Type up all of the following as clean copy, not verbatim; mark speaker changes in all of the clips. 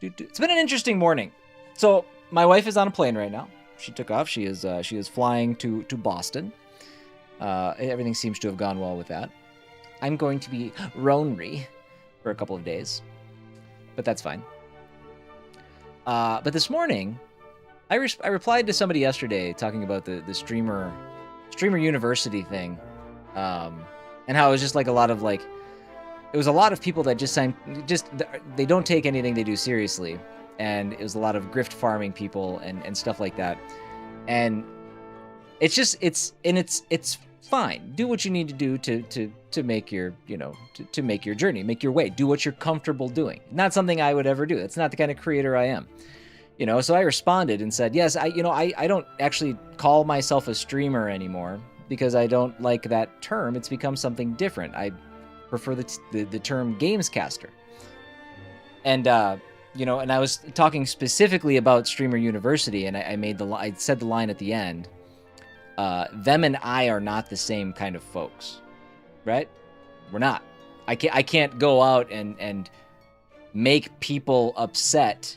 Speaker 1: It's been an interesting morning. So my wife is on a plane right now. She took off. She is flying to Boston. Everything seems to have gone well with that. I'm going to be Ronry for a couple of days, but that's fine. But this morning, I replied to somebody yesterday talking about the streamer university thing, and how it was just like a lot of like, it was a lot of people that they don't take anything they do seriously, and it was a lot of grift farming people and stuff like that, and it's fine. Do what you need to do to make your, to make your journey, make your way. Do what you're comfortable doing. Not something I would ever do. That's not the kind of creator I am. So I responded and said, yes, I don't actually call myself a streamer anymore because I don't like that term. It's become something different. I prefer the term gamescaster. And, and I was talking specifically about Streamer University, and I said the line at the end, them and I are not the same kind of folks, right? We're not. I can't go out and make people upset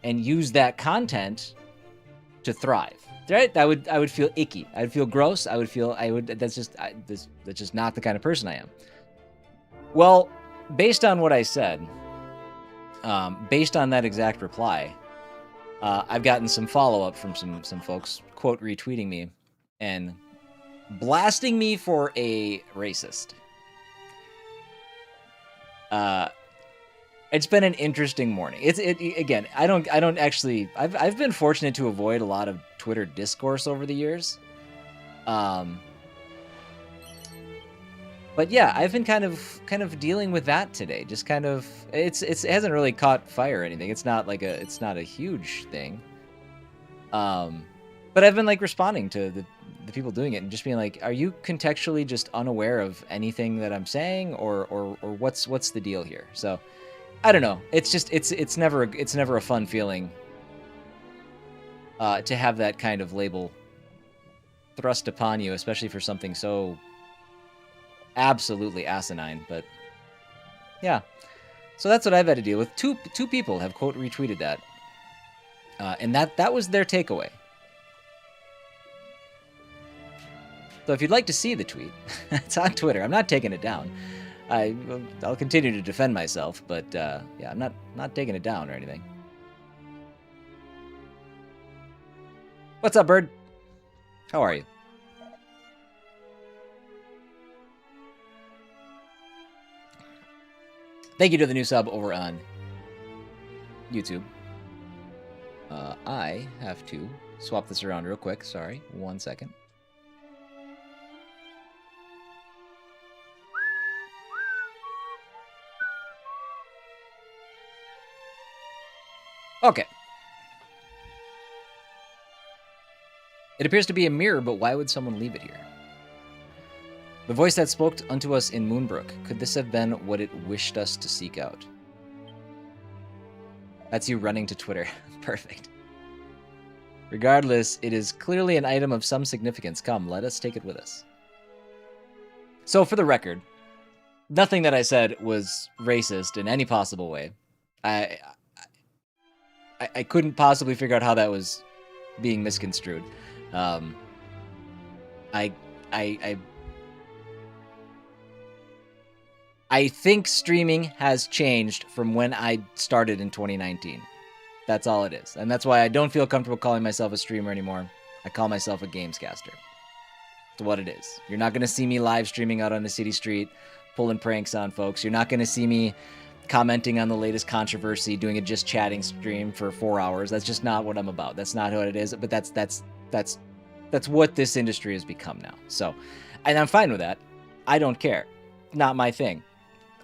Speaker 1: and use that content to thrive, right? I would feel icky. I would feel gross. That's just not the kind of person I am. Well, based on what I said, based on that exact reply, I've gotten some follow-up from some folks, quote, retweeting me and blasting me for a racist. It's been an interesting morning. Again, I don't actually, I've been fortunate to avoid a lot of Twitter discourse over the years. But yeah, I've been kind of dealing with that today. Just kind of, it hasn't really caught fire or anything. It's not a huge thing. But I've been like responding to the people doing it and just being like, are you contextually just unaware of anything that I'm saying, or what's the deal here? So I don't know. It's just it's never a fun feeling to have that kind of label thrust upon you, especially for something so absolutely asinine. But yeah, so that's what I've had to deal with. Two people have quote retweeted that, and that was their takeaway. So if you'd like to see the tweet, it's on Twitter. I'm not taking it down. I'll continue to defend myself, but yeah, I'm not taking it down or anything. What's up, Bird? How are you? Thank you to the new sub over on YouTube. I have to swap this around real quick. Sorry, 1 second. Okay. It appears to be a mirror, but why would someone leave it here? The voice that spoke unto us in Moonbrook, could this have been what it wished us to seek out? That's you running to Twitter. Perfect. Regardless, it is clearly an item of some significance. Come, let us take it with us. So, for the record, nothing that I said was racist in any possible way. I couldn't possibly figure out how that was being misconstrued. I think streaming has changed from when I started in 2019. That's all it is. And that's why I don't feel comfortable calling myself a streamer anymore. I call myself a gamescaster. That's what it is. You're not going to see me live streaming out on the city street, pulling pranks on folks. You're not going to see me commenting on the latest controversy, doing a just chatting stream for 4 hours. That's just not what I'm about. That's not what it is. But that's what this industry has become now. So, and I'm fine with that. I don't care. Not my thing.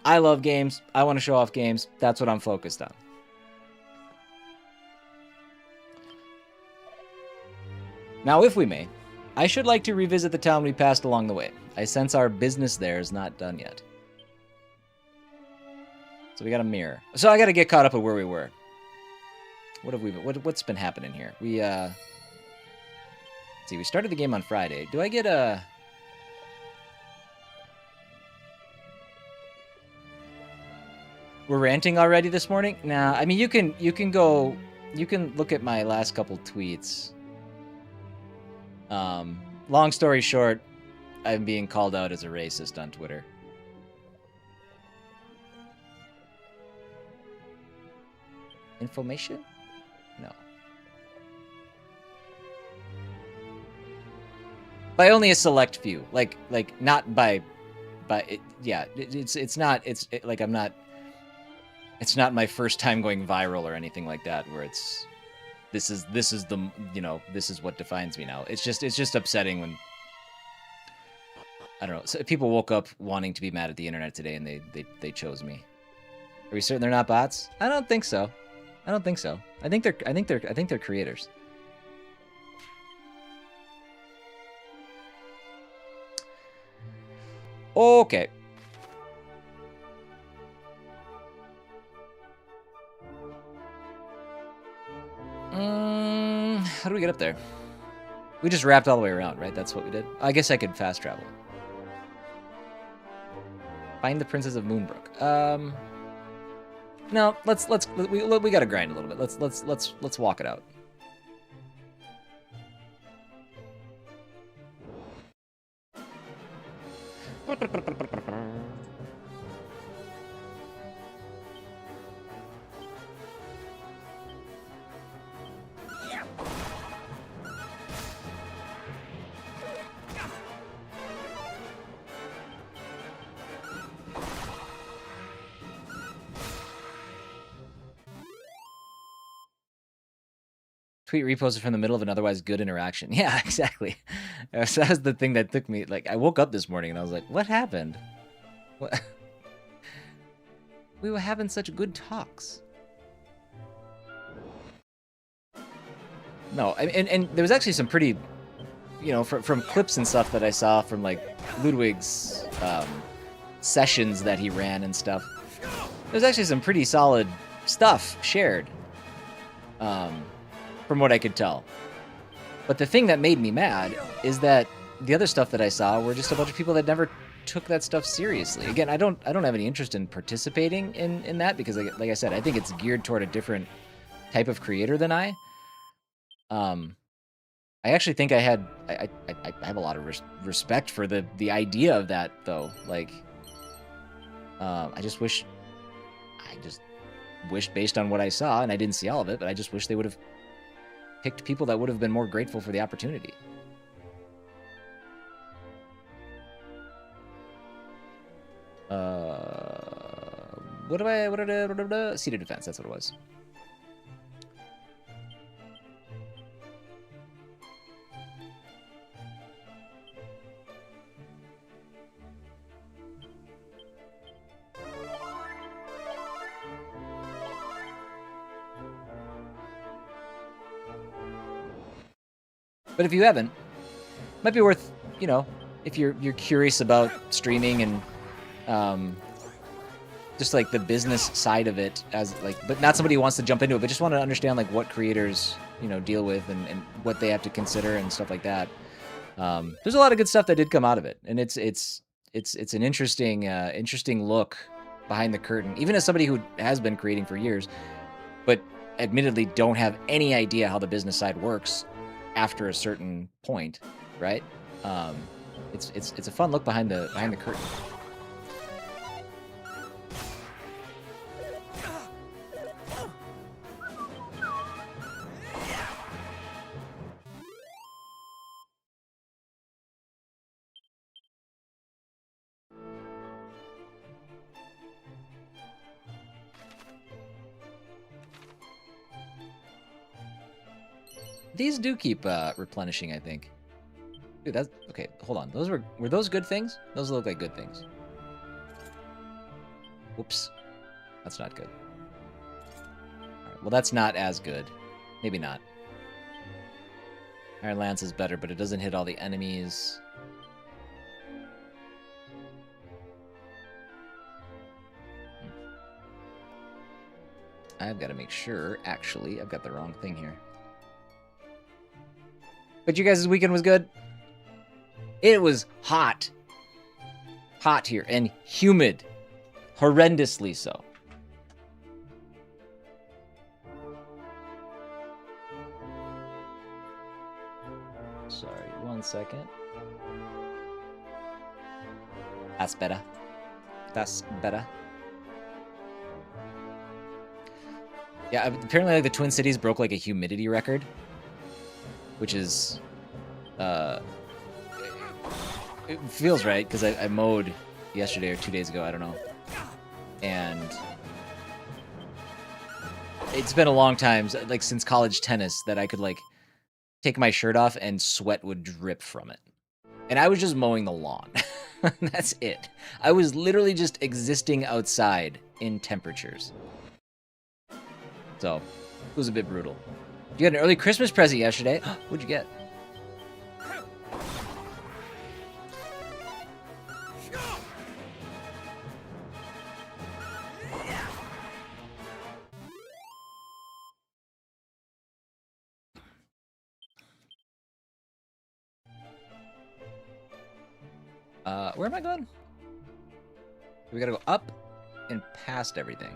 Speaker 1: I love games. I want to show off games. That's what I'm focused on. Now, if we may, I should like to revisit the town we passed along the way. I sense our business there is not done yet. So we got a mirror. So I got to get caught up with where we were. What's been happening here? Let's see, we started the game on Friday. Do I get a... We're ranting already this morning? Nah, I mean you can look at my last couple tweets. Long story short, I'm being called out as a racist on Twitter. Information? No. By only a select few. Like not by it, yeah, it's not it's not my first time going viral or anything like that where it's this is the, you know, this is what defines me now. It's just upsetting when, I don't know, so people woke up wanting to be mad at the internet today and they chose me. Are we certain they're not bots? I don't think so. I don't think so. I think they're creators. Okay. How do we get up there? We just wrapped all the way around, right? That's what we did. I guess I could fast travel. Find the Princess of Moonbrook. No, we gotta grind a little bit. Let's walk it out. Tweet reposted from the middle of an otherwise good interaction. Yeah, exactly. So that was the thing that took me. Like, I woke up this morning and I was like, "What happened? What? We were having such good talks." No, and there was actually some pretty, you know, from clips and stuff that I saw from like Ludwig's sessions that he ran and stuff. There's actually some pretty solid stuff shared. From what I could tell. But the thing that made me mad is that the other stuff that I saw were just a bunch of people that never took that stuff seriously. Again, I don't have any interest in participating in that because, like I said, I think it's geared toward a different type of creator than I. I actually think I have a lot of respect for the idea of that, though. Like, I just wish based on what I saw, and I didn't see all of it, but I just wish they would have picked people that would have been more grateful for the opportunity. Seated defense, that's what it was. But if you haven't, it might be worth, you know, if you're curious about streaming and just like the business side of it, as like, but not somebody who wants to jump into it, but just want to understand like what creators, you know, deal with and what they have to consider and stuff like that. There's a lot of good stuff that did come out of it, and it's an interesting look behind the curtain, even as somebody who has been creating for years, but admittedly don't have any idea how the business side works after a certain point, right? It's a fun look behind the curtain. These do keep replenishing, I think. Dude, that's okay. Hold on. Those were those good things? Those look like good things. Whoops, that's not good. All right, well, that's not as good. Maybe not. Iron Lance is better, but it doesn't hit all the enemies. I've got to make sure. Actually, I've got the wrong thing here. But you guys' weekend was good? It was hot. Hot here and humid. Horrendously so. Sorry, 1 second. That's better. That's better. Yeah, apparently like the Twin Cities broke like a humidity record, which is, it feels right because I mowed yesterday or 2 days ago, I don't know, and it's been a long time, like since college tennis, that I could like take my shirt off and sweat would drip from it, and I was just mowing the lawn. That's it. I was literally just existing outside in temperatures. So, it was a bit brutal. You got an early Christmas present yesterday. What'd you get? Where am I going? We gotta go up and past everything.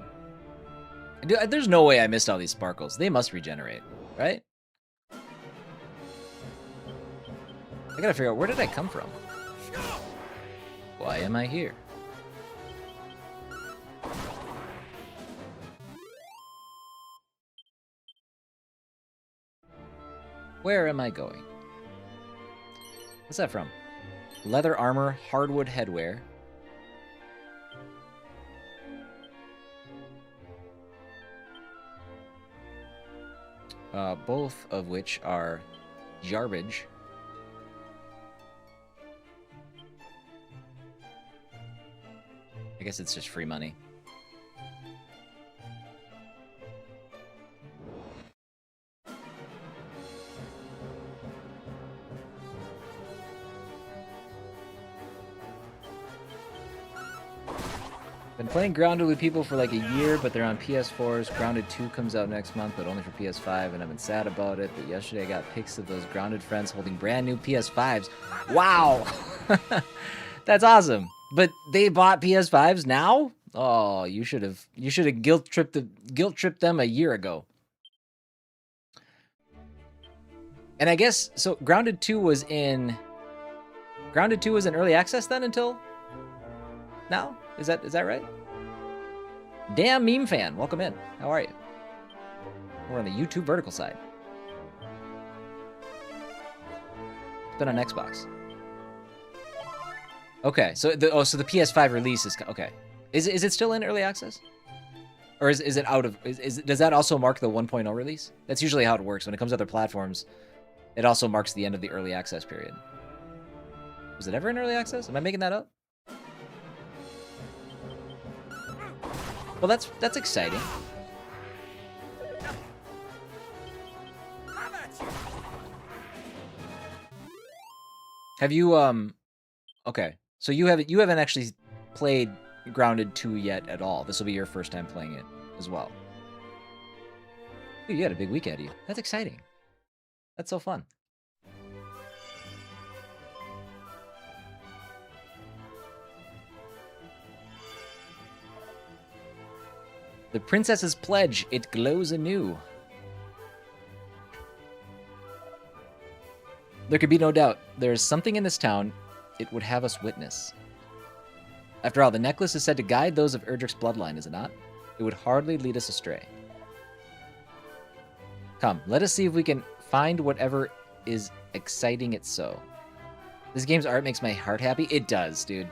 Speaker 1: Dude, there's no way I missed all these sparkles. They must regenerate, right? I gotta figure out, where did I come from? Why am I here? Where am I going? What's that from? Leather armor, hardwood headwear. Both of which are garbage. I guess it's just free money. Been playing Grounded with people for like a year, but they're on PS4s. Grounded 2 comes out next month, but only for PS5, and I've been sad about it. But yesterday I got pics of those Grounded friends holding brand new PS5s. Wow! That's awesome. But they bought PS5s now? Oh, you should have guilt tripped them a year ago. And I guess so Grounded 2 was in early access then until now? Is that right? Damn meme fan, welcome in. How are you? We're on the YouTube vertical side. It's been on Xbox. Okay, so the PS5 release is okay. Is it still in early access? Or is it out of does that also mark the 1.0 release? That's usually how it works. When it comes to other platforms, it also marks the end of the early access period. Was it ever in early access? Am I making that up? Well, that's exciting. Have you okay. So you haven't actually played Grounded 2 yet at all. This will be your first time playing it as well. Ooh, you had a big week ahead of you. That's exciting. That's so fun. The Princess's Pledge, it glows anew. There could be no doubt. There is something in this town it would have us witness. After all, the necklace is said to guide those of Erdrick's bloodline, is it not? It would hardly lead us astray. Come, let us see if we can find whatever is exciting it so. This game's art makes my heart happy. It does, dude.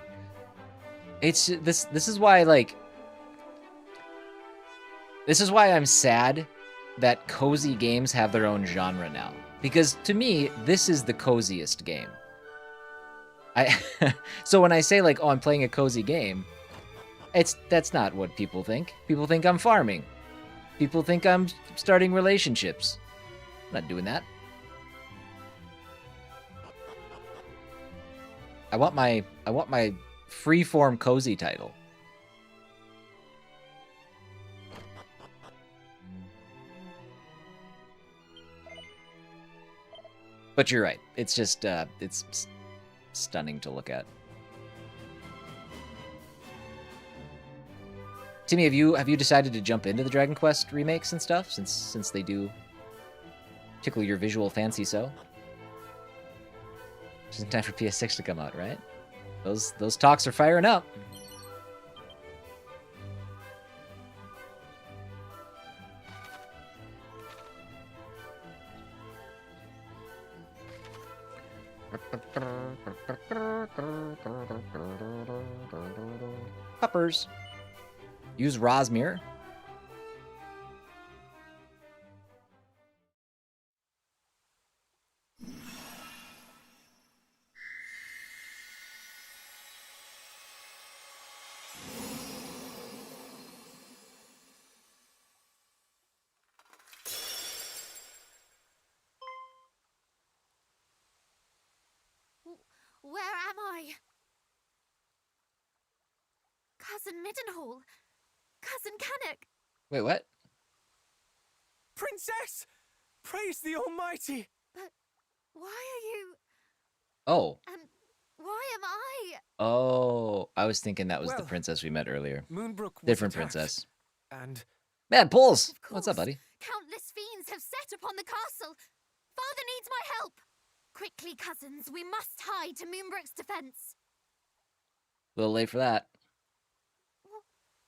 Speaker 1: It's this is why, like, this is why I'm sad that cozy games have their own genre now. Because to me, this is the coziest game. So when I say like, oh, I'm playing a cozy game, that's not what people think. People think I'm farming. People think I'm starting relationships. I'm not doing that. I want my freeform cozy title. But you're right. It's just it's stunning to look at. Timmy, have you decided to jump into the Dragon Quest remakes and stuff since they do tickle your visual fancy so? Just in time for PS6 to come out, right? Those talks are firing up. Puppers. Use Rosmere.
Speaker 2: Where am I? Cousin Middenhall. Cousin Canuck.
Speaker 1: Wait, what?
Speaker 3: Princess! Praise the Almighty!
Speaker 2: But why are you...
Speaker 1: Oh.
Speaker 2: And why am I?
Speaker 1: Oh, I was thinking that was the princess we met earlier.
Speaker 3: Moonbrook was
Speaker 1: Different
Speaker 3: attacked,
Speaker 1: princess.
Speaker 3: And...
Speaker 1: Man, Pulse!
Speaker 2: Of
Speaker 1: What's up,
Speaker 2: course.
Speaker 1: buddy?
Speaker 2: Countless fiends have set upon the castle. Father needs my help. Quickly, cousins, we must hide to Moonbrook's defense.
Speaker 1: A little late for that.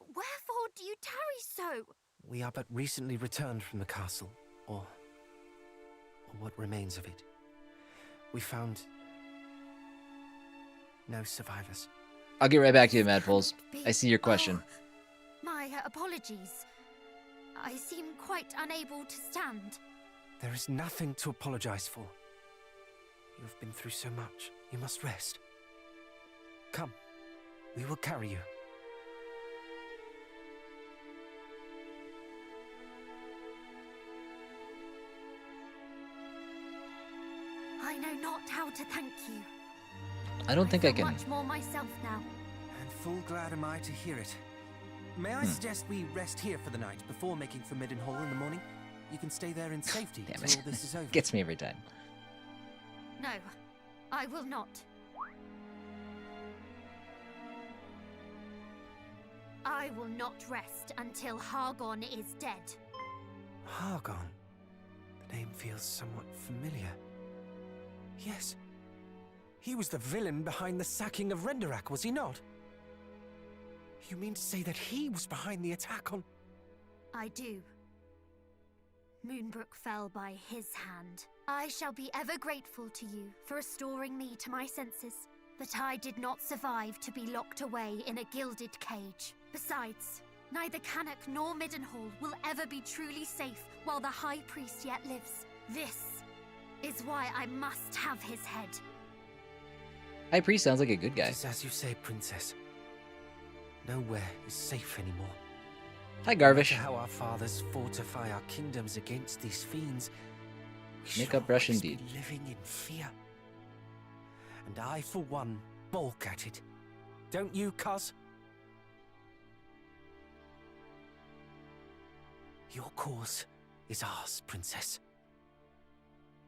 Speaker 2: Wherefore do you tarry so?
Speaker 3: We are but recently returned from the castle, or what remains of it. We found no survivors.
Speaker 1: I'll get right back to you, Mad Pulse. I see your question.
Speaker 2: Oh, my apologies. I seem quite unable to stand.
Speaker 3: There is nothing to apologize for. You have been through so much. You must rest. Come, we will carry you.
Speaker 2: I know not how to thank you.
Speaker 1: I don't think I
Speaker 2: feel
Speaker 1: can.
Speaker 2: much more myself now.
Speaker 3: And full glad am I to hear it. May I suggest we rest here for the night before making for Middenhall in the morning? You can stay there in safety
Speaker 1: Damn
Speaker 3: until
Speaker 1: it.
Speaker 3: all this is over.
Speaker 1: Gets me every time.
Speaker 2: No, I will not. I will not rest until Hargon is dead.
Speaker 3: Hargon? The name feels somewhat familiar. Yes. He was the villain behind the sacking of Renderak, was he not? You mean to say that he was behind the attack on...
Speaker 2: I do. Moonbrook fell by his hand. I shall be ever grateful to you for restoring me to my senses. But I did not survive to be locked away in a gilded cage. Besides, neither Canuck nor Middenhall will ever be truly safe while the High Priest yet lives. This is why I must have his head.
Speaker 1: High Priest sounds like a good guy.
Speaker 3: It is as you say, Princess. Nowhere is safe anymore.
Speaker 1: Hi,
Speaker 3: No matter
Speaker 1: Garvish.
Speaker 3: how our fathers fortify our kingdoms against these fiends, we
Speaker 1: Make
Speaker 3: shall
Speaker 1: up brush
Speaker 3: always be
Speaker 1: indeed.
Speaker 3: living in fear. And I, for one, balk at it. Don't you, cuz? Your cause is ours, Princess.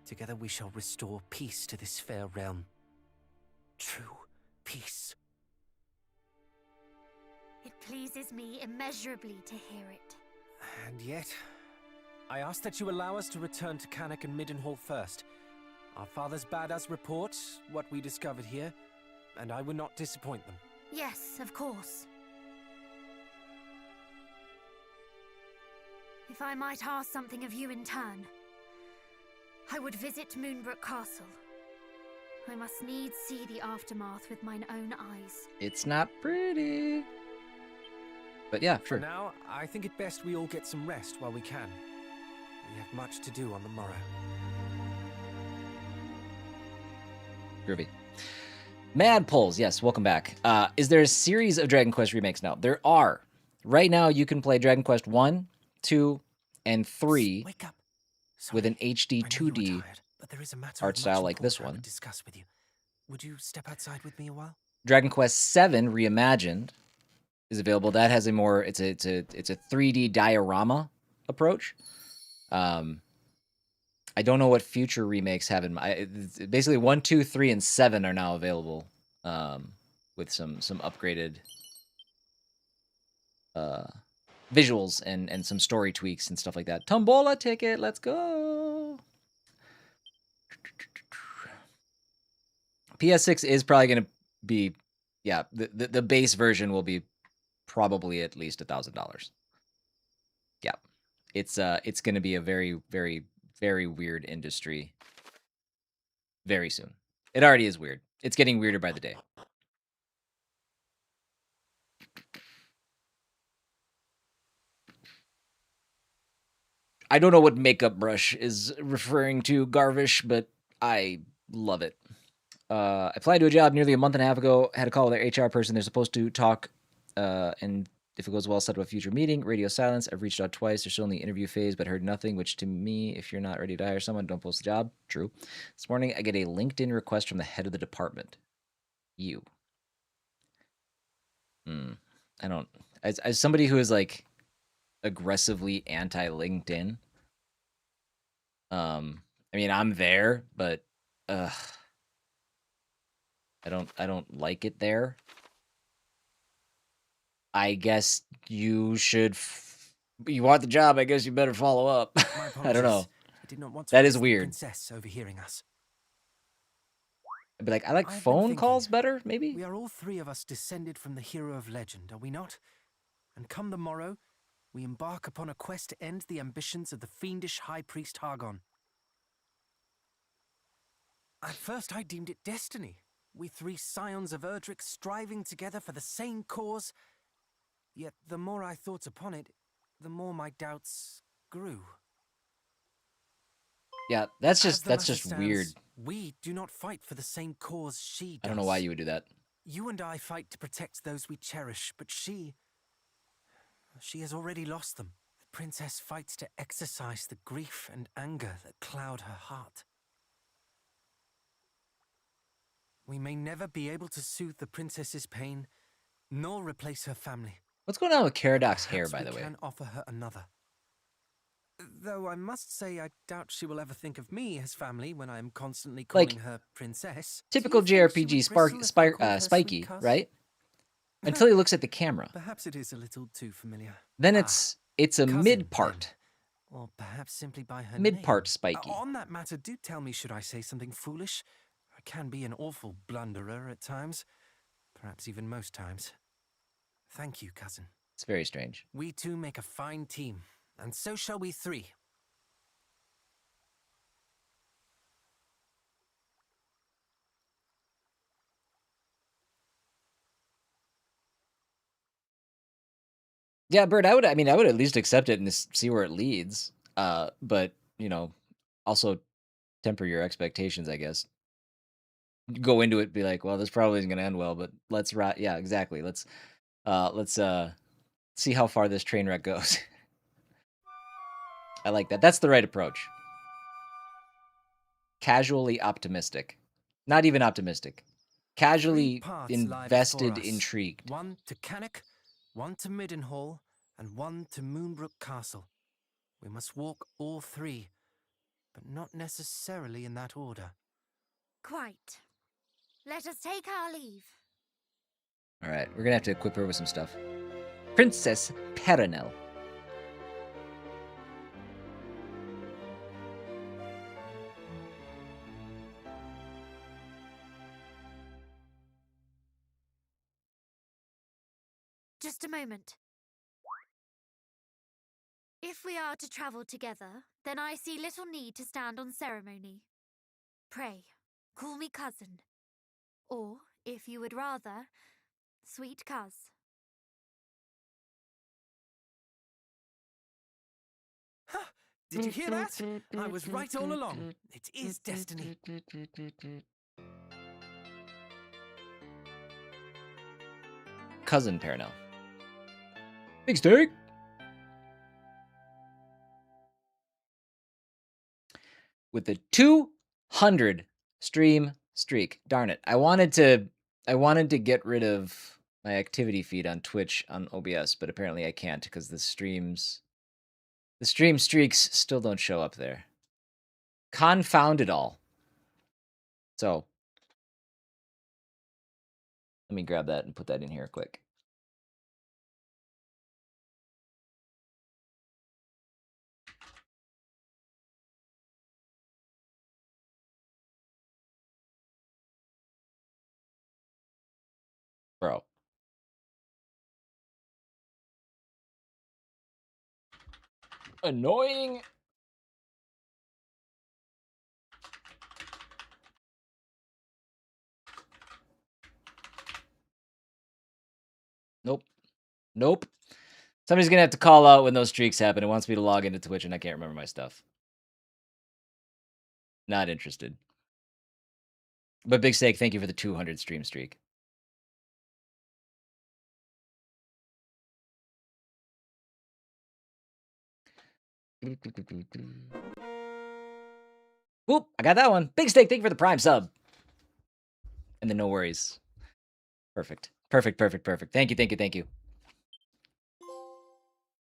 Speaker 3: Together we shall restore peace to this fair realm. True peace.
Speaker 2: It pleases me immeasurably to hear it.
Speaker 3: And yet, I ask that you allow us to return to Canuck and Middenhall first. Our fathers bade us report what we discovered here, and I would not disappoint them.
Speaker 2: Yes, of course. If I might ask something of you in turn, I would visit Moonbrook Castle. I must needs see the aftermath with mine own eyes.
Speaker 1: It's not pretty. But yeah,
Speaker 3: For
Speaker 1: sure.
Speaker 3: now, I think it best we all get some rest while we can. We have much to do on the morrow.
Speaker 1: Groovy. Mad Pulls, yes, welcome back. Is there a series of Dragon Quest remakes now? There are. Right now, you can play Dragon Quest 1, 2, and 3
Speaker 3: Wake up.
Speaker 1: with an
Speaker 3: Sorry,
Speaker 1: HD
Speaker 3: I know you were
Speaker 1: 2D
Speaker 3: tired, but there is a matter
Speaker 1: art
Speaker 3: of
Speaker 1: style
Speaker 3: much
Speaker 1: like this
Speaker 3: import I
Speaker 1: one.
Speaker 3: would discuss with you. Would you step outside with me a while?
Speaker 1: Dragon Quest 7 Reimagined is available. That has a more it's a 3D diorama approach. I don't know what future remakes have in mind. Basically 1, 2, 3, and 7 are now available with some upgraded visuals and some story tweaks and stuff like that. Tombola ticket, let's go. PS6 is probably going to be, yeah, the base version will be probably at least $1,000. Yeah, it's going to be a very, very, very weird industry very soon. It already is weird. It's getting weirder by the day. I don't know what makeup brush is referring to, Garvish, but I love it. I applied to a job nearly a month and a half ago. Had a call with their HR person. They're supposed to talk, and if it goes well, set up a future meeting. Radio silence. I've reached out twice. They're still in the interview phase, but heard nothing. Which to me, if you're not ready to hire someone, don't post the job. True. This morning, I get a LinkedIn request from the head of the department. You. I don't. As somebody who is like aggressively anti LinkedIn. I mean, I'm there, but I don't like it there. I guess you should. You want the job? I guess you better follow up. I don't know.
Speaker 3: I did not want to
Speaker 1: That is
Speaker 3: risk the
Speaker 1: weird.
Speaker 3: princess overhearing us.
Speaker 1: I'd be like, I like
Speaker 3: I've been
Speaker 1: phone
Speaker 3: thinking,
Speaker 1: calls better, maybe.
Speaker 3: We are all three of us descended from the hero of legend, are we not? And come the morrow, we embark upon a quest to end the ambitions of the fiendish High Priest Hargon. At first I deemed it destiny. We three scions of Erdrick striving together for the same cause. Yet the more I thought upon it, the more my doubts grew.
Speaker 1: Yeah, that's just
Speaker 3: stands,
Speaker 1: weird.
Speaker 3: We do not fight for the same cause she does.
Speaker 1: I don't know why you would do that.
Speaker 3: You and I fight to protect those we cherish, but she has already lost them. The princess fights to exorcise the grief and anger that cloud her heart. We may never be able to soothe the princess's pain, nor replace her family.
Speaker 1: What's going on with Caradoc's hair, by the way?
Speaker 3: We can offer her another. Though I must say I doubt she will ever think of me as family when I am constantly calling her princess.
Speaker 1: Typical JRPG spiky, right? Until he looks at the camera.
Speaker 3: Perhaps it is a little too familiar.
Speaker 1: Then it's a mid part.
Speaker 3: Or perhaps simply by her
Speaker 1: mid part spiky.
Speaker 3: On that matter, do tell me, should I say something foolish? I can be an awful blunderer at times. Perhaps even most times. Thank you, cousin.
Speaker 1: It's very strange.
Speaker 3: We two make a fine team, and so shall we three.
Speaker 1: Yeah, Bert, I would at least accept it and see where it leads. But, you know, also temper your expectations, I guess. Go into it, be like, well, this probably isn't going to end well, but let's yeah, exactly. Let's see how far this train wreck goes. I like that. That's the right approach. Casually optimistic. Not even optimistic. Casually invested, intrigued.
Speaker 3: One to Cannock, one to Middenhall, and one to Moonbrook Castle. We must walk all three, but not necessarily in that order.
Speaker 2: Quite. Let us take our leave.
Speaker 1: All right, we're gonna have to equip her with some stuff. Princess Perenelle.
Speaker 2: Just a moment. If we are to travel together, then I see little need to stand on ceremony. Pray, call me cousin. Or, if you would rather, sweet cuz.
Speaker 3: Did you hear that? I was right all along. It is destiny.
Speaker 1: Cousin Perenelle. Big steak. With the 200 stream streak. Darn it. I wanted to get rid of my activity feed on Twitch on OBS, but apparently I can't because the stream streaks still don't show up there. Confound it all. So let me grab that and put that in here quick. Annoying. Nope. Nope. Somebody's gonna have to call out when those streaks happen. It wants me to log into Twitch and I can't remember my stuff. Not interested. But Big Steak, thank you for the 200 stream streak. Oop, I got that one. Big Steak, thank you for the Prime sub. And then no worries. Perfect. Perfect, perfect, perfect. Thank you, thank you, thank you.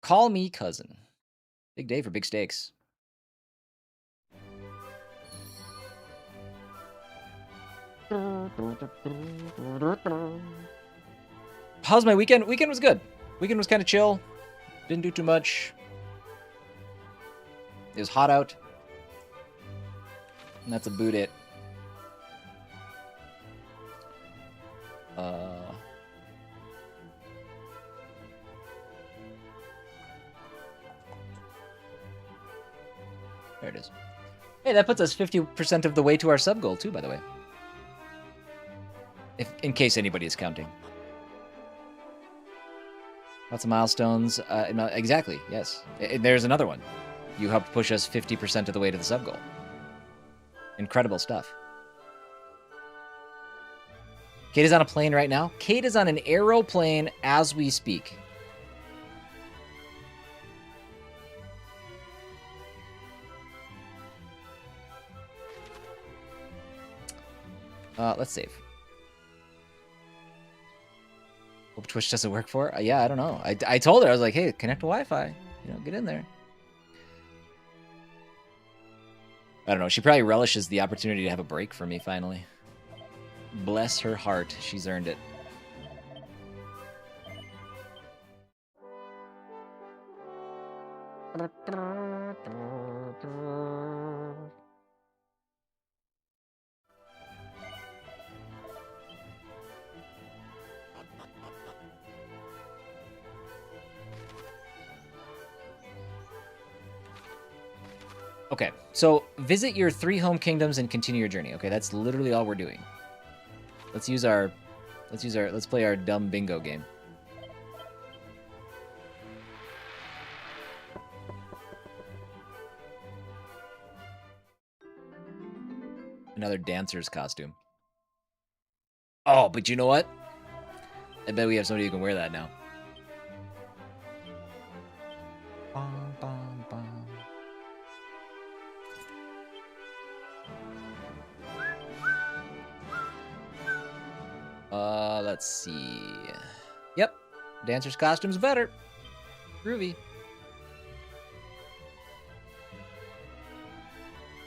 Speaker 1: Call me cousin. Big day for big stakes. How's my weekend? Weekend was good. Weekend was kind of chill. Didn't do too much. It was hot out. And that's about it. There it is. Hey, that puts us 50% of the way to our sub goal too, by the way. In case anybody is counting. Lots of milestones. Exactly, yes. There's another one. You helped push us 50% of the way to the sub goal. Incredible stuff. Kate is on a plane right now. Kate is on an aeroplane as we speak. Let's save. Hope Twitch doesn't work for her. Yeah, I don't know. I told her, I was like, hey, connect to Wi-Fi. You know, get in there. I don't know. She probably relishes the opportunity to have a break from me finally. Bless her heart. She's earned it. Okay, so visit your 3 home kingdoms and continue your journey. Okay, that's literally all we're doing. Let's play our dumb bingo game. Another dancer's costume. Oh, but you know what? I bet we have somebody who can wear that now. Bum, bum, bum. Let's see. Yep, dancer's costume's better. Groovy.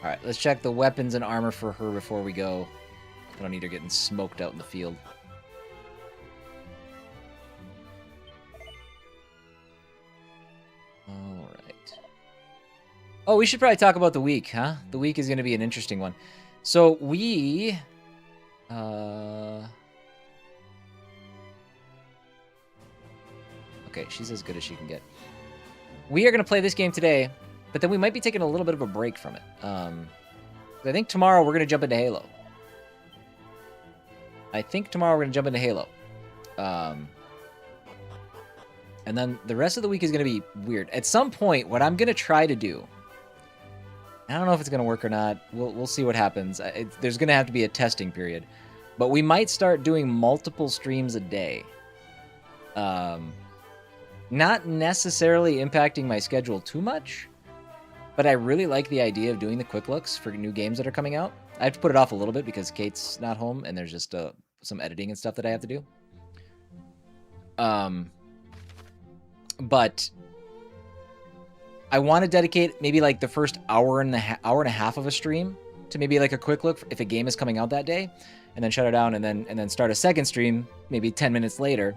Speaker 1: All right, let's check the weapons and armor for her before we go. I don't need her getting smoked out in the field. All right. Oh, we should probably talk about the week, huh? The week is going to be an interesting one. So we... Okay, she's as good as she can get. We are going to play this game today, but then we might be taking a little bit of a break from it. I think tomorrow we're going to jump into Halo. And then the rest of the week is going to be weird. At some point, what I'm going to try to do, I don't know if it's going to work or not. We'll see what happens. There's going to have to be a testing period. But we might start doing multiple streams a day. Not necessarily impacting my schedule too much, but I really like the idea of doing the quick looks for new games that are coming out. I have to put it off a little bit because Kate's not home and there's just some editing and stuff that I have to do. But I want to dedicate maybe like the first hour and a half of a stream to maybe like a quick look if a game is coming out that day, and then shut it down and then start a second stream maybe 10 minutes later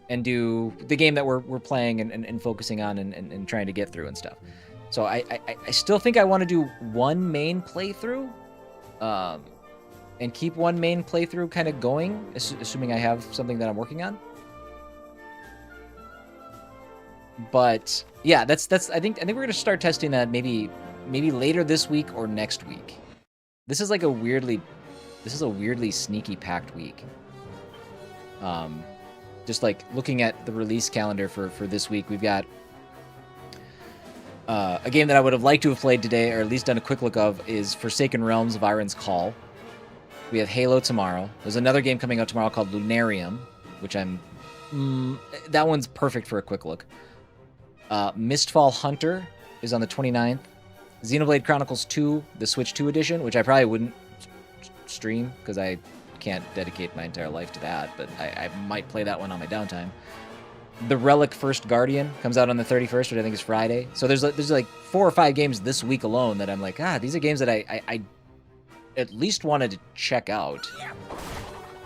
Speaker 1: and do the game that we're playing and focusing on and trying to get through and stuff. So I still think I want to do one main playthrough, and keep one main playthrough kind of going, assuming I have something that I'm working on. But yeah, that's I think we're gonna start testing that maybe later this week or next week. This is like a weirdly sneaky packed week. Just like looking at the release calendar for this week, we've got a game that I would have liked to have played today, or at least done a quick look of, is Forsaken Realms of Iron's Call. We have Halo tomorrow. There's another game coming out tomorrow called Lunarium, which that one's perfect for a quick look. Mistfall Hunter is on the 29th. Xenoblade Chronicles 2, the Switch 2 edition, which I probably wouldn't stream because I can't dedicate my entire life to that, but I might play that one on my downtime. The Relic First Guardian comes out on the 31st, which I think is Friday. So there's like 4 or 5 games this week alone that I'm like, these are games that I at least wanted to check out.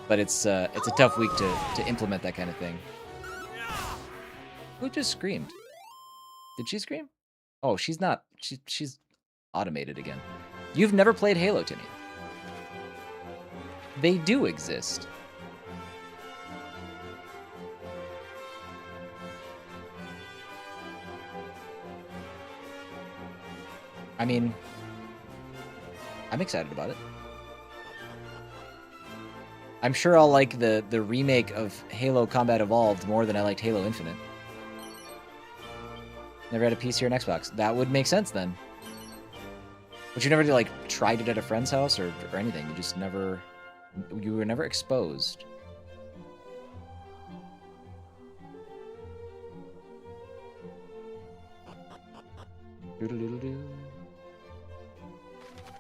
Speaker 1: But it's a tough week to implement that kind of thing. Who just screamed? Did she scream? Oh, she's not. She's automated again. You've never played Halo, Timmy. They do exist. I mean, I'm excited about it. I'm sure I'll like the remake of Halo Combat Evolved more than I liked Halo Infinite. Never had a PC or an Xbox. That would make sense then. But you never like tried it at a friend's house or anything. You just never. You were never exposed.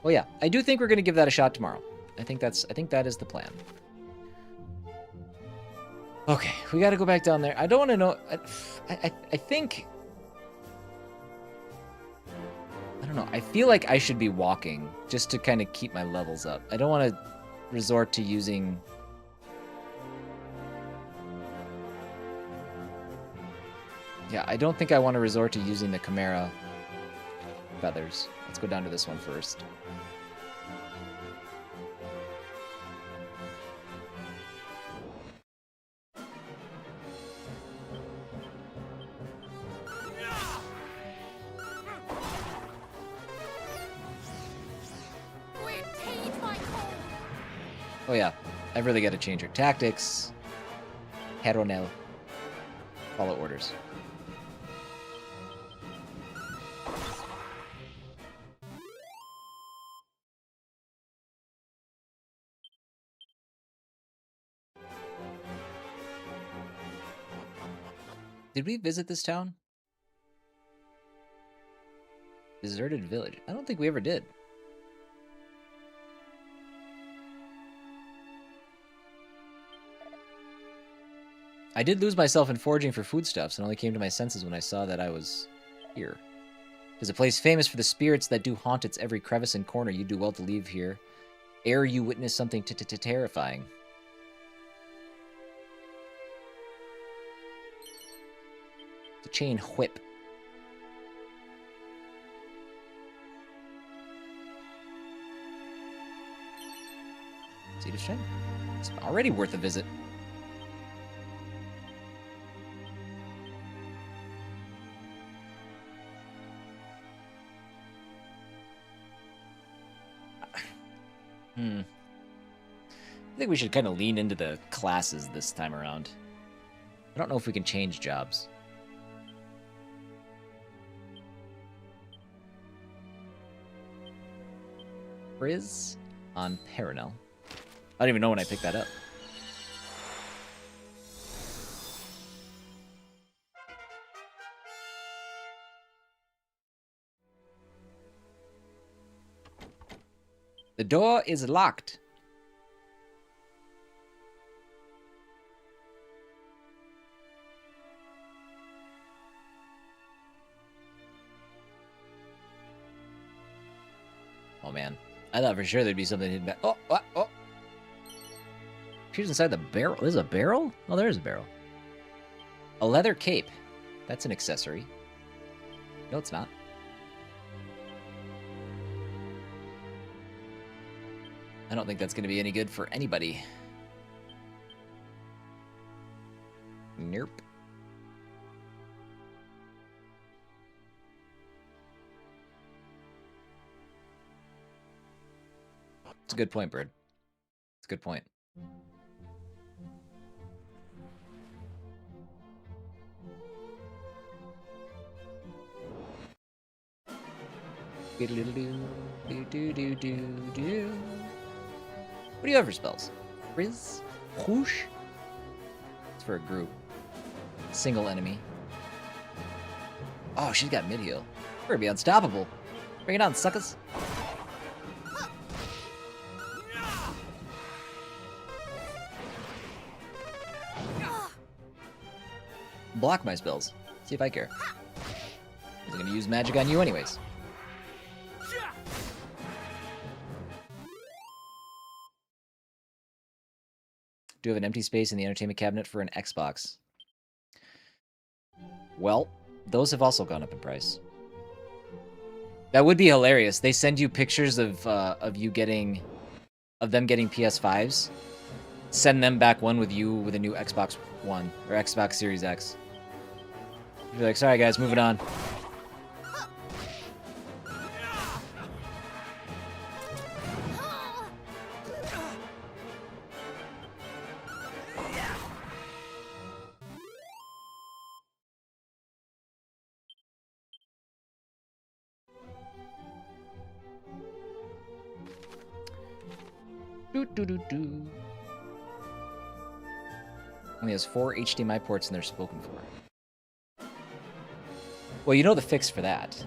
Speaker 1: Well, yeah, I do think we're gonna give that a shot tomorrow. I think that is the plan. Okay, we got to go back down there. I don't want to know. I think. I don't know. I feel like I should be walking just to kind of keep my levels up. I don't want to resort to using. Yeah, I don't think I want to resort to using the Chimera feathers. Let's go down to this one first. Oh yeah, I've really got to change her tactics. Heronel. Follow orders. Did we visit this town? Deserted village. I don't think we ever did. I did lose myself in foraging for foodstuffs and only came to my senses when I saw that I was here. It is a place famous for the spirits that do haunt its every crevice and corner. You do well to leave here, ere you witness something terrifying. The chain whip. See the chain? It's already worth a visit. I think we should kind of lean into the classes this time around. I don't know if we can change jobs. Frizz on Paranel. I don't even know when I picked that up. The door is locked. Oh man, I thought for sure there'd be something hidden back. Oh, oh, oh. She's inside the barrel. There's a barrel? Oh, there's a barrel. A leather cape. That's an accessory. No, it's not. I don't think that's going to be any good for anybody. Nope. It's a good point, Bird. It's a good point. What do you have for spells? Riz? Whoosh? It's for a group. Single enemy. Oh, she's got mid-heal. We're gonna be unstoppable. Bring it on, suckers. Block my spells. See if I care. I'm gonna use magic on you anyways. Do you have an empty space in the entertainment cabinet for an Xbox? Well, those have also gone up in price. That would be hilarious. They send you pictures of them getting PS5s. Send them back one with you with a new Xbox One or Xbox Series X. You're like, sorry guys, moving on. Only has 4 HDMI ports and they're spoken for. Well, you know the fix for that.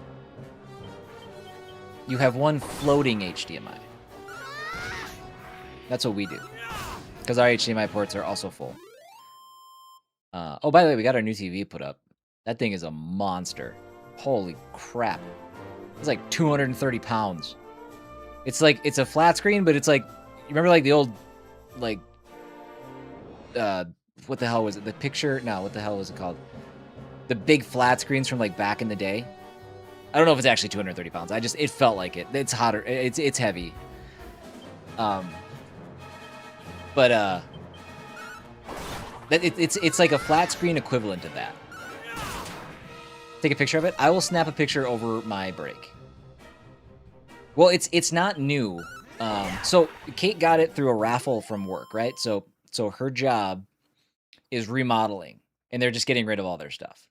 Speaker 1: You have one floating HDMI. That's what we do. Because our HDMI ports are also full. Oh, by the way, we got our new TV put up. That thing is a monster. Holy crap. It's like 230 pounds. It's like, it's a flat screen, but it's like, you remember like the old, like, what the hell was it? The picture? No, what the hell was it called? The big flat screens from like back in the day. I don't know if it's actually 230 pounds. It felt like it. It's hotter. It's heavy. It's like a flat screen equivalent of that. Take a picture of it. I will snap a picture over my break. Well, it's not new. So Kate got it through a raffle from work, right? So her job is remodeling, and they're just getting rid of all their stuff.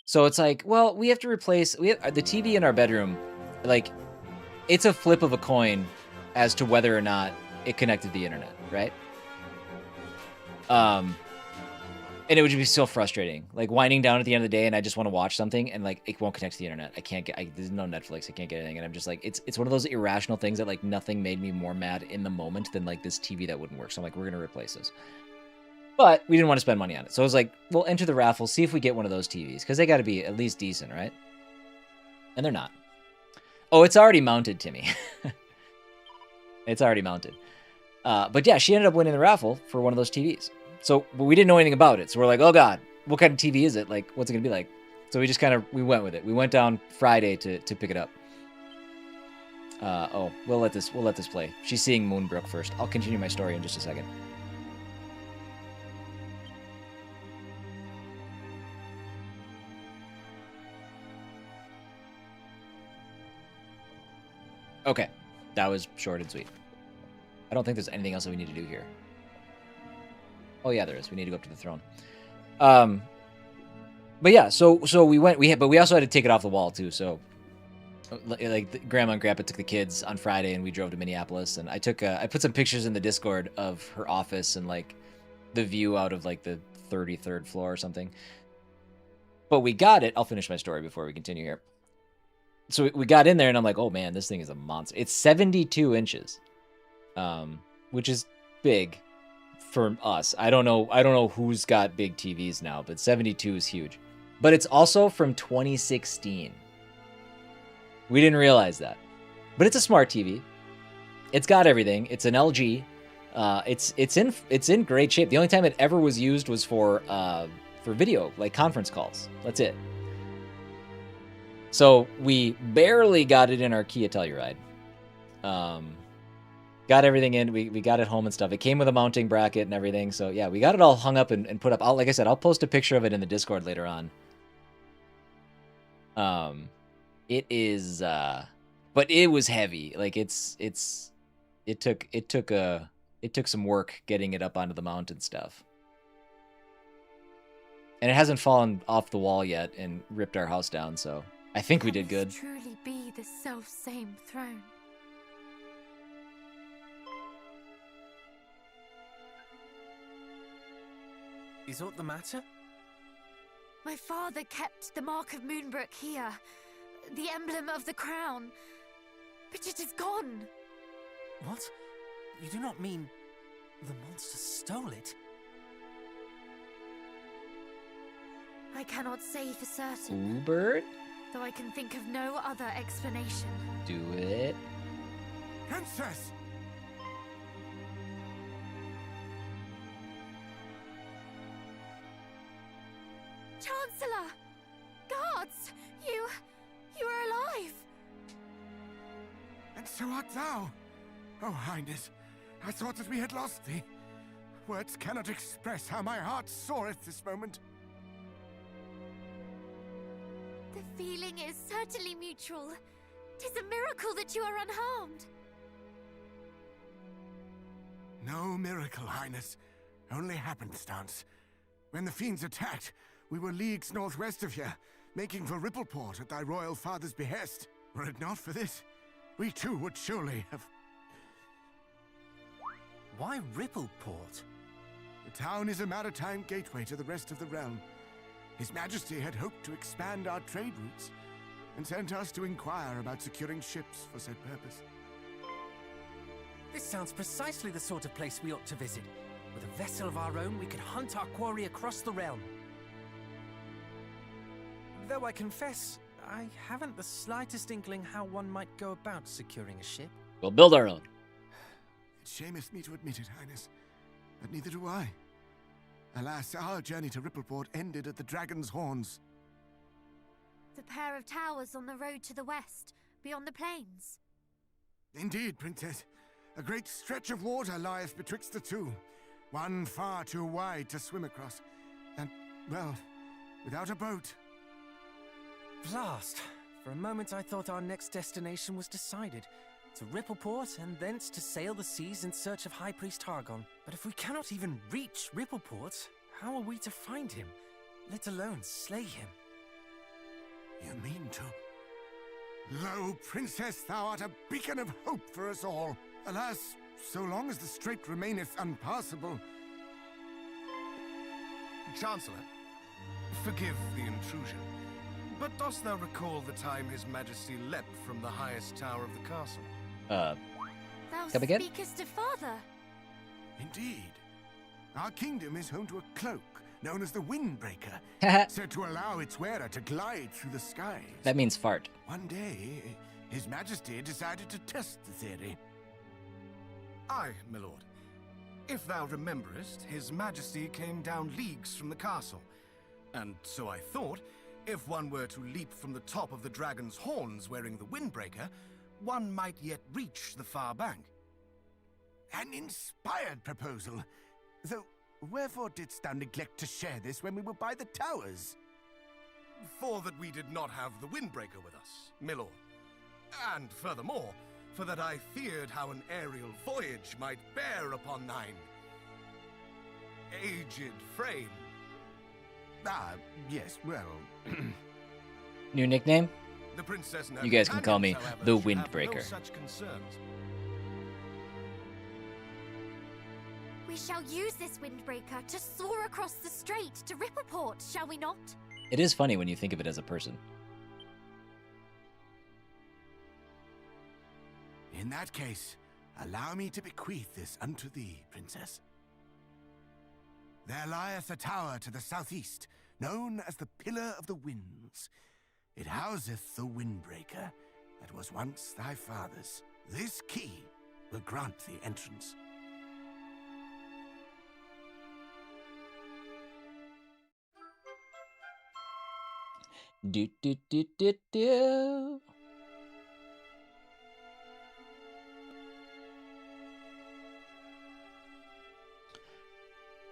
Speaker 1: So it's like, well, we have to replace the TV in our bedroom. Like, it's a flip of a coin as to whether or not it connected to the internet, right? And it would just be so frustrating, like winding down at the end of the day, and I just want to watch something, and like it won't connect to the internet. I can't get. There's no Netflix. I can't get anything, and I'm just like, it's one of those irrational things that like nothing made me more mad in the moment than like this TV that wouldn't work. So I'm like, we're gonna replace this. But we didn't want to spend money on it, so I was like, we'll enter the raffle, see if we get one of those TVs, because they got to be at least decent, right? And they're not. Oh, it's already mounted, Timmy. It's already mounted. But yeah, she ended up winning the raffle for one of those TVs. So, but we didn't know anything about it. So we're like, oh God, what kind of TV is it? Like, what's it gonna be like? So we just we went with it. We went down Friday to pick it up. We'll let this play. She's seeing Moonbrook first. I'll continue my story in just a second. Okay, that was short and sweet. I don't think there's anything else that we need to do here. Oh yeah, there is. We need to go up to the throne. But yeah, so we went. But we also had to take it off the wall too. So, like, Grandma and Grandpa took the kids on Friday, and we drove to Minneapolis. And I put some pictures in the Discord of her office and like the view out of like the 33rd floor or something. But we got it. I'll finish my story before we continue here. So we got in there, and I'm like, oh man, this thing is a monster. It's 72 inches, which is big for us. I don't know who's got big TVs now, but 72 is huge. But it's also from 2016. We didn't realize that. But it's a smart TV. It's got everything. It's an LG. It's in great shape. The only time it ever was used was for video, like conference calls. That's it. So we barely got it in our Kia Telluride. Got everything in. We got it home and stuff. It came with a mounting bracket and everything. So yeah, we got it all hung up and put up. Like I said, I'll post a picture of it in the Discord later on. It is, but it was heavy. Like it's it took some work getting it up onto the mount and stuff. And it hasn't fallen off the wall yet and ripped our house down, so I think we did good.
Speaker 2: Can this truly be the self-same throne?
Speaker 3: Is aught the matter?
Speaker 2: My father kept the mark of Moonbrook here, the emblem of the crown, but it is gone.
Speaker 3: What? You do not mean the monster stole it?
Speaker 2: I cannot say for certain,
Speaker 1: Ooh, bird?
Speaker 2: though I can think of no other explanation.
Speaker 1: Do it.
Speaker 3: Princess!
Speaker 2: Chancellor! Guards! You are alive!
Speaker 4: And so art thou! Oh, Highness, I thought that we had lost thee. Words cannot express how my heart soareth this moment.
Speaker 2: The feeling is certainly mutual. 'Tis a miracle that you are unharmed.
Speaker 4: No miracle, Highness. Only happenstance. When the fiends attacked, we were leagues northwest of here, making for Rippleport at thy royal father's behest. Were it not for this, we too would surely have...
Speaker 3: Why Rippleport?
Speaker 4: The town is a maritime gateway to the rest of the realm. His Majesty had hoped to expand our trade routes, and sent us to inquire about securing ships for said purpose.
Speaker 3: This sounds precisely the sort of place we ought to visit. With a vessel of our own, we could hunt our quarry across the realm. Though I confess, I haven't the slightest inkling how one might go about securing a ship.
Speaker 1: We'll build our own.
Speaker 4: It shameth me to admit it, Highness, but neither do I. Alas, our journey to Rippleport ended at the Dragon's Horns.
Speaker 2: The pair of towers on the road to the west, beyond the plains.
Speaker 4: Indeed, Princess. A great stretch of water lieth betwixt the two, one far too wide to swim across, and, well, without a boat.
Speaker 3: Blast! For a moment I thought our next destination was decided. To Rippleport, and thence to sail the seas in search of High Priest Hargon. But if we cannot even reach Rippleport, how are we to find him, let alone slay him?
Speaker 4: You mean to... Lo, Princess, thou art a beacon of hope for us all. Alas, so long as the strait remaineth unpassable...
Speaker 5: Chancellor, forgive the intrusion, but dost thou recall the time His Majesty leapt from the highest tower of the castle?
Speaker 2: Thou
Speaker 1: Come again?
Speaker 2: speakest of father.
Speaker 4: Indeed. Our kingdom is home to a cloak known as the Windbreaker, said to allow its wearer to glide through the skies.
Speaker 1: That means fart.
Speaker 4: One day, His Majesty decided to test the theory.
Speaker 5: Aye, my lord. If thou rememberest, His Majesty came down leagues from the castle. And so I thought, if one were to leap from the top of the Dragon's Horns wearing the Windbreaker, one might yet reach the far bank.
Speaker 4: An inspired proposal. Though, wherefore didst thou neglect to share this when we were by the towers?
Speaker 5: For that we did not have the Windbreaker with us, my lord. And furthermore, for that I feared how an aerial voyage might bear upon thine aged frame.
Speaker 4: Ah, yes, well...
Speaker 1: New nickname?
Speaker 5: The princess and her
Speaker 1: You guys can call me
Speaker 5: companions,
Speaker 1: the
Speaker 5: however, should have
Speaker 1: Windbreaker.
Speaker 5: no such concerns.
Speaker 2: We shall use this windbreaker to soar across the strait to Rippleport, shall we not?
Speaker 1: It is funny when you think of it as a person.
Speaker 4: In that case, allow me to bequeath this unto thee, Princess. There lieth a tower to the southeast, known as the Pillar of the Winds. It houseth the Windbreaker that was once thy father's. This key will grant thee entrance.
Speaker 1: Do do do do do.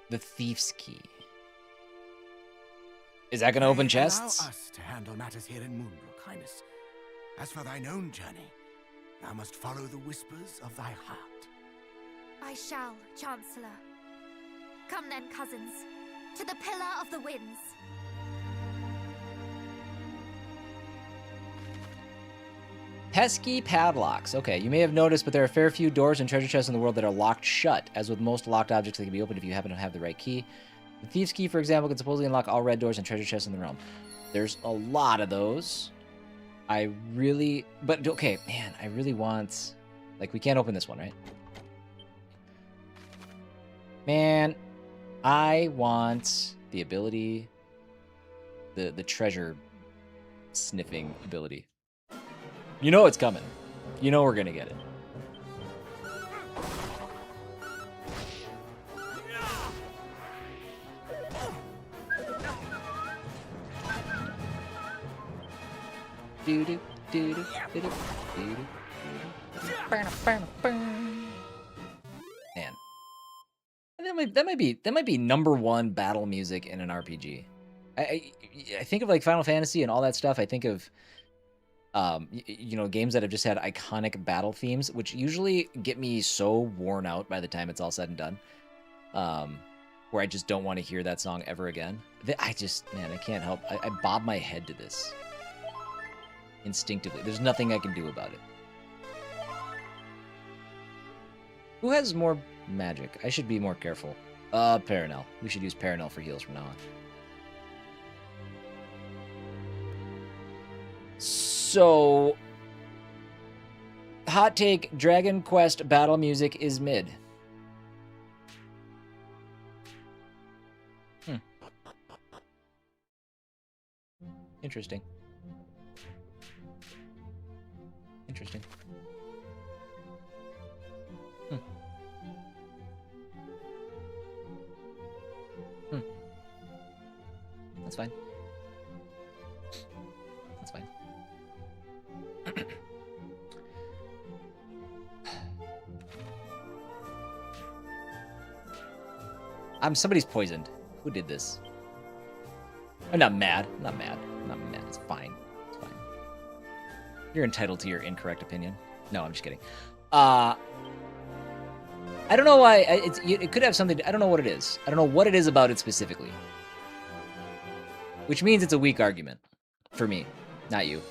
Speaker 1: The thief's key. Is that going to open chests?
Speaker 4: Allow us to handle matters here in Moonbrook, Highness. As for thine own journey, thou must follow the whispers of thy heart.
Speaker 2: I shall, Chancellor. Come then, cousins, to the Pillar of the Winds.
Speaker 1: Pesky padlocks. Okay, you may have noticed, but there are a fair few doors and treasure chests in the world that are locked shut. As with most locked objects, they can be opened if you happen to have the right key. The Thief's Key, for example, can supposedly unlock all red doors and treasure chests in the realm. There's a lot of those. But okay, man, I really want... Like, we can't open this one, right? Man, I want the ability... The treasure sniffing ability. You know it's coming. You know we're gonna get it. Man, that might be #1 battle music in an RPG. I think of like Final Fantasy and all that stuff. I think of you know, games that have just had iconic battle themes, which usually get me so worn out by the time it's all said and done, where I just don't want to hear that song ever again. I can't help. I bob my head to this instinctively. There's nothing I can do about it. Who has more magic? I should be more careful. Paranel. We should use Paranel for heals from now on. So, hot take, Dragon Quest battle music is mid. Interesting. Interesting. That's fine. That's fine. Somebody's poisoned. Who did this? I'm not mad. I'm not mad. I'm not mad. It's fine. It's fine. You're entitled to your incorrect opinion. No, I'm just kidding. I don't know why. It could have something. I don't know what it is. I don't know what it is about it specifically. Which means it's a weak argument for me, not you.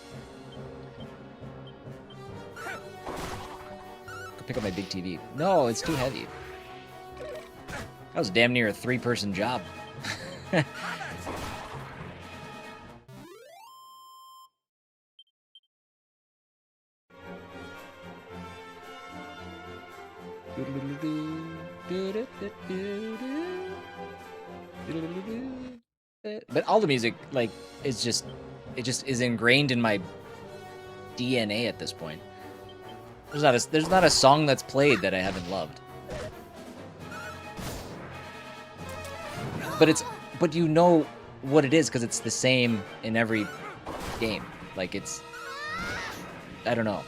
Speaker 1: Go pick up my big TV. No, it's too heavy. That was damn near a 3-person job. But all the music, like, it just is ingrained in my DNA at this point. There's not a song that's played that I haven't loved. But you know what it is because it's the same in every game. Like I don't know.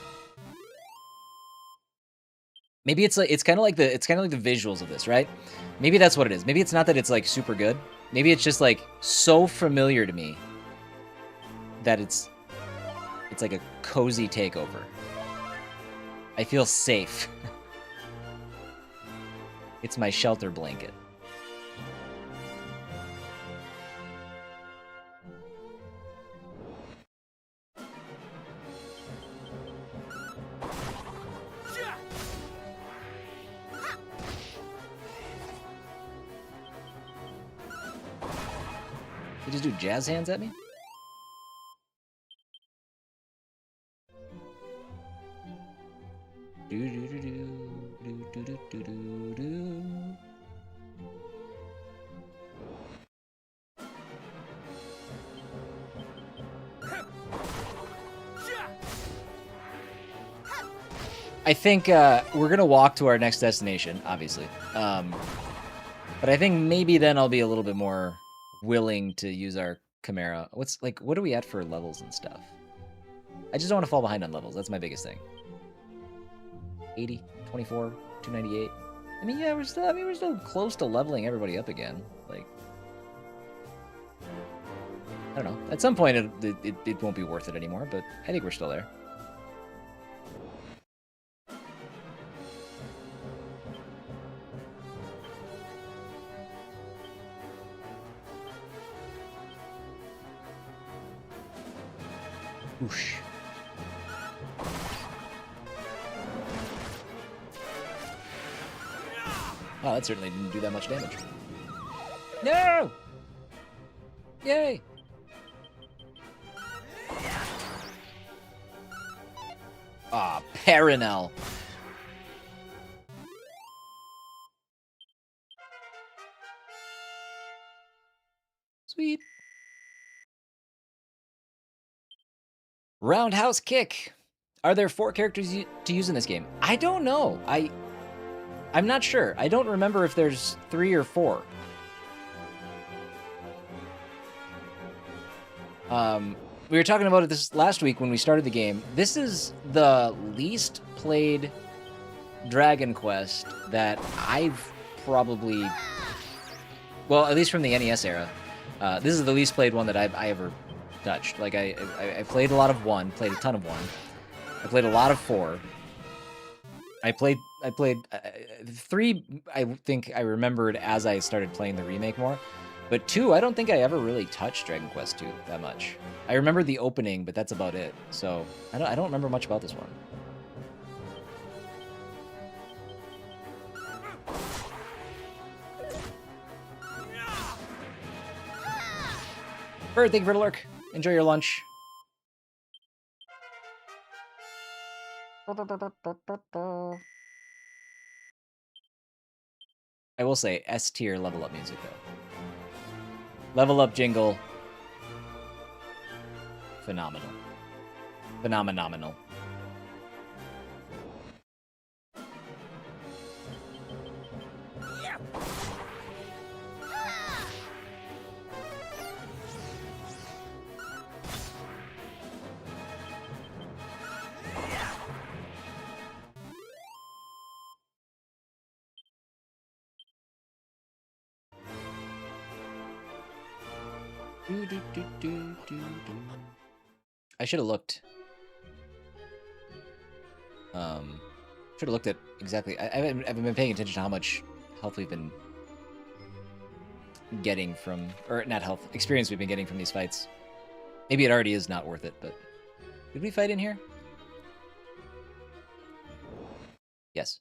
Speaker 1: Maybe it's kind of like the visuals of this, right? Maybe that's what it is. Maybe it's not that it's like super good. Maybe it's just like so familiar to me that it's like a cozy takeover. I feel safe. It's my shelter blanket. You just do jazz hands at me? I think we're gonna walk to our next destination, obviously. But I think maybe then I'll be a little bit more willing to use our Chimera. What are we at for levels and stuff? I just don't want to fall behind on levels. That's my biggest thing. 80, 24, 298. I mean, yeah, we're still close to leveling everybody up again. Like, I don't know. At some point, it won't be worth it anymore, but I think we're still there. Wow, that certainly didn't do that much damage. No! Yay! Ah, Paranel. Sweet. Roundhouse kick. Are there 4 characters to use in this game? I don't know. I'm not sure. I don't remember if there's 3 or 4. We were talking about it this last week when we started the game. This is the least played Dragon Quest that I've probably, well, at least from the NES era. This is the least played one that I ever touched. Like I played a lot of 1, played a ton of 1. I played a lot of 4. I played 3. I think I remembered as I started playing the remake more, but 2, I don't think I ever really touched Dragon Quest 2 that much. I remember the opening, but that's about it. So I don't remember much about this one. Bird, thank you for the lurk. Enjoy your lunch. I will say S tier level up music though. Level up jingle. Phenomenal. Phenomenal. I should have looked. Should have looked at exactly. I haven't been paying attention to how much health we've been getting from, or not health, experience we've been getting from these fights. Maybe it already is not worth it, but did we fight in here? Yes.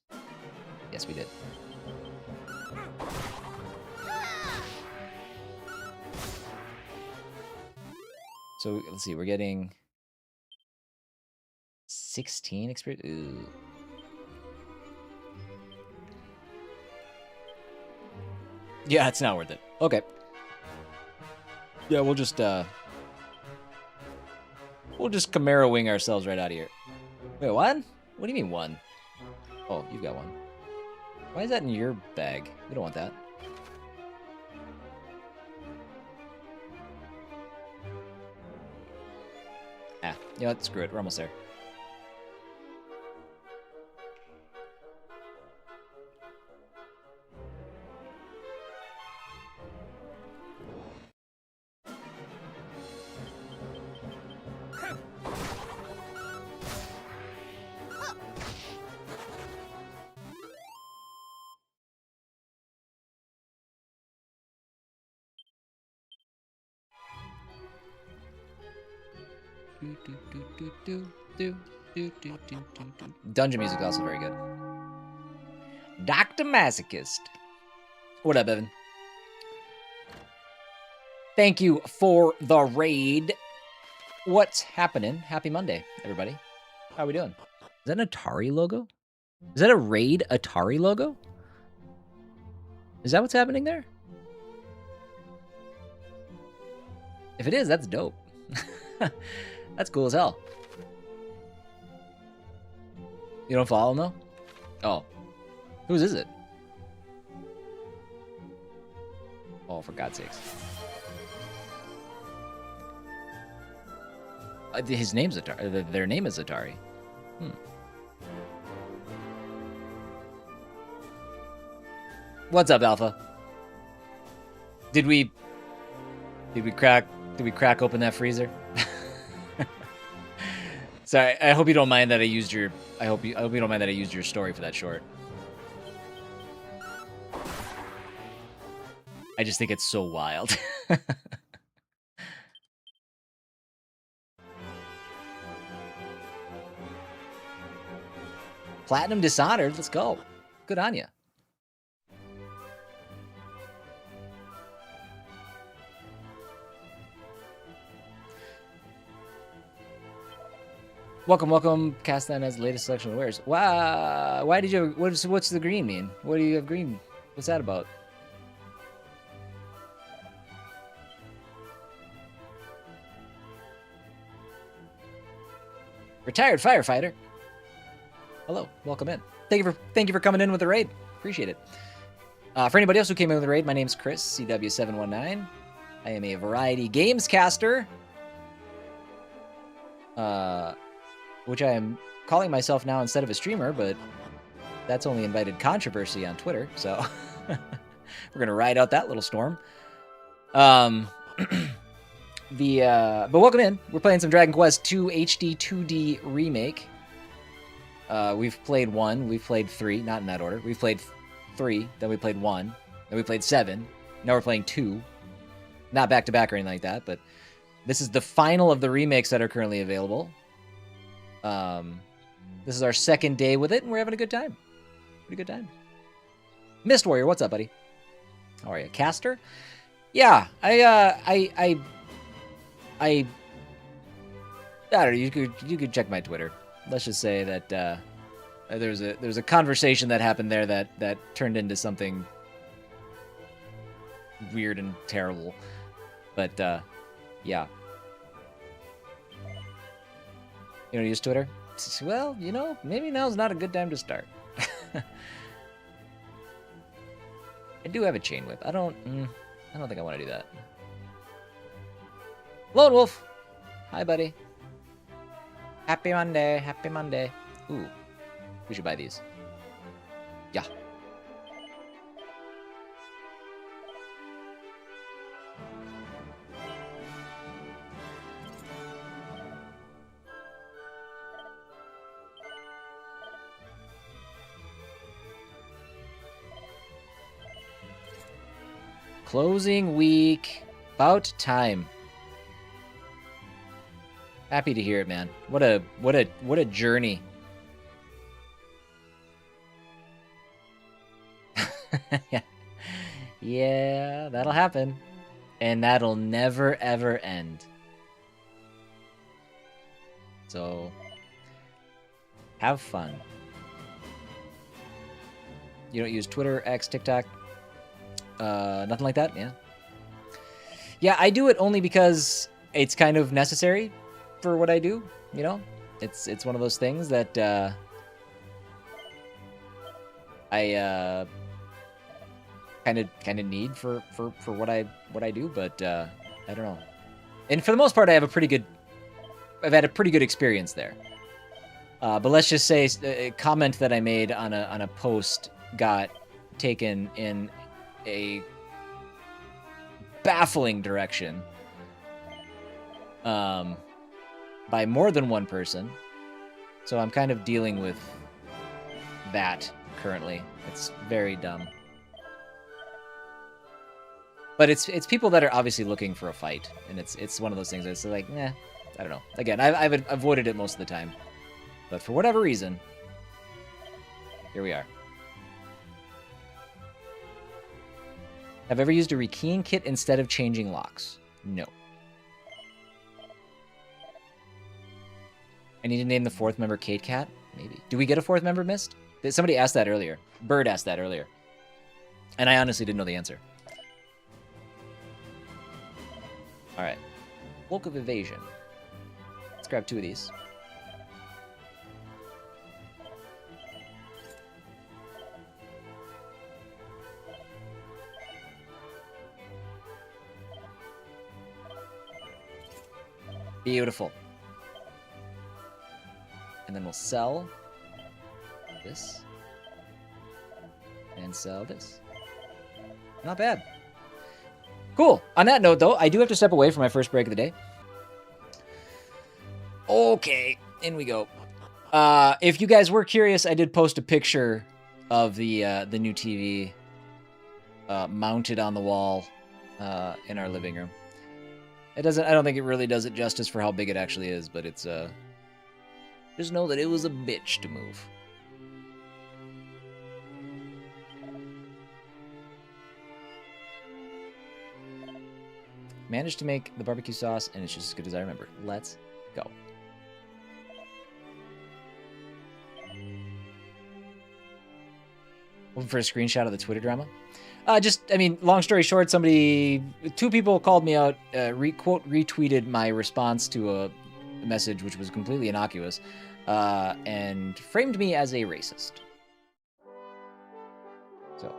Speaker 1: Yes, we did. So let's see, we're getting 16 experience. Ooh. Yeah, it's not worth it. Okay. Yeah, we'll just Camaro wing ourselves right out of here. Wait, what? What do you mean 1? Oh, you've got 1. Why is that in your bag? We don't want that. Ah, you know what? Screw it. We're almost there. Dungeon music is also very good. Dr. Masochist. What up, Evan? Thank you for the raid. What's happening? Happy Monday, everybody. How are we doing? Is that an Atari logo? Is that a raid Atari logo? Is that what's happening there? If it is, that's dope. That's cool as hell. You don't follow him, though? Oh. Whose is it? Oh, for God's sakes. His name's Atari. Their name is Atari. What's up, Alpha? Did we crack open that freezer? Sorry, I hope you don't mind that I used your. I hope you don't mind that I used your story for that short. I just think it's so wild. Platinum Dishonored, let's go. Good on ya. Welcome. Cast that as the latest selection of wares. Wow. Why did you? What's the green mean? What do you have green? What's that about? Retired firefighter. Hello. Welcome in. Thank you for coming in with the raid. Appreciate it. For anybody else who came in with the raid, my name's Chris, CW719. I am a variety games caster. Which I am calling myself now instead of a streamer, but that's only invited controversy on Twitter, so we're gonna ride out that little storm. But welcome in. We're playing some Dragon Quest II HD-2D Remake. We've played 1, we've played 3, not in that order. We've played 3, then we played 1, then we played 7, now we're playing 2. Not back-to-back or anything like that, but this is the final of the remakes that are currently available. This is our second day with it, and we're having a good time. Pretty good time. Mist Warrior, what's up, buddy? How are you? Caster? Yeah, I don't know. You could check my Twitter. Let's just say that there's a conversation that happened there that turned into something weird and terrible. But yeah. You don't use Twitter? Well, you know, maybe now's not a good time to start. I do have a chain whip. I don't think I want to do that. Lone Wolf! Hi, buddy. Happy Monday. Happy Monday. Ooh. We should buy these. Yeah. Closing week. About time. Happy to hear it, man. What a journey. Yeah, that'll happen. And that'll never ever end. So have fun. You don't use Twitter, X, TikTok? Nothing like that? Yeah. Yeah, I do it only because it's kind of necessary for what I do, you know? It's one of those things that I kind of need for what I do, but I don't know. And for the most part, I've had a pretty good experience there. But let's just say a comment that I made on a post got taken in a baffling direction by more than one person. So I'm kind of dealing with that currently. It's very dumb. But it's people that are obviously looking for a fight, and it's one of those things that's like, I don't know. Again, I've avoided it most of the time. But for whatever reason, here we are. Have ever used a rekeying kit instead of changing locks? No. I need to name the fourth member Kate Cat? Maybe. Do we get a fourth member, Mist? Somebody asked that earlier. Bird asked that earlier. And I honestly didn't know the answer. Alright. Cloak of Evasion. Let's grab 2 of these. Beautiful. And then we'll sell this. And sell this. Not bad. Cool. On that note, though, I do have to step away for my first break of the day. Okay, in we go. If you guys were curious, I did post a picture of the new TV mounted on the wall in our living room. I don't think it really does it justice for how big it actually is, but it's just know that it was a bitch to move. Managed to make the barbecue sauce, and it's just as good as I remember. Let's go. Looking for a screenshot of the Twitter drama. I mean, long story short, two people called me out, quote retweeted my response to a message which was completely innocuous, and framed me as a racist. So,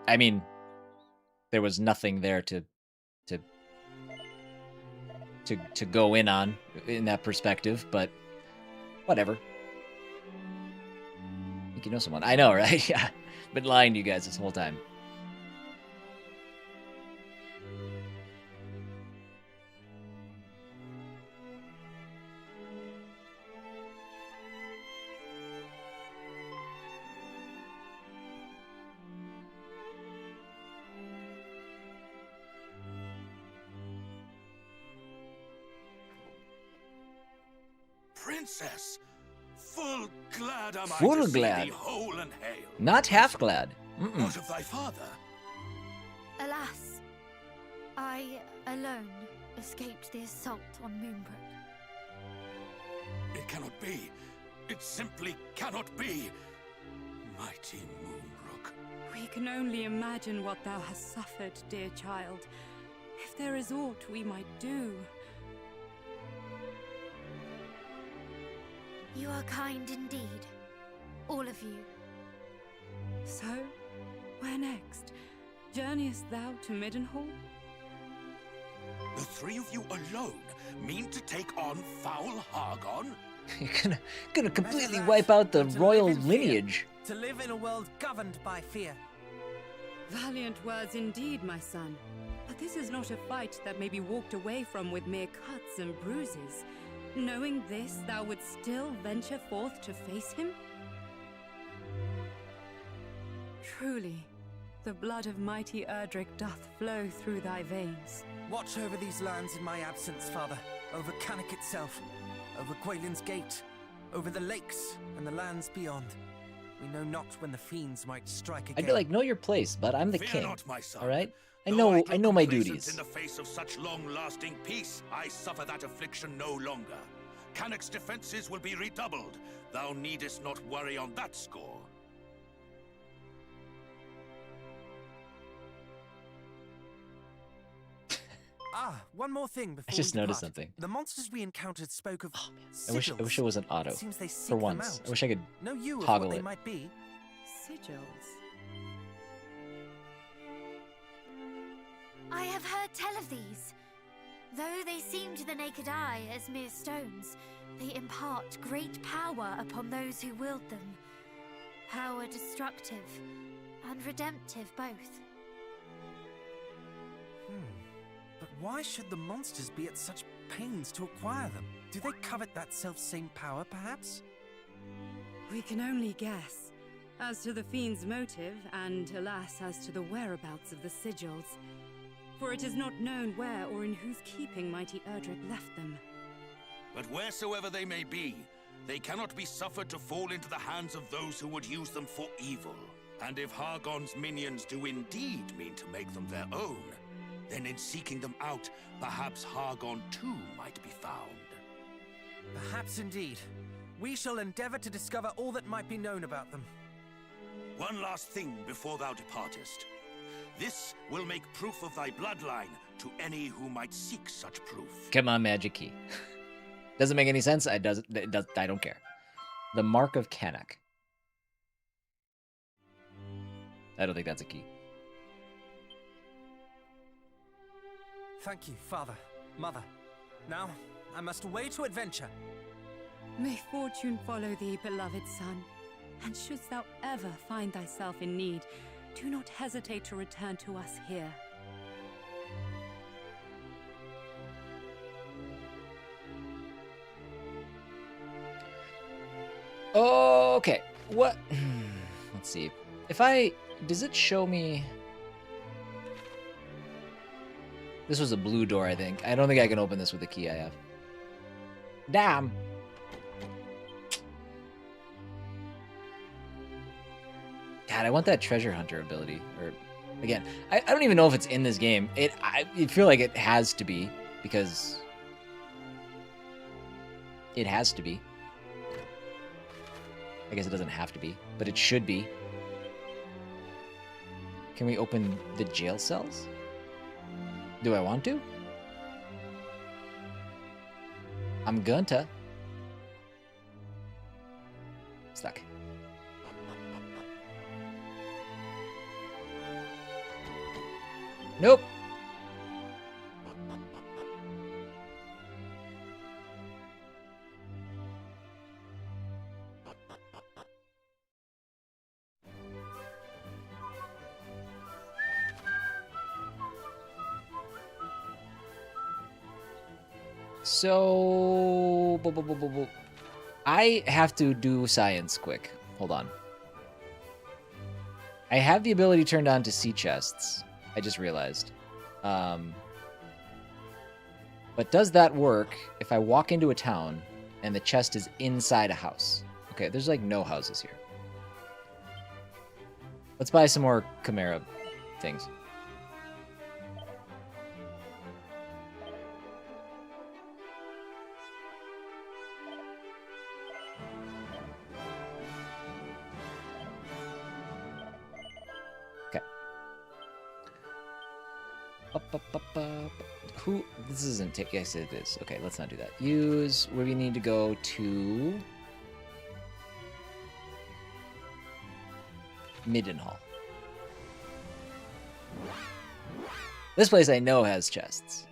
Speaker 1: I mean, there was nothing there to go in on in that perspective, but whatever. I think you know someone. I know, right? Yeah. Been lying to you guys this whole time.
Speaker 6: Princess, full glad am I
Speaker 1: Full
Speaker 6: to see
Speaker 1: glad.
Speaker 6: thee whole and hale.
Speaker 1: Not half glad.
Speaker 6: What of thy father?
Speaker 2: Alas, I alone escaped the assault on Moonbrook.
Speaker 6: It cannot be. It simply cannot be. Mighty Moonbrook.
Speaker 7: We can only imagine what thou hast suffered, dear child. If there is aught we might do.
Speaker 2: You are kind indeed, all of you.
Speaker 7: So, where next? Journeyest thou to Middenhall?
Speaker 6: The three of you alone mean to take on foul Hargon?
Speaker 1: You're gonna completely wipe out the royal lineage.
Speaker 3: To live in a world governed by fear.
Speaker 7: Valiant words indeed, my son. But this is not a fight that may be walked away from with mere cuts and bruises. Knowing this, thou would still venture forth to face him? Truly, the blood of mighty Erdrick doth flow through thy veins.
Speaker 3: Watch over these lands in my absence, father. Over Cannock itself, over Quaylin's Gate, over the lakes and the lands beyond. We know not when the fiends might strike again.
Speaker 1: I'd be like, know your place, but I'm the
Speaker 6: Fear
Speaker 1: king.
Speaker 6: not, my son.
Speaker 1: All right? I
Speaker 6: Though
Speaker 1: know
Speaker 6: look
Speaker 1: my
Speaker 6: complacent
Speaker 1: duties.
Speaker 6: In the face of such long-lasting peace, I suffer that affliction no longer. Cannock's defenses will be redoubled. Thou needest not worry on that score.
Speaker 3: One more thing before
Speaker 1: I just
Speaker 3: we
Speaker 1: noticed
Speaker 3: depart.
Speaker 1: something.
Speaker 3: The monsters we encountered spoke of
Speaker 1: I wish it was an auto.
Speaker 3: It seems they seek
Speaker 1: For
Speaker 3: them
Speaker 1: once.
Speaker 3: out.
Speaker 1: I wish I could
Speaker 3: Know you of
Speaker 1: toggle
Speaker 3: what they
Speaker 1: it.
Speaker 3: might be?
Speaker 7: Sigils.
Speaker 2: I have heard tell of these. Though they seem to the naked eye as mere stones, they impart great power upon those who wield them. Power destructive and redemptive both.
Speaker 3: But why should the monsters be at such pains to acquire them? Do they covet that self-same power, perhaps?
Speaker 7: We can only guess. As to the fiend's motive, and alas, as to the whereabouts of the sigils. For it is not known where or in whose keeping mighty Erdrick left them.
Speaker 6: But wheresoever they may be, they cannot be suffered to fall into the hands of those who would use them for evil. And if Hargon's minions do indeed mean to make them their own, then in seeking them out, perhaps Hargon too might be found.
Speaker 3: Perhaps indeed. We shall endeavor to discover all that might be known about them.
Speaker 6: One last thing before thou departest. This will make proof of thy bloodline to any who might seek such proof.
Speaker 1: Come on, magic key. Doesn't make any sense. I don't care. The Mark of Cannock. I don't think that's a key.
Speaker 3: Thank you, father, mother. Now, I must away to adventure.
Speaker 7: May fortune follow thee, beloved son. And shouldst thou ever find thyself in need, do not hesitate to return to us here.
Speaker 1: Okay. What? Let's see. Does it show me? This was a blue door, I think. I don't think I can open this with the key I have. Damn. God, I want that treasure hunter ability. Or again, I don't even know if it's in this game. I feel like it has to be, because it has to be. I guess it doesn't have to be, but it should be. Can we open the jail cells? Do I want to? I'm gunta. Stuck. Nope. So, I have to do science quick. Hold on. I have the ability turned on to see chests. I just realized. But does that work if I walk into a town and the chest is inside a house? Okay, there's like no houses here. Let's buy some more Chimera things. Who? This isn't take. Yes, it is. Okay, let's not do that. Use where we need to go to Middenhall. This place I know has chests.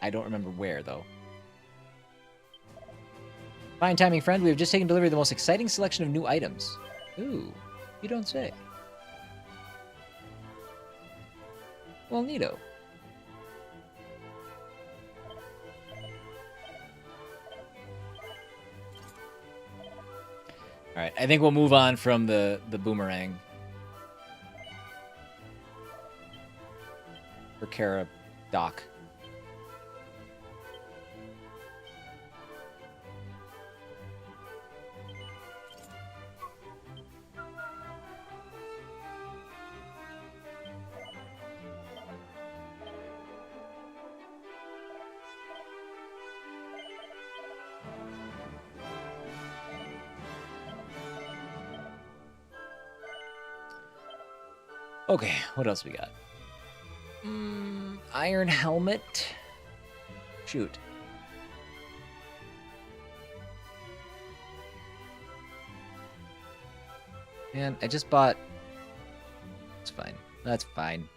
Speaker 1: I don't remember where though. Fine timing, friend. We have just taken delivery of the most exciting selection of new items. Ooh, you don't say. Well, neato. Alright, I think we'll move on from the boomerang. For Kara Doc. Okay, what else we got? Iron helmet. Shoot. Man, I just bought... It's fine. That's fine.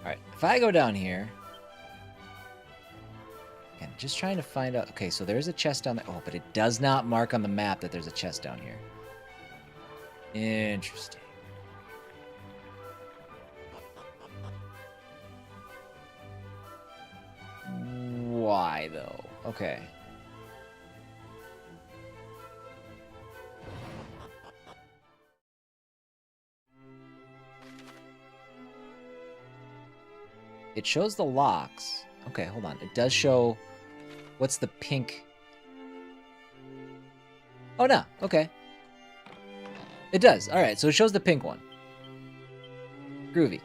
Speaker 1: Alright, if I go down here... Again, just trying to find out... Okay, so there's a chest down there. Oh, but it does not mark on the map that there's a chest down here. Interesting. Why, though? Okay. It shows the locks. Okay, hold on. It does show... What's the pink... Oh, no. Okay. It does. Alright, so it shows the pink one. Groovy.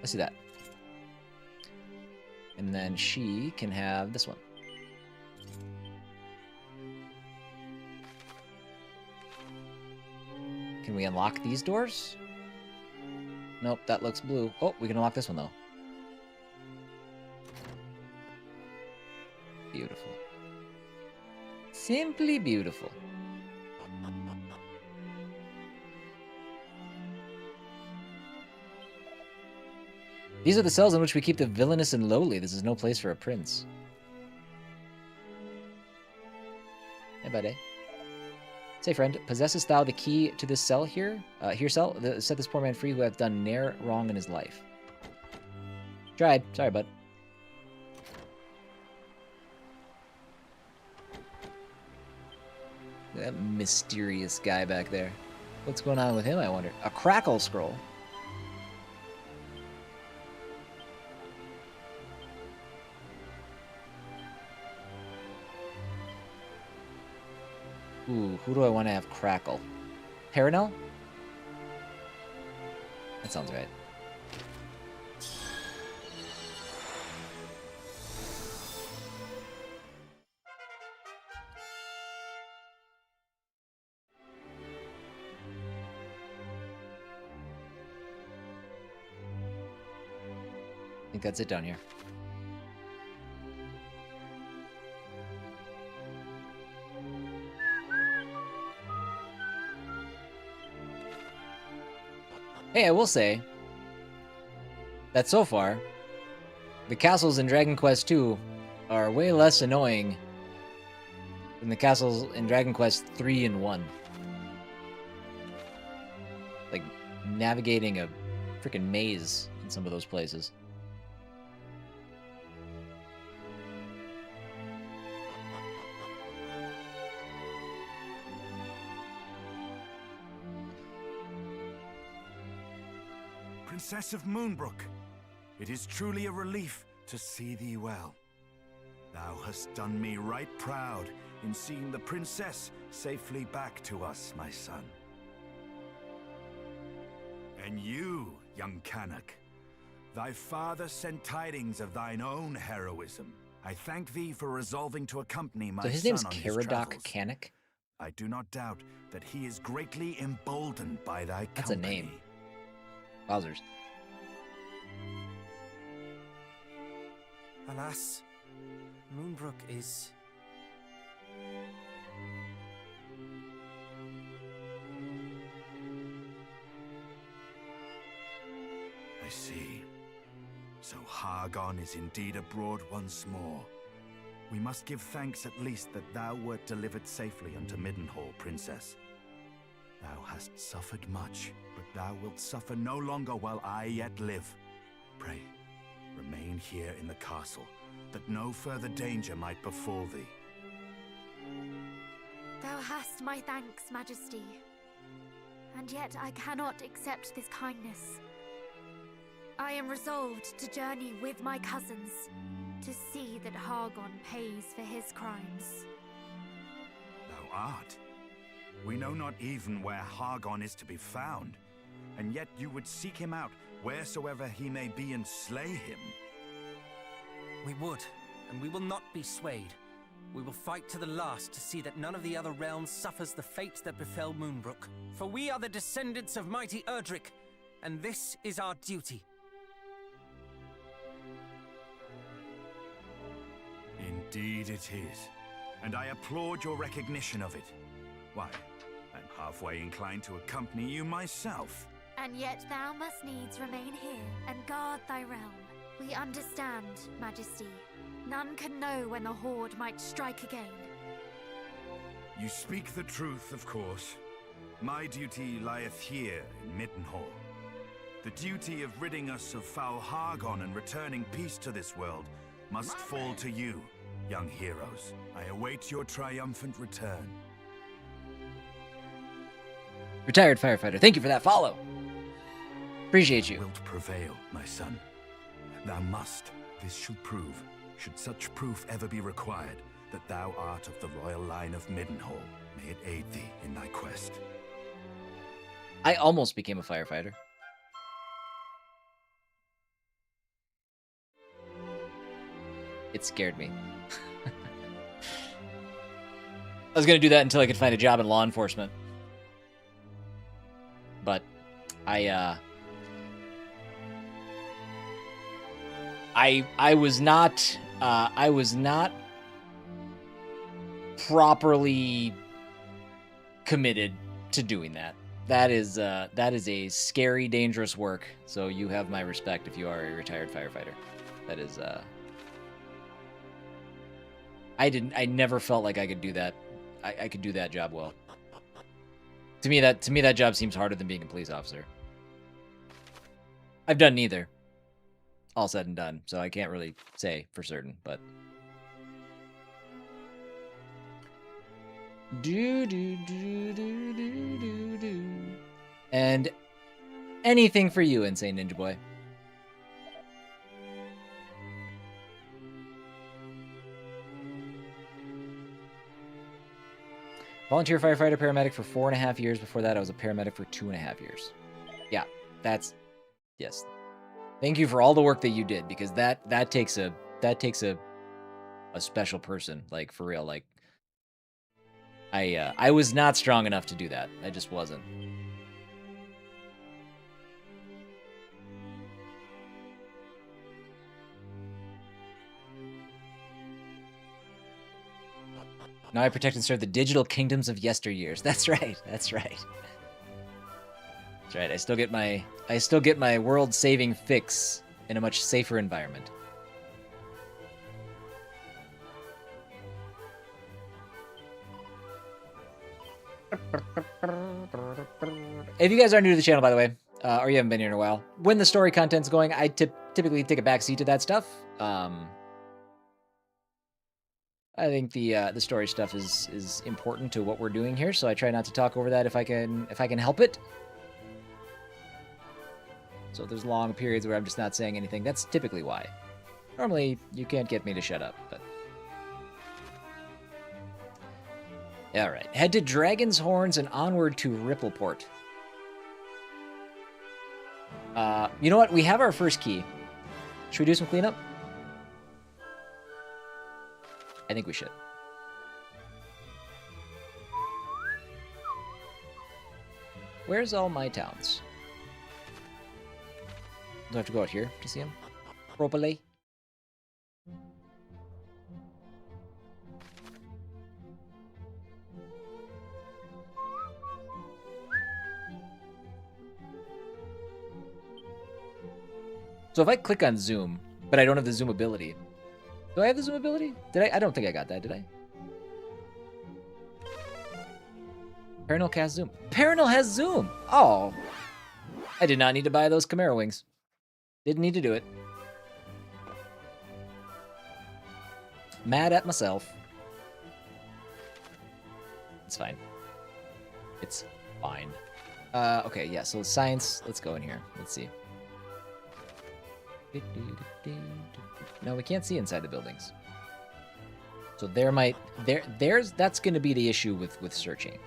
Speaker 1: Let's do that. And then she can have this one. Can we unlock these doors? Nope, that looks blue. Oh, we can unlock this one, though. Beautiful. Simply beautiful. These are the cells in which we keep the villainous and lowly. This is no place for a prince. Hey, buddy. Say, friend, possessest thou the key to this cell here? Here, cell? Set this poor man free who hath done ne'er wrong in his life. Tried. Sorry, bud. That mysterious guy back there. What's going on with him, I wonder? A crackle scroll. Ooh, who do I want to have crackle? Paranel? That sounds right. I think that's it down here. Hey, I will say that so far, the castles in Dragon Quest II are way less annoying than the castles in Dragon Quest III and 1. Like, navigating a freaking maze in some of those places.
Speaker 5: Princess of Moonbrook, it is truly a relief to see thee well. Thou hast done me right proud in seeing the princess safely back to us, my son. And you, young Canuck, thy father sent tidings of thine own heroism. I thank thee for resolving to accompany my son on his travels.
Speaker 1: So his name's Caradoc Canuck?
Speaker 5: I do not doubt that he is greatly emboldened by thy company.
Speaker 1: That's a name. Wowzers.
Speaker 3: Alas, Moonbrook is...
Speaker 5: I see. So Hargon is indeed abroad once more. We must give thanks at least that thou wert delivered safely unto Middenhall, Princess. Thou hast suffered much, but thou wilt suffer no longer while I yet live. Pray, remain here in the castle, that no further danger might befall thee.
Speaker 2: Thou hast my thanks, Majesty. And yet I cannot accept this kindness. I am resolved to journey with my cousins, to see that Hargon pays for his crimes.
Speaker 5: Thou art? We know not even where Hargon is to be found, and yet you would seek him out wheresoever he may be and slay him.
Speaker 3: We would, and we will not be swayed. We will fight to the last to see that none of the other realms suffers the fate that befell Moonbrook. For we are the descendants of mighty Erdrick, and this is our duty.
Speaker 5: Indeed it is, and I applaud your recognition of it. Why, I'm halfway inclined to accompany you myself.
Speaker 2: And yet thou must needs remain here and guard thy realm. We understand, Majesty. None can know when the Horde might strike again.
Speaker 5: You speak the truth, of course. My duty lieth here in Middenhall. The duty of ridding us of foul Hargon and returning peace to this world must fall to you, young heroes. I await your triumphant return.
Speaker 1: Retired firefighter, thank you for that follow. Appreciate you.
Speaker 5: Thou wilt prevail, my son. Thou must. This should prove, should such proof ever be required, that thou art of the royal line of Middenhall. May it aid thee in thy quest.
Speaker 1: I almost became a firefighter. It scared me. I was going to do that until I could find a job in law enforcement. But I was not properly committed to doing that. That is a scary, dangerous work. So you have my respect if you are a retired firefighter. That is I never felt like I could do that. I could do that job well. To me that job seems harder than being a police officer. I've done neither. all said and done, so I can't really say for certain, but... And anything for you, Insane Ninja Boy. Volunteer firefighter paramedic for 4.5 years. Before that, I was a paramedic for 2.5 years. Yeah, that's... Yes. Thank you for all the work that you did, because that takes a special person, like, for real. Like, I was not strong enough to do that. I just wasn't. Now I protect and serve the digital kingdoms of yesteryears. That's right. That's right. That's right. I still get my world-saving fix in a much safer environment. If you guys are new to the channel, by the way, or you haven't been here in a while, when the story content's going, I typically take a backseat to that stuff. I think the story stuff is important to what we're doing here, so I try not to talk over that if I can help it. So if there's long periods where I'm just not saying anything, that's typically why. Normally, you can't get me to shut up, but... Alright, head to Dragon's Horns and onward to Rippleport. You know what? We have our first key. Should we do some cleanup? I think we should. Where's all my towns? Do I have to go out here to see them? Properly. So if I click on zoom, but I don't have the zoom ability. Do I have the zoom ability? Did I? I don't think I got that, did I? Paranel cast zoom. Paranel has zoom! Oh. I did not need to buy those Chimera wings. Didn't need to do it. Mad at myself. It's fine. It's fine. Okay, yeah, so science, let's go in here. Let's see. No, we can't see inside the buildings. So that's going to be the issue with searching.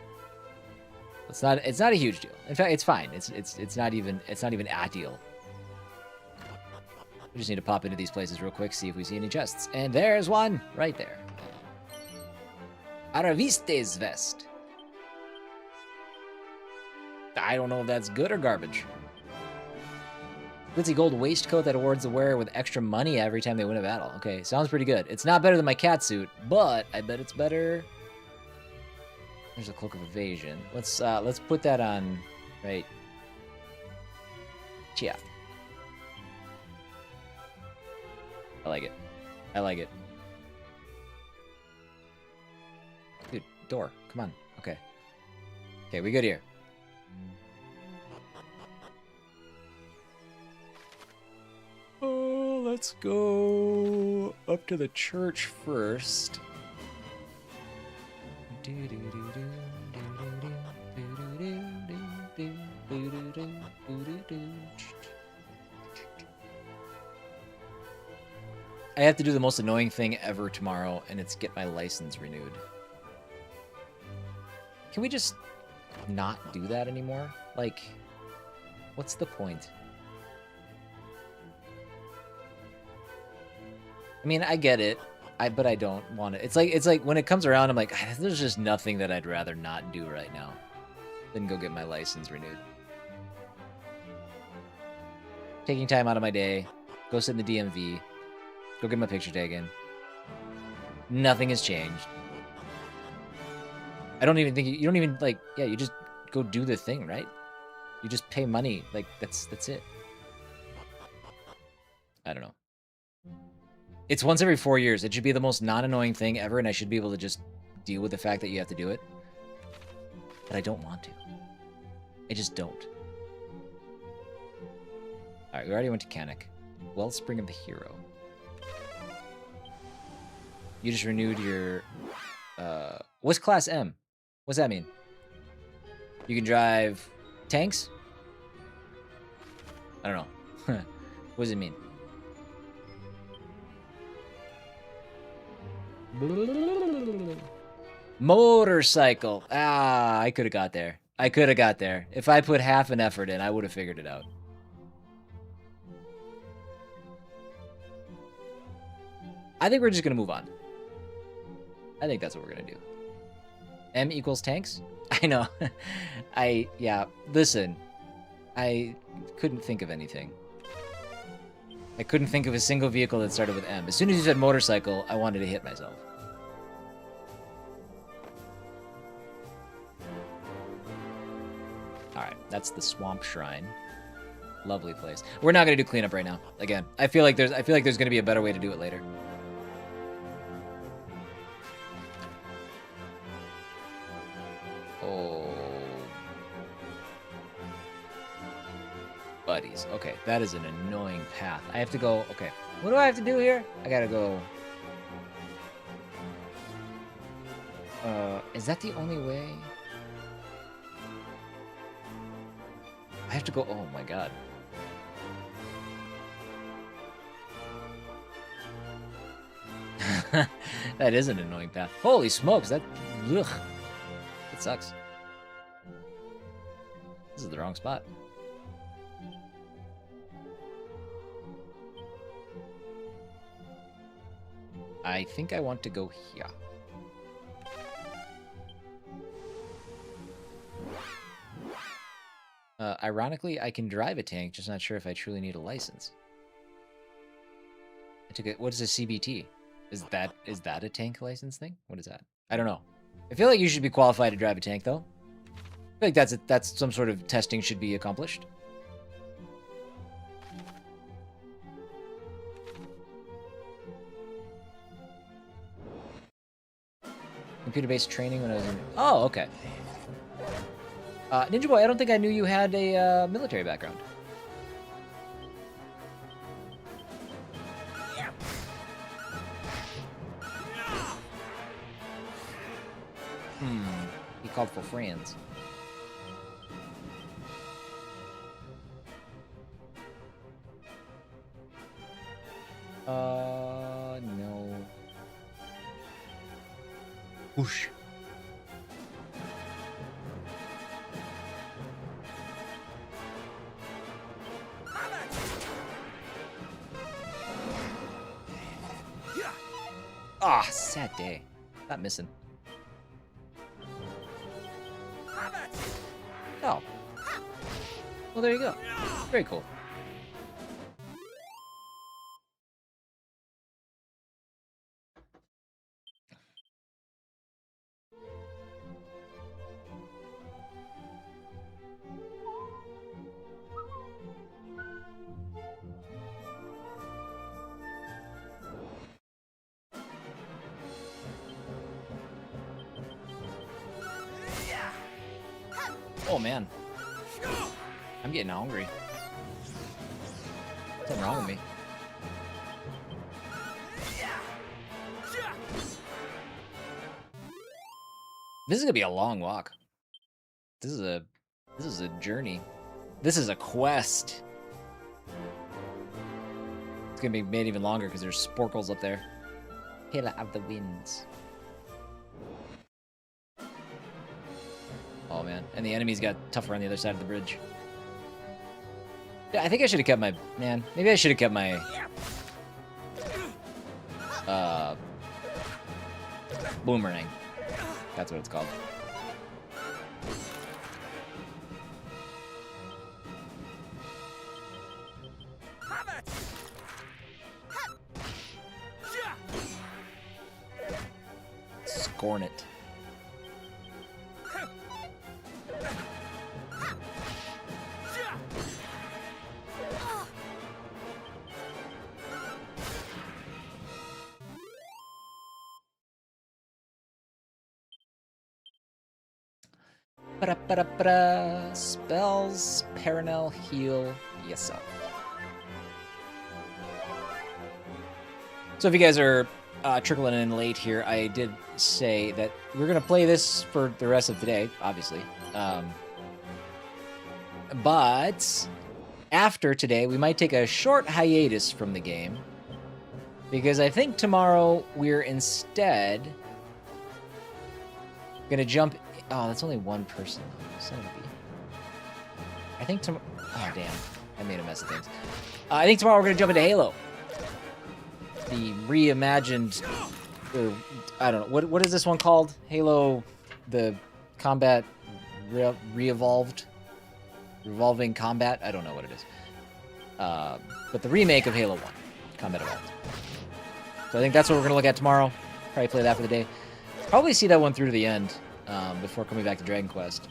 Speaker 1: It's not a huge deal. In fact, it's fine. It's not even ideal. We just need to pop into these places real quick, see if we see any chests. And there's one right there. Araviste's vest. I don't know if that's good or garbage. Glitzy gold waistcoat that awards the wearer with extra money every time they win a battle. Okay, sounds pretty good. It's not better than my cat suit, but I bet it's better. There's a cloak of evasion. Let's put that on right. Yeah. I like it. I like it. Dude, door. Come on. Okay. Okay, we good here. Oh, let's go up to the church first. I have to do the most annoying thing ever tomorrow, and it's get my license renewed. Can we just not do that anymore? Like, what's the point? I mean, I get it, but I don't want it. It's like when it comes around, I'm like, there's just nothing that I'd rather not do right now than go get my license renewed. Taking time out of my day, go sit in the DMV, go get my picture taken. Nothing has changed. I don't even think you don't even like. Yeah, you just go do the thing, right? You just pay money. Like that's it. I don't know. It's once every 4 years. It should be the most non-annoying thing ever, and I should be able to just deal with the fact that you have to do it. But I don't want to. I just don't. Alright, we already went to Canik. Wellspring of the Hero. You just renewed your... what's Class M? What's that mean? You can drive tanks? I don't know. What does it mean? Motorcycle. Ah, I could have got there. I could have got there. If I put half an effort in, I would have figured it out. I think we're just going to move on. I think that's what we're going to do. M equals tanks? I know. Yeah, listen. I couldn't think of anything. I couldn't think of a single vehicle that started with M. As soon as you said motorcycle, I wanted to hit myself. Alright, that's the Swamp Shrine. Lovely place. We're not gonna do cleanup right now. Again, I feel like there's gonna be a better way to do it later. Oh, buddies. Okay, that is an annoying path. I have to go. Okay, what do I have to do here? I gotta go. Is that the only way? I have to go. Oh my god. That is an annoying path. Holy smokes, that... Ugh. It sucks. This is the wrong spot. I think I want to go here. Ironically, I can drive a tank, just not sure if I truly need a license. I took it. What is a CBT? Is that a tank license thing? What is that? I don't know. I feel like you should be qualified to drive a tank, though. I feel like that's some sort of testing should be accomplished. Computer-based training when I was in... Oh, okay. Ninja Boy, I don't think I knew you had a military background. He called for friends. No. Whoosh. Ah, sad day. Not missing. Oh. Well, there you go. Very cool. Oh, man. I'm getting hungry. Something wrong with me. This is gonna be a long walk. This is a journey. This is a quest. It's gonna be made even longer because there's sporkles up there. Pillar of the Winds. Oh man, and the enemies got tougher on the other side of the bridge. Yeah, I think I should have kept my... Man, maybe I should have kept my... Boomerang. That's what it's called. Scorn it. Spells, Paranel, heal yourself. So if you guys are trickling in late here, I did say that we're going to play this for the rest of today, obviously. But after today, we might take a short hiatus from the game. Because I think tomorrow we're instead going to jump... Oh, that's only one person. Son of a bee. I think tomorrow... Oh, damn. I made a mess of things. I think tomorrow we're going to jump into Halo. The reimagined... I don't know. What is this one called? Halo... The combat... Re-evolved... Revolving Combat? I don't know what it is. But the remake of Halo 1. Combat Evolved. So I think that's what we're going to look at tomorrow. Probably play that for the day. Probably see that one through to the end before coming back to Dragon Quest.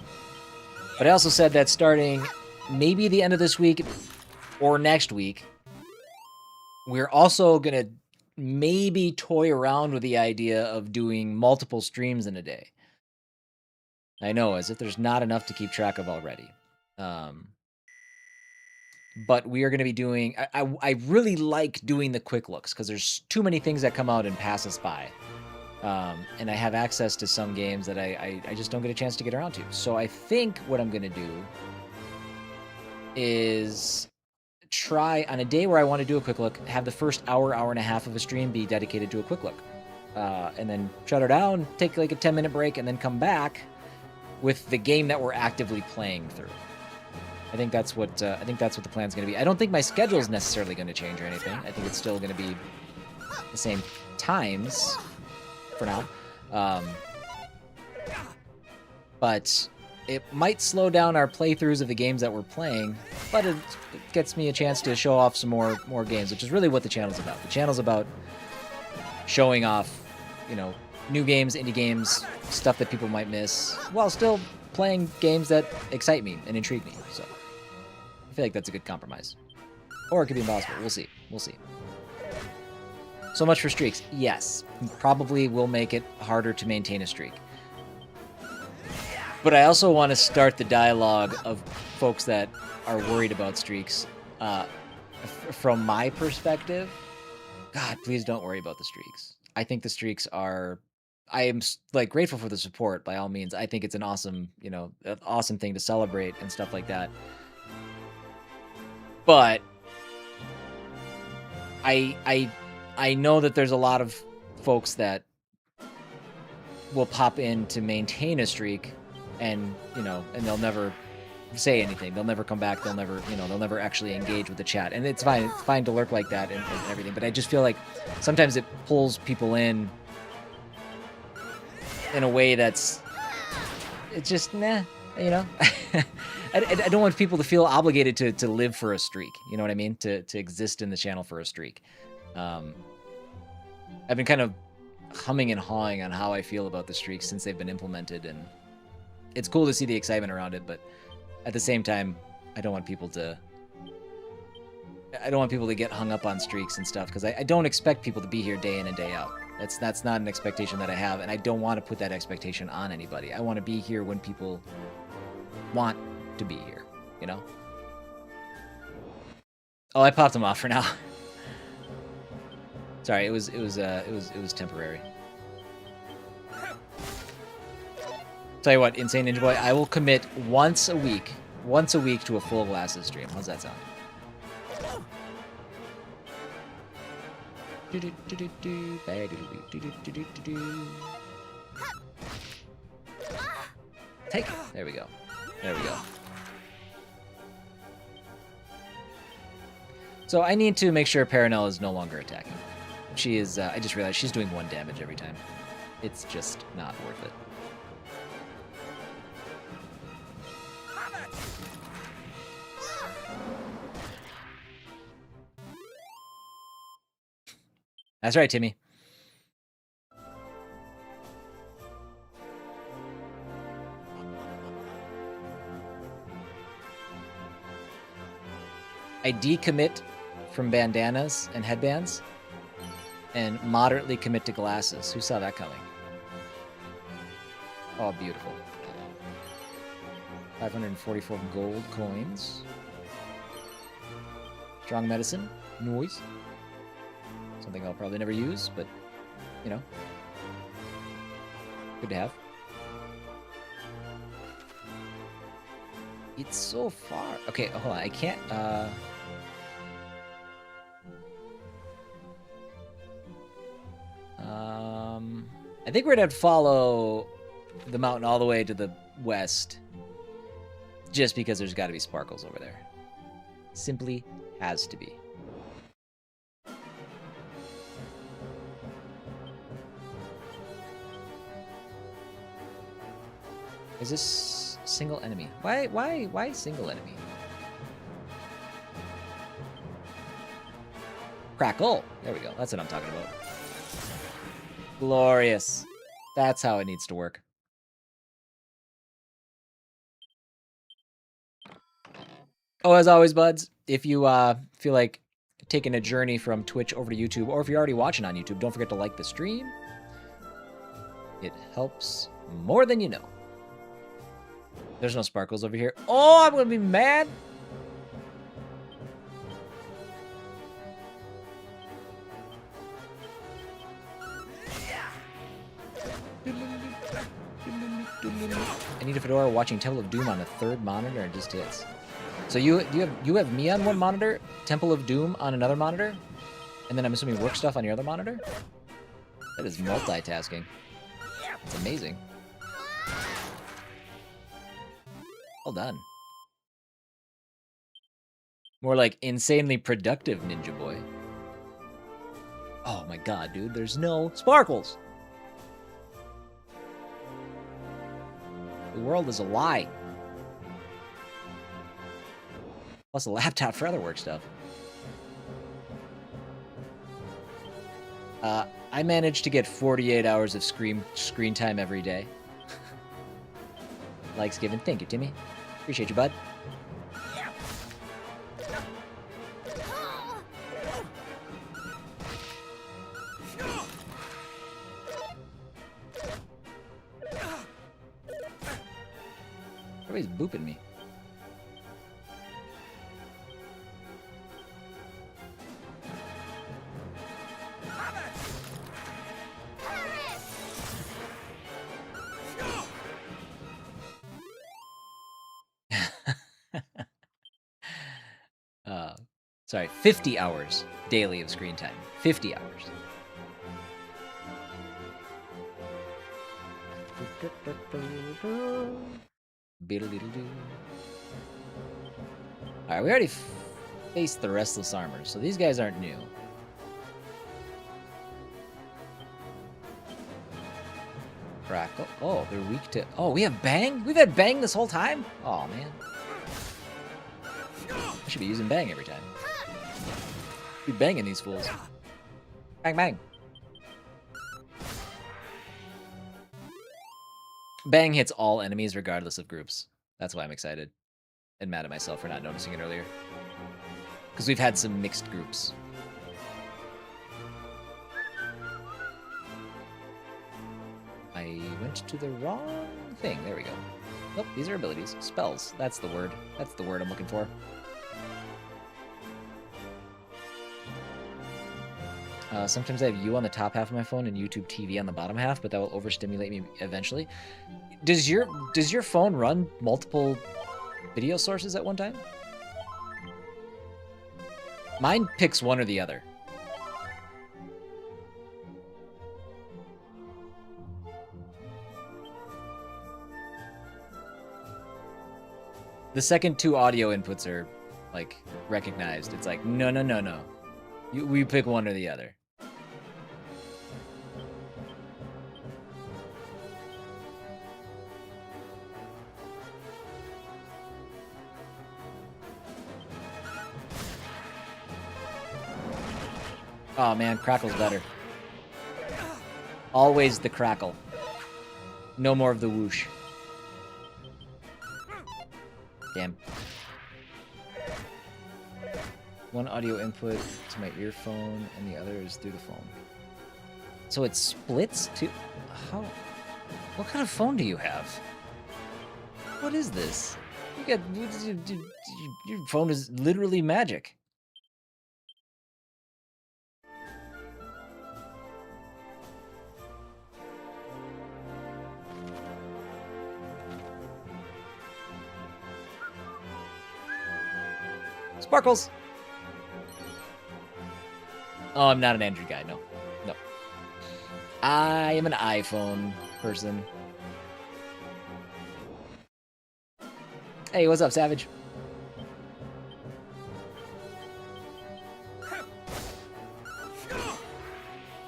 Speaker 1: But I also said that starting maybe the end of this week or next week, we're also going to maybe toy around with the idea of doing multiple streams in a day. I know, as if there's not enough to keep track of already. But we are going to be doing... I really like doing the quick looks because there's too many things that come out and pass us by. And I have access to some games that I just don't get a chance to get around to. So I think what I'm going to do is try, on a day where I want to do a quick look, have the first hour and a half of a stream be dedicated to a quick look. And then shut her down, take like a 10-minute break, and then come back with the game that we're actively playing through. I think that's what the plan's going to be. I don't think my schedule is necessarily going to change or anything. I think it's still going to be the same times for now. But it might slow down our playthroughs of the games that we're playing, but it gets me a chance to show off some more games, which is really what the channel's about. The channel's about showing off, you know, new games, indie games, stuff that people might miss, while still playing games that excite me and intrigue me. So I feel like that's a good compromise. Or it could be impossible. We'll see. We'll see. So much for streaks. Yes, probably will make it harder to maintain a streak. But I also want to start the dialogue of folks that are worried about streaks. From my perspective, God, please don't worry about the streaks. I think the streaks are... I am like grateful for the support by all means. I think it's an awesome, you know, an awesome thing to celebrate and stuff like that. But I know that there's a lot of folks that will pop in to maintain a streak, and you know, and they'll never say anything. They'll never come back. They'll never, you know, they'll never actually engage with the chat. And it's fine. It's fine to lurk like that and everything. But I just feel like sometimes it pulls people in a way that's, it's just, nah, you know. I don't want people to feel obligated to live for a streak. You know what I mean? To exist in the channel for a streak. I've been kind of humming and hawing on how I feel about the streaks since they've been implemented, and it's cool to see the excitement around it, but at the same time, I don't want people to get hung up on streaks and stuff, because I don't expect people to be here day in and day out. That's not an expectation that I have, and I don't want to put that expectation on anybody. I want to be here when people want to be here, you know? Oh, I popped them off for now. Sorry, it was temporary. Tell you what, Insane Ninja Boy, I will commit once a week to a full glasses stream. How's that sound? Take it. There we go. There we go. So I need to make sure Paranel is no longer attacking. She is, I just realized she's doing 1 damage every time. It's just not worth it. That's right, Timmy. I decommit from bandanas and headbands and moderately commit to glasses. Who saw that coming? Oh, beautiful. 544 gold coins. Strong medicine. Noise. Something I'll probably never use, but, you know, good to have. It's so far. Okay, hold on. I can't, I think we're gonna have to follow the mountain all the way to the west, just because there's got to be sparkles over there. Simply has to be. Is this single enemy? Why single enemy? Crackle. There we go. That's what I'm talking about. Glorious. That's how it needs to work. Oh, as always, buds, if you feel like taking a journey from Twitch over to YouTube, or if you're already watching on YouTube, don't forget to like the stream. It helps more than you know. There's no sparkles over here. Oh, I'm gonna be mad. I need a fedora watching Temple of Doom on a third monitor and just hits. So you have me on one monitor, Temple of Doom on another monitor, and then I'm assuming work stuff on your other monitor? That is multitasking. It's amazing. Well done. More like insanely productive, Ninja Boy. Oh my god, dude, there's no sparkles! The world is a lie. Plus a laptop for other work stuff. I managed to get 48 hours of screen time every day. Likes given. Thank you, Timmy. Appreciate you, bud. Everybody's booping me. Sorry, 50 hours daily of screen time. 50 hours. Alright, we already faced the Restless Armors, so these guys aren't new. Crackle. Oh, they're weak to... Oh, we have Bang? We've had Bang this whole time? Oh, man. I should be using Bang every time. Be banging these fools. Bang, bang. Bang hits all enemies regardless of groups. That's why I'm excited. And mad at myself for not noticing it earlier. Because we've had some mixed groups. I went to the wrong thing. There we go. Nope, these are abilities. Spells. That's the word. That's the word I'm looking for. Sometimes I have you on the top half of my phone and YouTube TV on the bottom half, but that will overstimulate me eventually. Does your phone run multiple video sources at one time? Mine picks one or the other. The second two audio inputs are, like, recognized. It's like, no, no, no, no. We pick one or the other. Oh man, Crackle's better. Always the Crackle. No more of the whoosh. Damn. One audio input to my earphone, and the other is through the phone. So it splits to... How? What kind of phone do you have? What is this? You got... Your phone is literally magic. Sparkles! Oh, I'm not an Android guy, no. No. I am an iPhone person. Hey, what's up, Savage?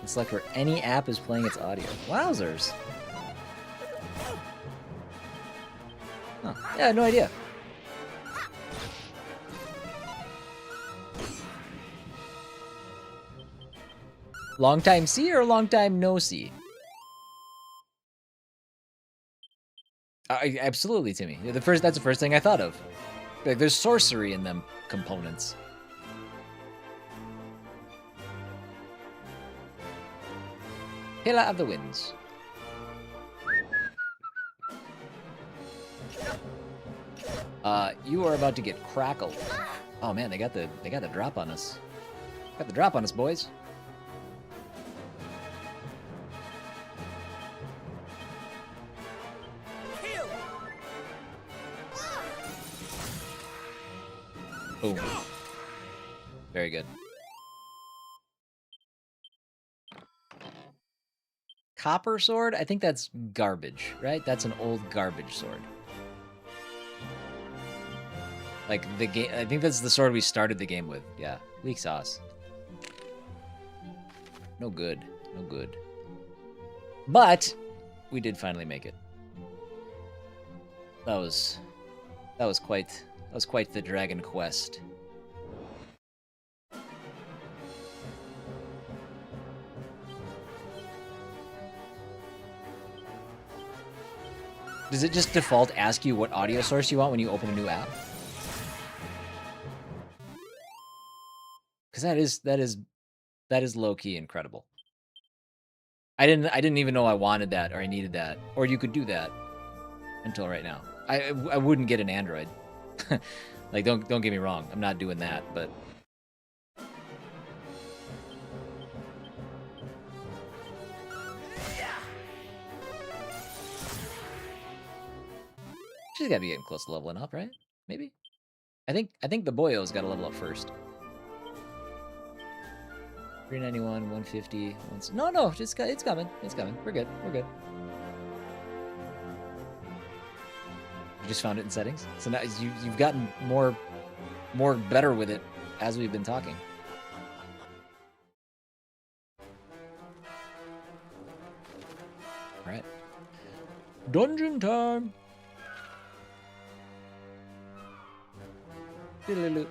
Speaker 1: It's like where any app is playing its audio. Wowzers. Huh. Yeah, no idea. Long time see or long time no see? Absolutely, Timmy. That's the first thing I thought of. Like, there's sorcery in them components. Hela of the Winds. You are about to get crackled. Oh man, they got the drop on us. Got the drop on us, boys. Boom. Very good. Copper sword? I think that's garbage, right? That's an old garbage sword. Like the game, I think that's the sword we started the game with. Yeah, weak sauce. No good, no good. But we did finally make it. That was quite the Dragon Quest. Does it just default ask you what audio source you want when you open a new app? Because that is low key incredible. I didn't even know I wanted that or I needed that or you could do that until right now. I wouldn't get an Android. Like don't get me wrong, I'm not doing that, but she's gotta be getting close to leveling up, right? Maybe. I think the boyo's gotta level up first. 391, 150. No, it's coming. It's coming. We're good. We're good. You just found it in settings, so now you've gotten more better with it as we've been talking. All right. Dungeon time. Diddle-a-loo.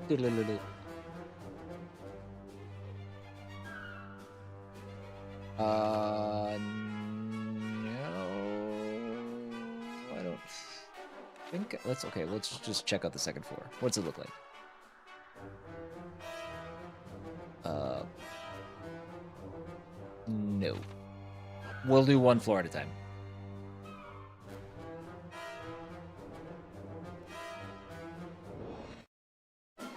Speaker 1: Diddle-a-loo. No, I don't think. Let's just check out the second floor. What's it look like? No. We'll do one floor at a time. Look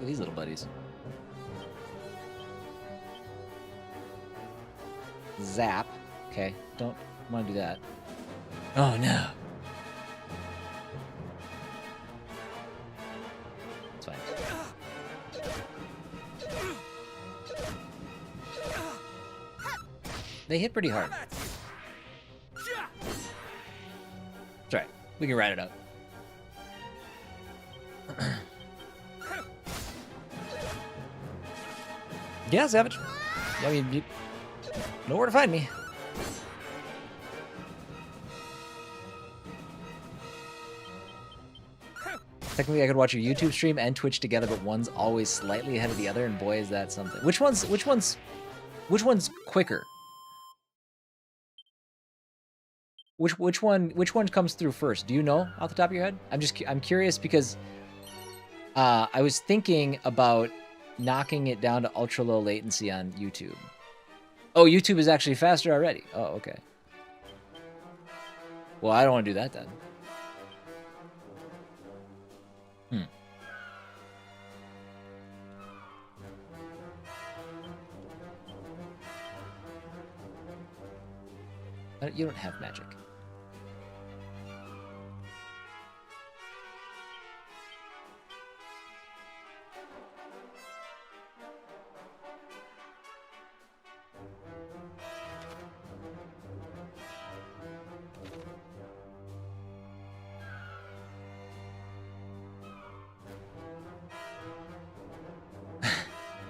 Speaker 1: at these little buddies. Zap. Okay, don't want to do that. Oh no. It's fine. They hit pretty hard. That's right. We can ride it out. Yeah, Savage. I mean, you know where to find me. Technically, I could watch your YouTube stream and Twitch together, but one's always slightly ahead of the other, and boy, is that something. Which one's quicker? Which one comes through first? Do you know off the top of your head? I'm curious because I was thinking about knocking it down to ultra low latency on YouTube. Oh, YouTube is actually faster already. Oh, okay. Well, I don't want to do that then. You don't have magic.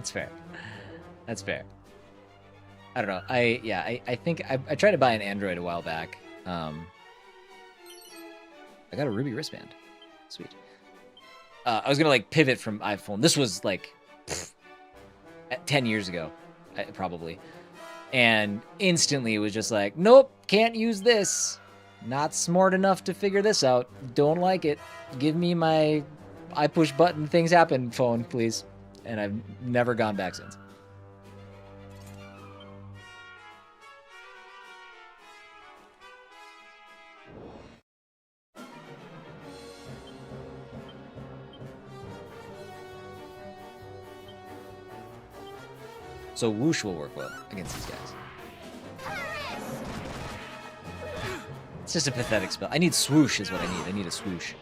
Speaker 1: That's fair. That's fair. I don't know. I think I tried to buy an Android a while back. I got a Ruby wristband. Sweet. I was gonna like pivot from iPhone. This was like 10 years ago, probably. And instantly it was just like, nope, can't use this. Not smart enough to figure this out. Don't like it. Give me my I push button things happen phone, please. And I've never gone back since. So whoosh will work well against these guys. It's just a pathetic spell. I need swoosh is what I need. I need a swoosh.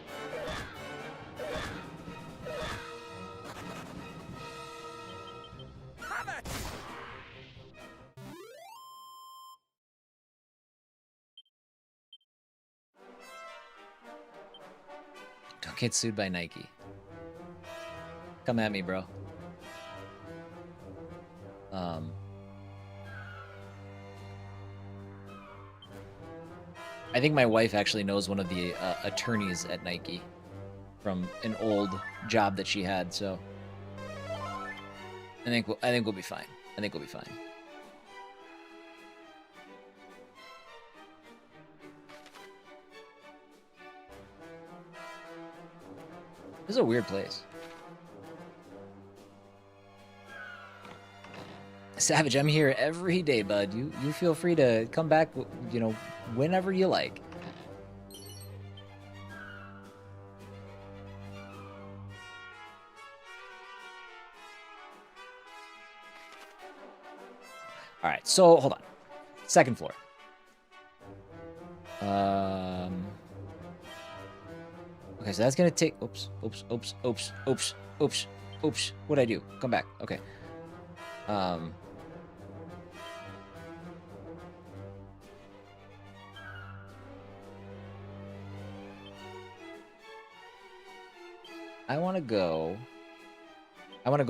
Speaker 1: Don't get sued by Nike. Come at me, bro. I think my wife actually knows one of the attorneys at Nike from an old job that she had, so I think we'll be fine. I think we'll be fine. This is a weird place. Savage, I'm here every day, bud. You feel free to come back, you know, whenever you like. All right, so hold on. Second floor. Okay, so that's gonna take. Oops. What'd I do? Come back. Okay. I want to go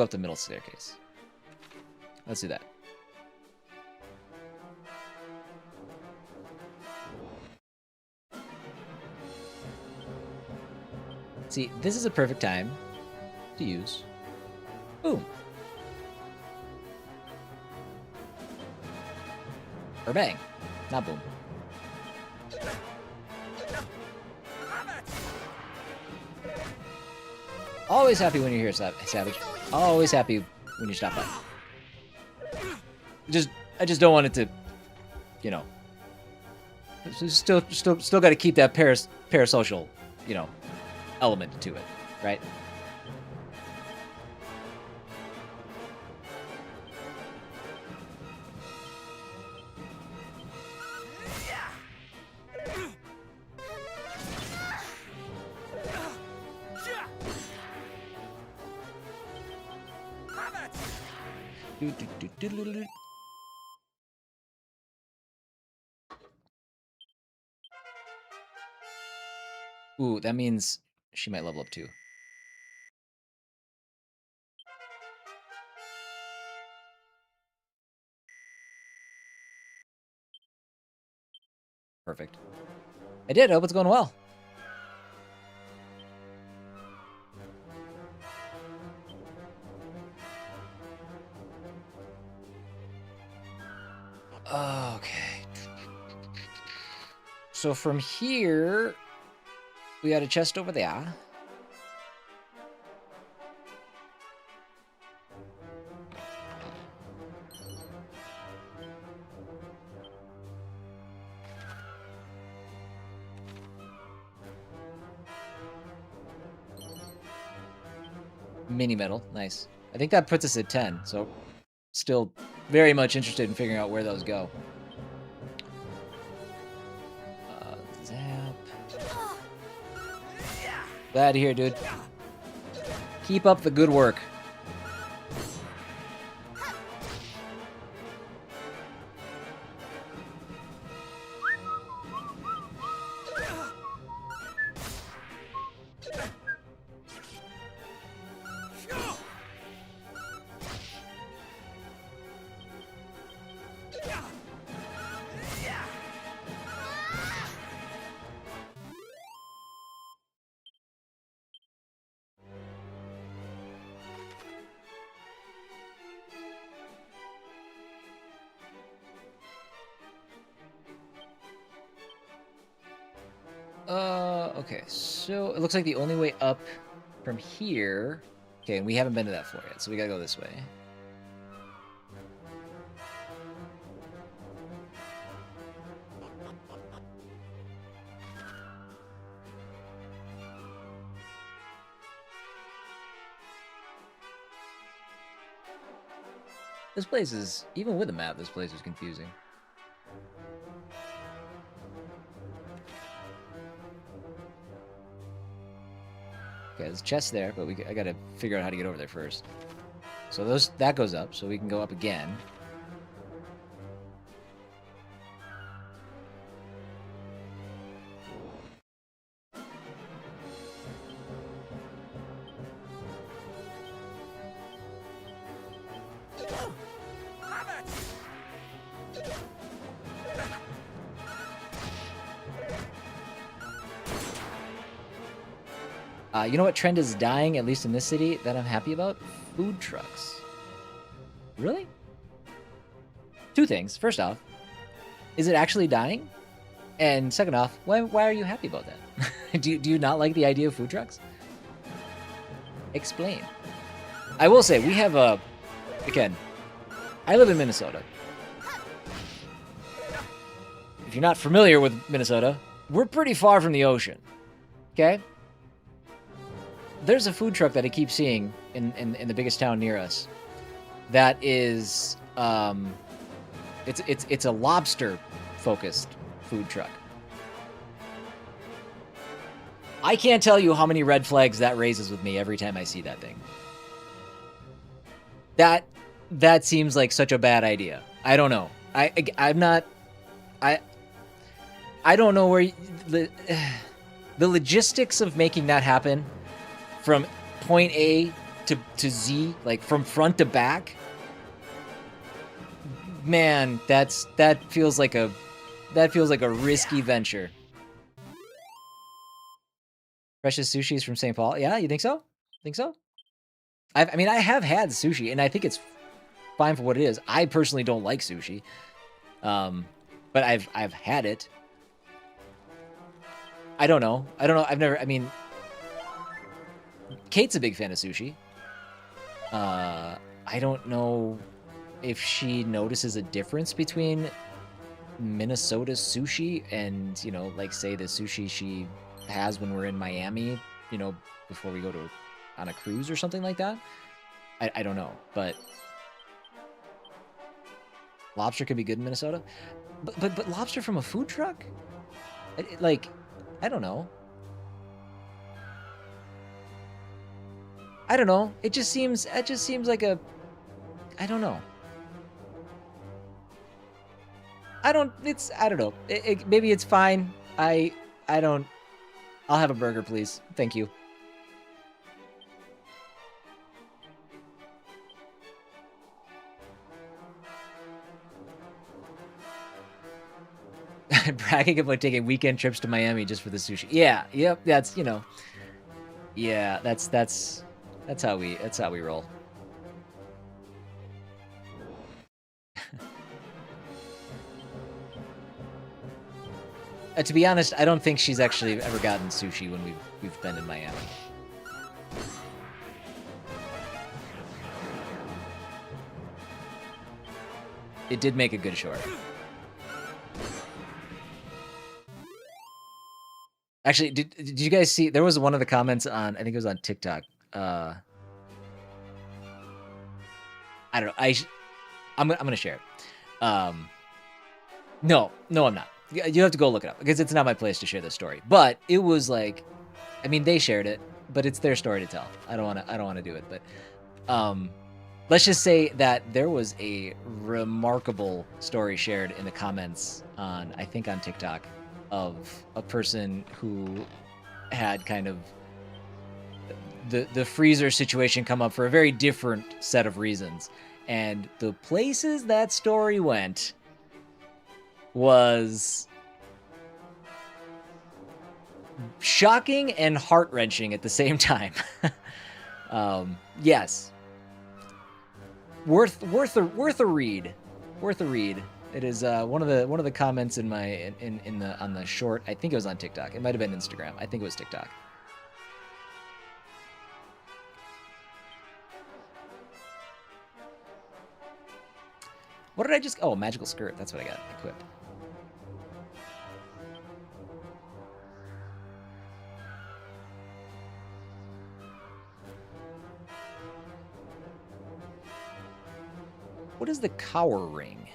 Speaker 1: up the middle staircase. Let's do that. See, this is a perfect time to use boom. Or bang. Not boom. Always happy when you're here, Savage. Always happy when you stop by. I just don't want it to, you know. Still got to keep that parasocial, you know, element to it, right? Ooh, that means she might level up too. Perfect. I did. I hope it's going well. Okay. So from here, we got a chest over there. Mini metal, nice. I think that puts us at 10, so still very much interested in figuring out where those go. Zap. Glad to hear, dude. Keep up the good work. Okay, so it looks like the only way up from here... Okay, and we haven't been to that floor yet, so we gotta go this way. This place is, even with a map, this place is confusing. Okay, there's a chest there, but I gotta figure out how to get over there first. So that goes up, so we can go up again. You know what trend is dying, at least in this city, that I'm happy about? Food trucks. Really? Two things. First off, is it actually dying? And second off, why are you happy about that? do you not like the idea of food trucks? Explain. I will say, we have a... Again, I live in Minnesota. If you're not familiar with Minnesota, we're pretty far from the ocean. Okay? There's a food truck that I keep seeing in the biggest town near us. That is, it's a lobster-focused food truck. I can't tell you how many red flags that raises with me every time I see that thing. That seems like such a bad idea. I don't know. I'm not. I don't know where the logistics of making that happen. From point A to Z, like from front to back, man, that feels like a risky venture. Precious sushi is from St. Paul. Yeah, you think so? Think so? I mean, I have had sushi, and I think it's fine for what it is. I personally don't like sushi, but I've had it. I don't know. I've never. I mean. Kate's a big fan of sushi. I don't know if she notices a difference between Minnesota sushi and, you know, like, say, the sushi she has when we're in Miami, you know, before we go on a cruise or something like that. I don't know, but lobster could be good in Minnesota. But lobster from a food truck? Like, I don't know. I don't know. It just seems like a... I don't know. I don't know. Maybe it's fine. I don't... I'll have a burger, please. Thank you. Bragging about taking weekend trips to Miami just for the sushi. Yeah, yep, that's, you know... Yeah, that's how we roll. To be honest, I don't think she's actually ever gotten sushi when we've been in Miami. It did make a good short. Actually, did you guys see? There was one of the comments on, I think it was on TikTok. I don't know. I'm gonna share it. No, I'm not. You have to go look it up because it's not my place to share this story. But it was like, I mean, they shared it, but it's their story to tell. I don't want to do it. But let's just say that there was a remarkable story shared in the comments on, I think, on TikTok, of a person who had kind of the freezer situation come up for a very different set of reasons. And the places that story went was shocking and heart-wrenching at the same time. Yes. Worth a read. Worth a read. It is one of the comments in my on the short. I think it was on TikTok. It might have been Instagram. I think it was TikTok. What did I just... Oh, magical skirt. That's what I got equipped. What is the cower ring?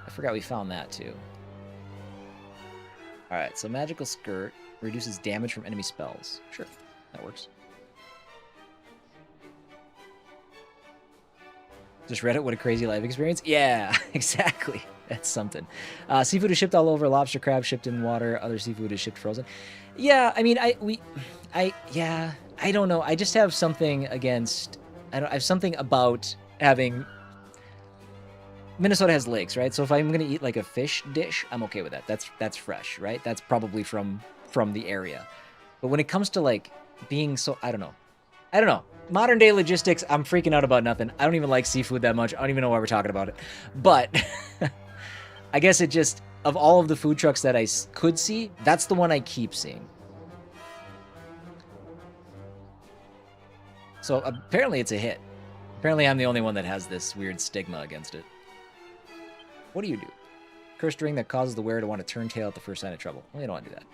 Speaker 1: I forgot we found that too. Alright, so magical skirt reduces damage from enemy spells. Sure, that works. Just Reddit, what a crazy life experience. Yeah, exactly. That's something. Seafood is shipped all over. Lobster, crab shipped in water. Other seafood is shipped frozen. Yeah, I mean, I don't know. I just have something against. I have something about having. Minnesota has lakes, right? So if I'm gonna eat like a fish dish, I'm okay with that. That's fresh, right? That's probably from the area. But when it comes to like being so, I don't know. Modern day logistics, I'm freaking out about nothing. I don't even like seafood that much. I don't even know why we're talking about it. But I guess it just, of all of the food trucks that I could see, that's the one I keep seeing. So apparently it's a hit. Apparently I'm the only one that has this weird stigma against it. What do you do? Cursed ring that causes the wearer to want to turn tail at the first sign of trouble. We don't want to do that.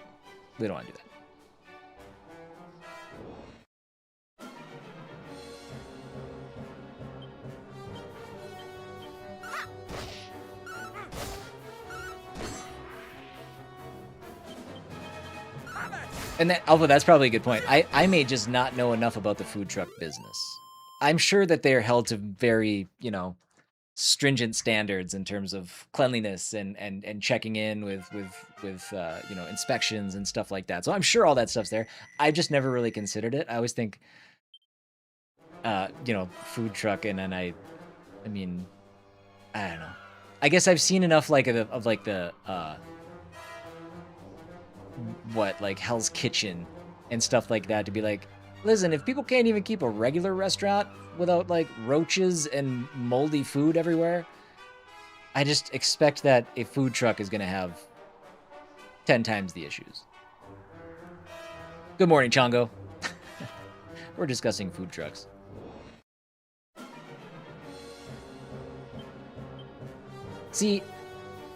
Speaker 1: We don't want to do that. And that, although that's probably a good point. I may just not know enough about the food truck business. I'm sure that they're held to very, stringent standards in terms of cleanliness and checking in with inspections and stuff like that. So I'm sure all that stuff's there. I just never really considered it. I always think, food truck, and then I mean, I don't know. I guess I've seen enough like Hell's Kitchen and stuff like that to be like, listen, if people can't even keep a regular restaurant without like roaches and moldy food everywhere, I just expect that a food truck is going to have 10 times the issues. Good morning, Chongo. We're discussing food trucks. See,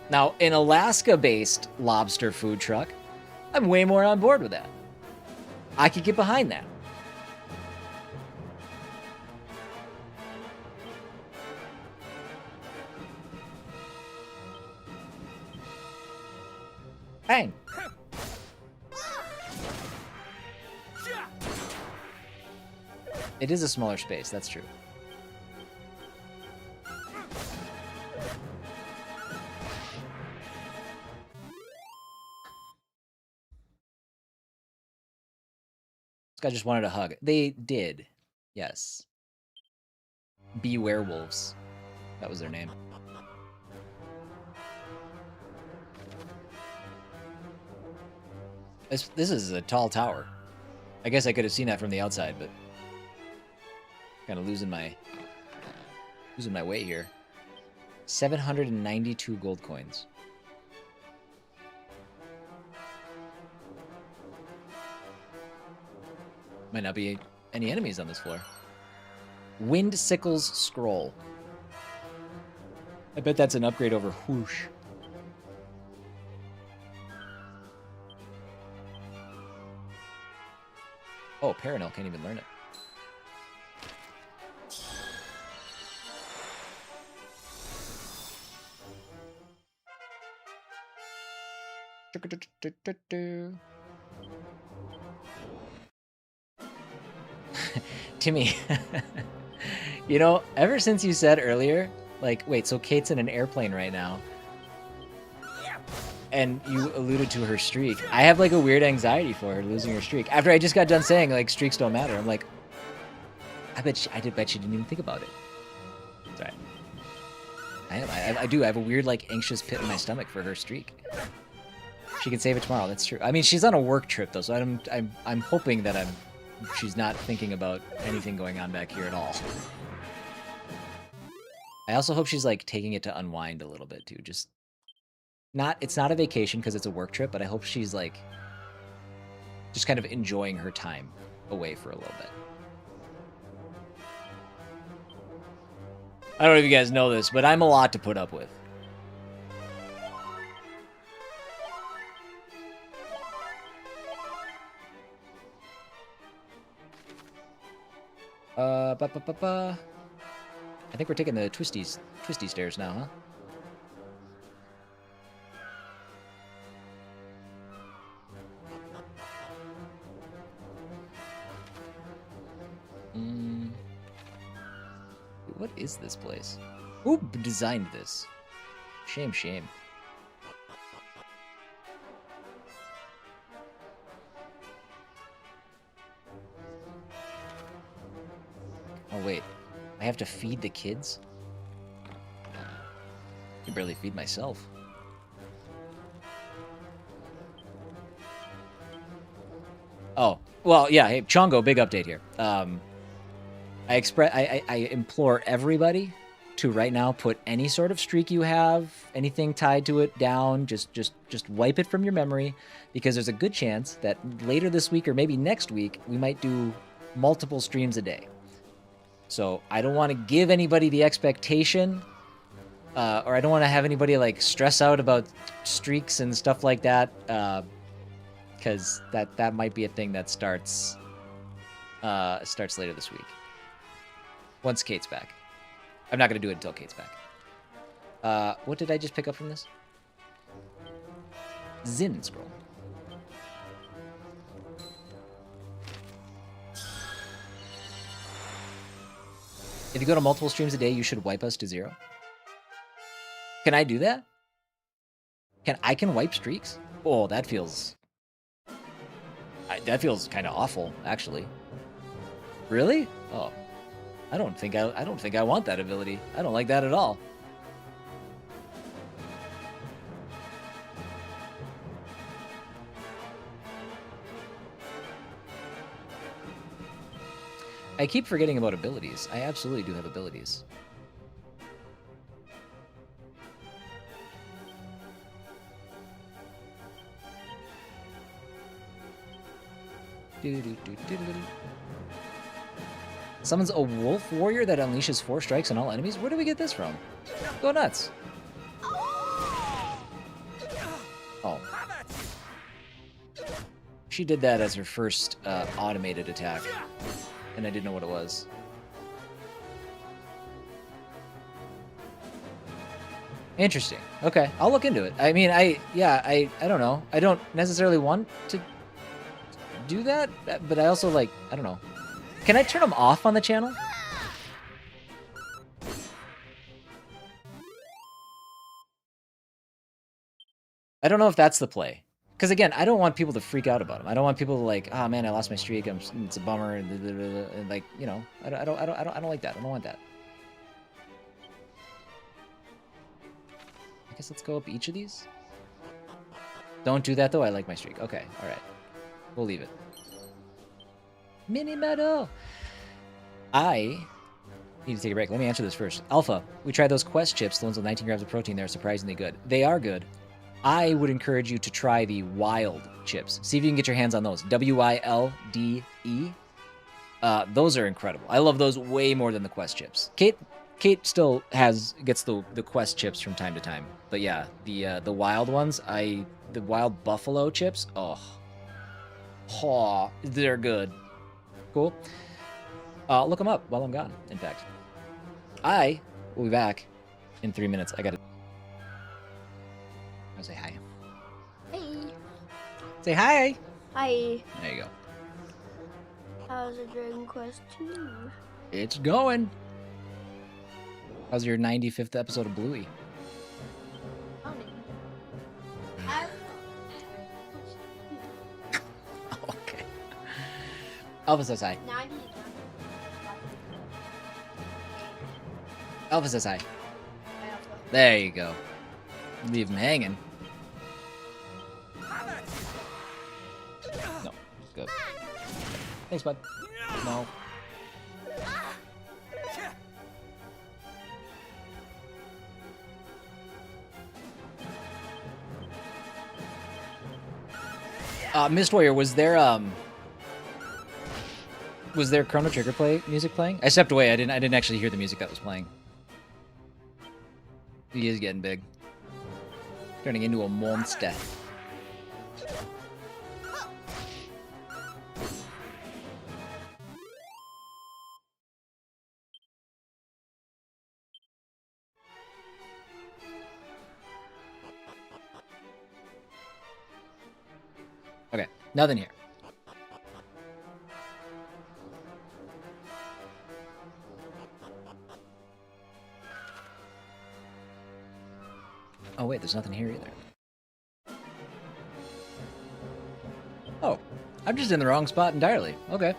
Speaker 1: now an Alaska-based lobster food truck, I'm way more on board with that. I could get behind that. Bang. It is a smaller space, that's true. This guy just wanted a hug. They did. Yes. Be werewolves. That was their name. This is a tall tower. I guess I could have seen that from the outside, but kind of losing my way here. 792 gold coins. Might not be any enemies on this floor. Wind Sickle's Scroll. I bet that's an upgrade over Whoosh. Oh, Paranel can't even learn it. Timmy, ever since you said earlier, like, wait, so Kate's in an airplane right now, and you alluded to her streak, I have like a weird anxiety for her losing her streak. After I just got done saying like streaks don't matter, I'm like, I bet she didn't even think about it. That's right. I do. I have a weird like anxious pit in my stomach for her streak. She can save it tomorrow. That's true. I mean, she's on a work trip though, so I'm hoping that she's not thinking about anything going on back here at all. I also hope she's like taking it to unwind a little bit too. Just it's not a vacation because it's a work trip, but I hope she's like just kind of enjoying her time away for a little bit. I don't know if you guys know this, but I'm a lot to put up with. I think we're taking the twisty stairs now, huh? What is this place? Who designed this? Shame, shame. Oh, wait. I have to feed the kids? I can barely feed myself. Oh, well, yeah. Hey, Chongo, big update here. I implore everybody to right now put any sort of streak you have, anything tied to it down, just wipe it from your memory, because there's a good chance that later this week or maybe next week we might do multiple streams a day. So I don't want to give anybody the expectation, or I don't want to have anybody like stress out about streaks and stuff like that, because that might be a thing that starts later this week. Once Kate's back. I'm not going to do it until Kate's back. What did I just pick up from this? Zin scroll. If you go to multiple streams a day, you should wipe us to 0. Can I do that? I can wipe streaks? Oh, that feels kind of awful, actually. Really? Oh. I don't think I want that ability. I don't like that at all. I keep forgetting about abilities. I absolutely do have abilities. Summons a wolf warrior that unleashes 4 strikes on all enemies? Where do we get this from? Go nuts. Oh. She did that as her first automated attack, and I didn't know what it was. Interesting. Okay, I'll look into it. I mean, I don't know. I don't necessarily want to do that, but I also, like, I don't know. Can I turn them off on the channel? I don't know if that's the play. Because again, I don't want people to freak out about them. I don't want people to like, oh man, I lost my streak. It's a bummer, and like, you know, I don't like that. I don't want that. I guess let's go up each of these. Don't do that though. I like my streak. Okay, all right, we'll leave it. Mini medal. I need to take a break. Let me answer this first. Alpha, we tried those Quest chips, the ones with 19 grams of protein. They're surprisingly good. They are good. I would encourage you to try the Wild chips. See if you can get your hands on those. W-I-L-D-E. Those are incredible. I love those way more than the Quest chips. Kate still gets the Quest chips from time to time. But yeah, the Wild ones, the Wild Buffalo chips, oh, they're good. Cool. Look them up while I'm gone, in fact. I will be back in 3 minutes. I gotta... I'll say hi.
Speaker 8: Hey.
Speaker 1: Say hi!
Speaker 8: Hi.
Speaker 1: There you go.
Speaker 8: How's the Dragon Quest 2?
Speaker 1: It's going! How's your 95th episode of Bluey? Okay. Alpha says hi. Alpha says hi. There you go. Leave him hanging. No, good. Thanks, bud. No. Mist Warrior, was there Chrono Trigger music playing? I stepped away. I didn't actually hear the music that was playing. He is getting big. Turning into a monster. Okay, nothing here. Oh wait, there's nothing here either. Oh, I'm just in the wrong spot entirely. Okay.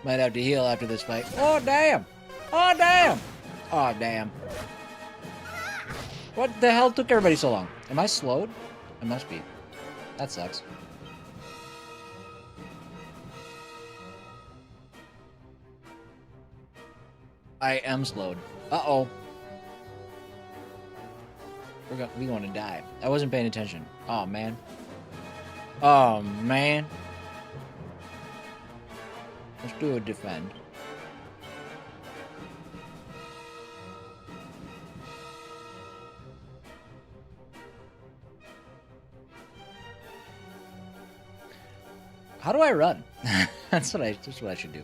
Speaker 1: Might have to heal after this fight. Oh, damn! Oh, damn! Oh, damn. What the hell took everybody so long? Am I slowed? I must be. That sucks. I am slowed. Uh-oh. We going to die. I wasn't paying attention. Oh, man. Oh, man. Let's do a defend. How do I run? That's what I should do.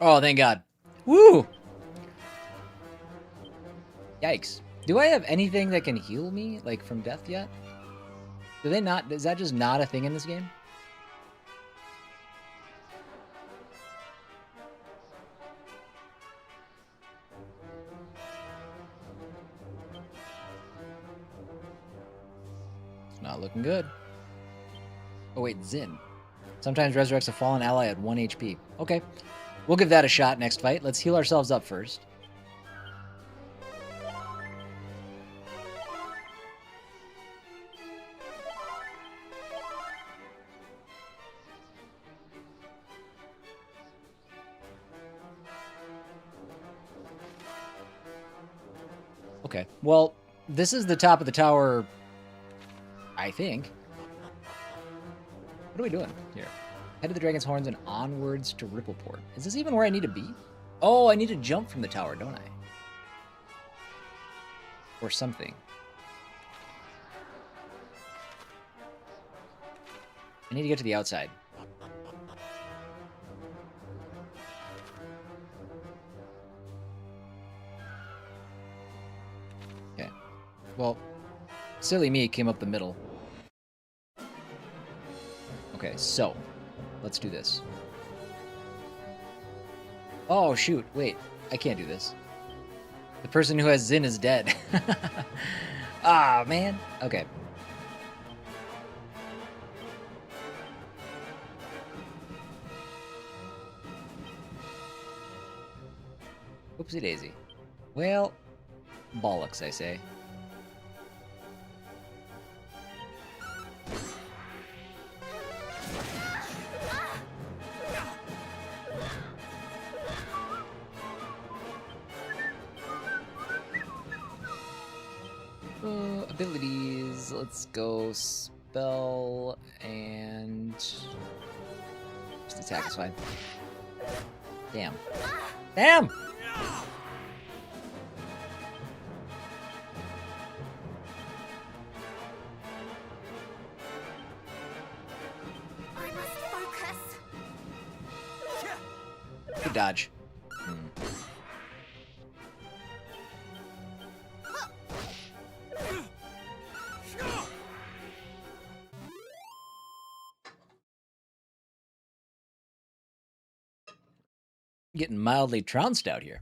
Speaker 1: Oh, thank God. Woo! Yikes. Do I have anything that can heal me, like, from death yet? Do they not? Is that just not a thing in this game? It's not looking good. Oh, wait, Zin. Sometimes resurrects a fallen ally at 1 HP. Okay. We'll give that a shot next fight. Let's heal ourselves up first. Okay, well, this is the top of the tower, I think. What are we doing here? Head to the Dragon's Horns and onwards to Rippleport. Is this even where I need to be? Oh, I need to jump from the tower, don't I? Or something. I need to get to the outside. Okay. Well, silly me came up the middle. Okay, so let's do this. Oh, shoot. Wait, I can't do this. The person who has Zin is dead. Ah, man. Okay. Oopsie daisy. Well, bollocks, I say. Abilities. Let's go spell and just attack is fine. Damn. Damn!
Speaker 2: I must focus.
Speaker 1: Good dodge. Getting mildly trounced out here.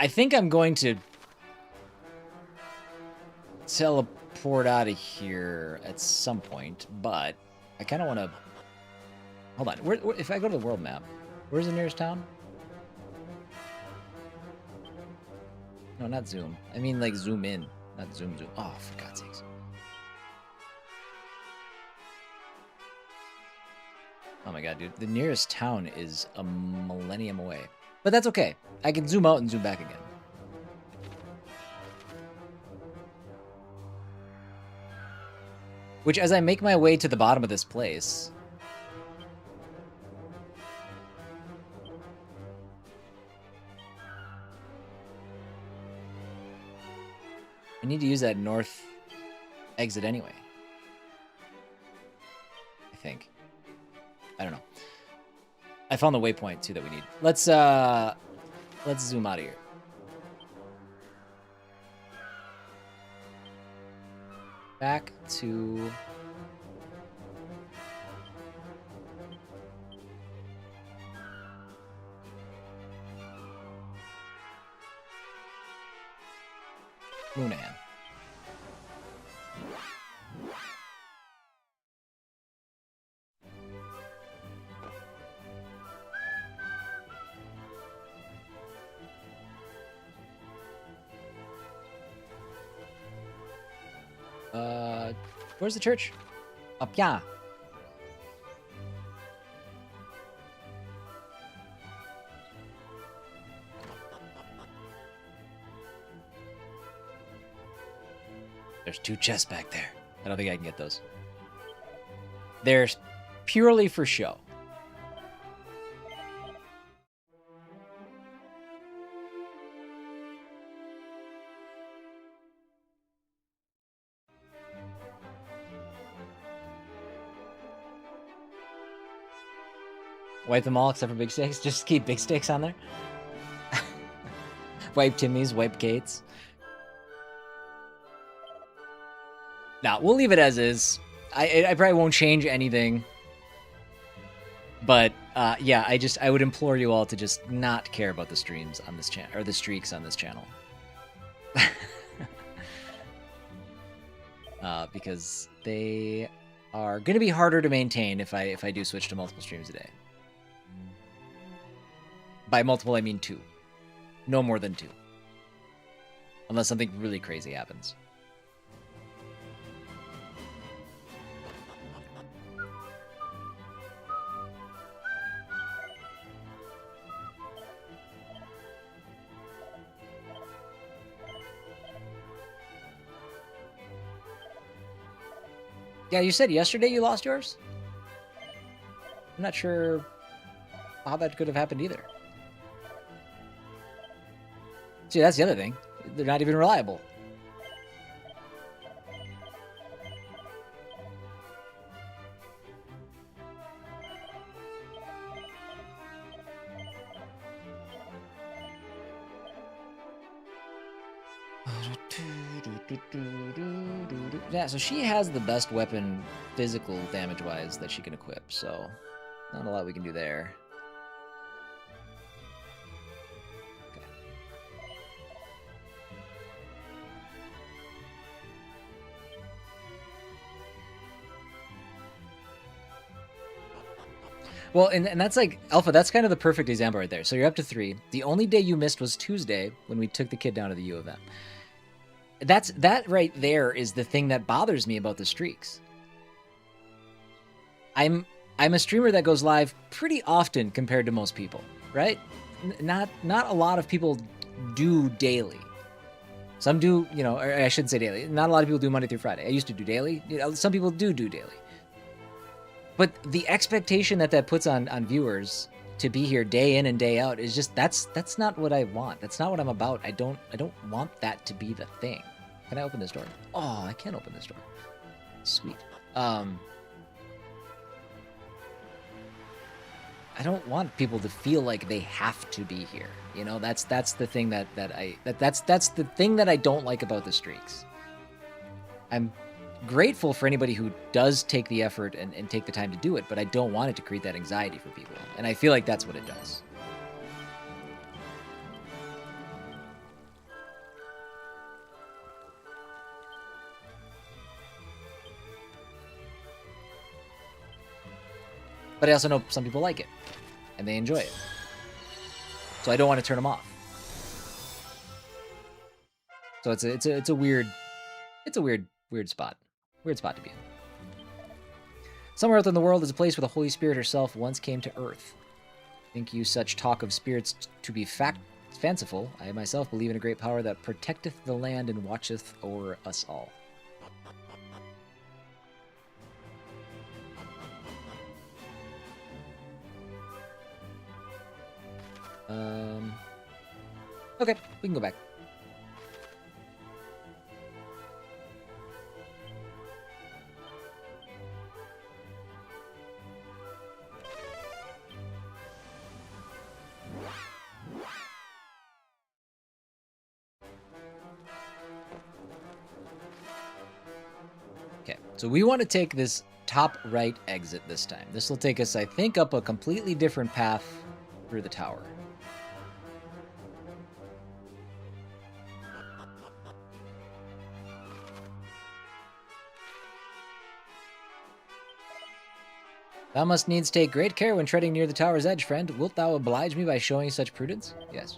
Speaker 1: I think I'm going to teleport out of here at some point, but I kind of want to... Hold on. If I go to the world map, where's the nearest town? No, not zoom. I mean, like, zoom in. Not zoom. Oh, for God's sakes. Oh my God, dude. The nearest town is a millennium away. But that's okay. I can zoom out and zoom back again. Which, as I make my way to the bottom of this place... I need to use that north exit anyway. I think. I don't know. I found the waypoint too that we need. Let's zoom out of here. Back to Moonan. Where's the church? Up yeah. There's 2 chests back there. I don't think I can get those. They're purely for show. Wipe them all except for big stakes. Just keep big stakes on there. Wipe Timmy's, wipe Kate's. Nah, we'll leave it as is. I probably won't change anything. But yeah, I would implore you all to just not care about the streams on this channel or the streaks on this channel. Because they are going to be harder to maintain if I do switch to multiple streams a day. By multiple, I mean 2. No more than 2. Unless something really crazy happens. Yeah, you said yesterday you lost yours? I'm not sure how that could have happened either. See, that's the other thing. They're not even reliable. Yeah, so she has the best weapon physical damage-wise that she can equip, so not a lot we can do there. Well, and that's like, Alpha, that's kind of the perfect example right there. So you're up to 3. The only day you missed was Tuesday when we took the kid down to the U of M. That right there is the thing that bothers me about the streaks. I'm a streamer that goes live pretty often compared to most people, right? Not a lot of people do daily. Some do, you know, or I shouldn't say daily. Not a lot of people do Monday through Friday. I used to do daily. You know, some people do daily. But the expectation that puts on viewers to be here day in and day out is just that's not what I want. That's not what I'm about. I don't want that to be the thing. Can I open this door? Oh, I can open this door. Sweet. I don't want people to feel like they have to be here. You know, that's the thing that's the thing that I don't like about the streaks. I'm grateful for anybody who does take the effort and take the time to do it, but I don't want it to create that anxiety for people. And I feel like that's what it does. But I also know some people like it, and they enjoy it. So I don't want to turn them off. So it's a weird spot. Weird spot to be in. Somewhere out in the world is a place where the Holy Spirit herself once came to Earth. Think you such talk of spirits to be fanciful? I myself believe in a great power that protecteth the land and watcheth over us all. Okay, we can go back. Okay, so we want to take this top right exit this time. This will take us, I think, up a completely different path through the tower. Thou must needs take great care when treading near the tower's edge, friend. Wilt thou oblige me by showing such prudence? Yes.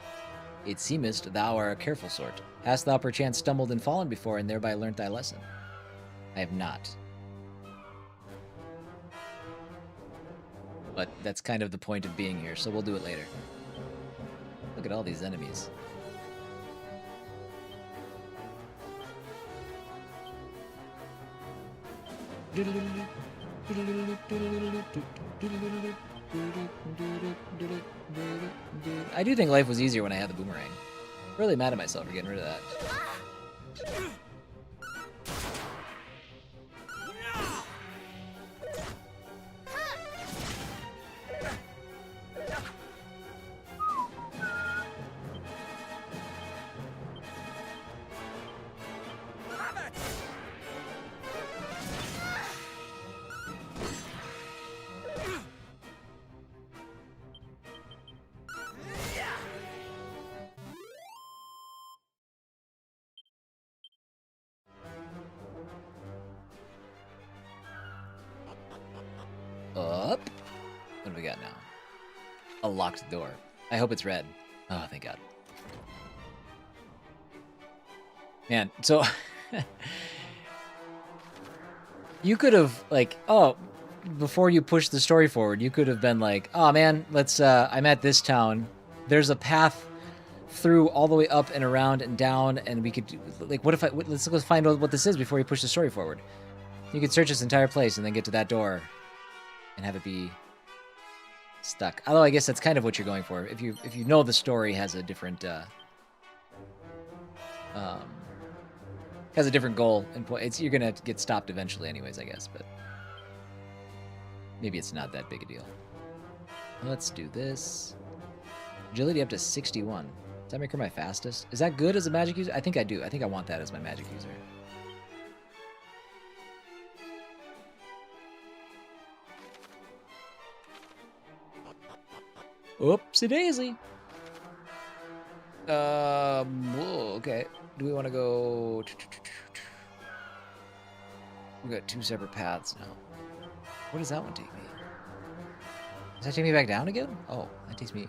Speaker 1: It seemest thou art a careful sort. Hast thou perchance stumbled and fallen before, and thereby learnt thy lesson? I have not. But that's kind of the point of being here, so we'll do it later. Look at all these enemies. I do think life was easier when I had the boomerang. Really mad at myself for getting rid of that. Up. What do we got now? A locked door. I hope it's red. Oh, thank God. Man, so you could have like, oh, before you push the story forward, you could have been like, oh man, let's I'm at this town. There's a path through all the way up and around and down, and we could do, like, what if let's go find out what this is before you push the story forward. You could search this entire place and then get to that door and have it be stuck. Although I guess that's kind of what you're going for. If you know the story has a different goal and you're gonna get stopped eventually anyways, I guess, but maybe it's not that big a deal. Let's do this. Agility up to 61. Does that make her my fastest? Is that good as a magic user? I think I do. I think I want that as my magic user. Oopsie daisy. Whoa, okay. Do we want to go? We got two separate paths now. Where does that one take me? Does that take me back down again? Oh, that takes me.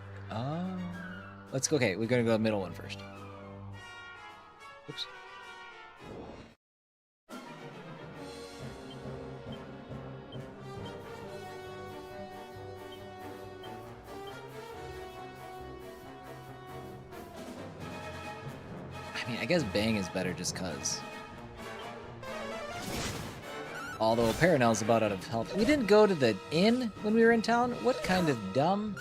Speaker 1: Let's go. Okay, we're gonna go the middle one first. Oops. I mean, I guess bang is better just cause. Although Paranel's about out of health. We didn't go to the inn when we were in town? What kind of dumb?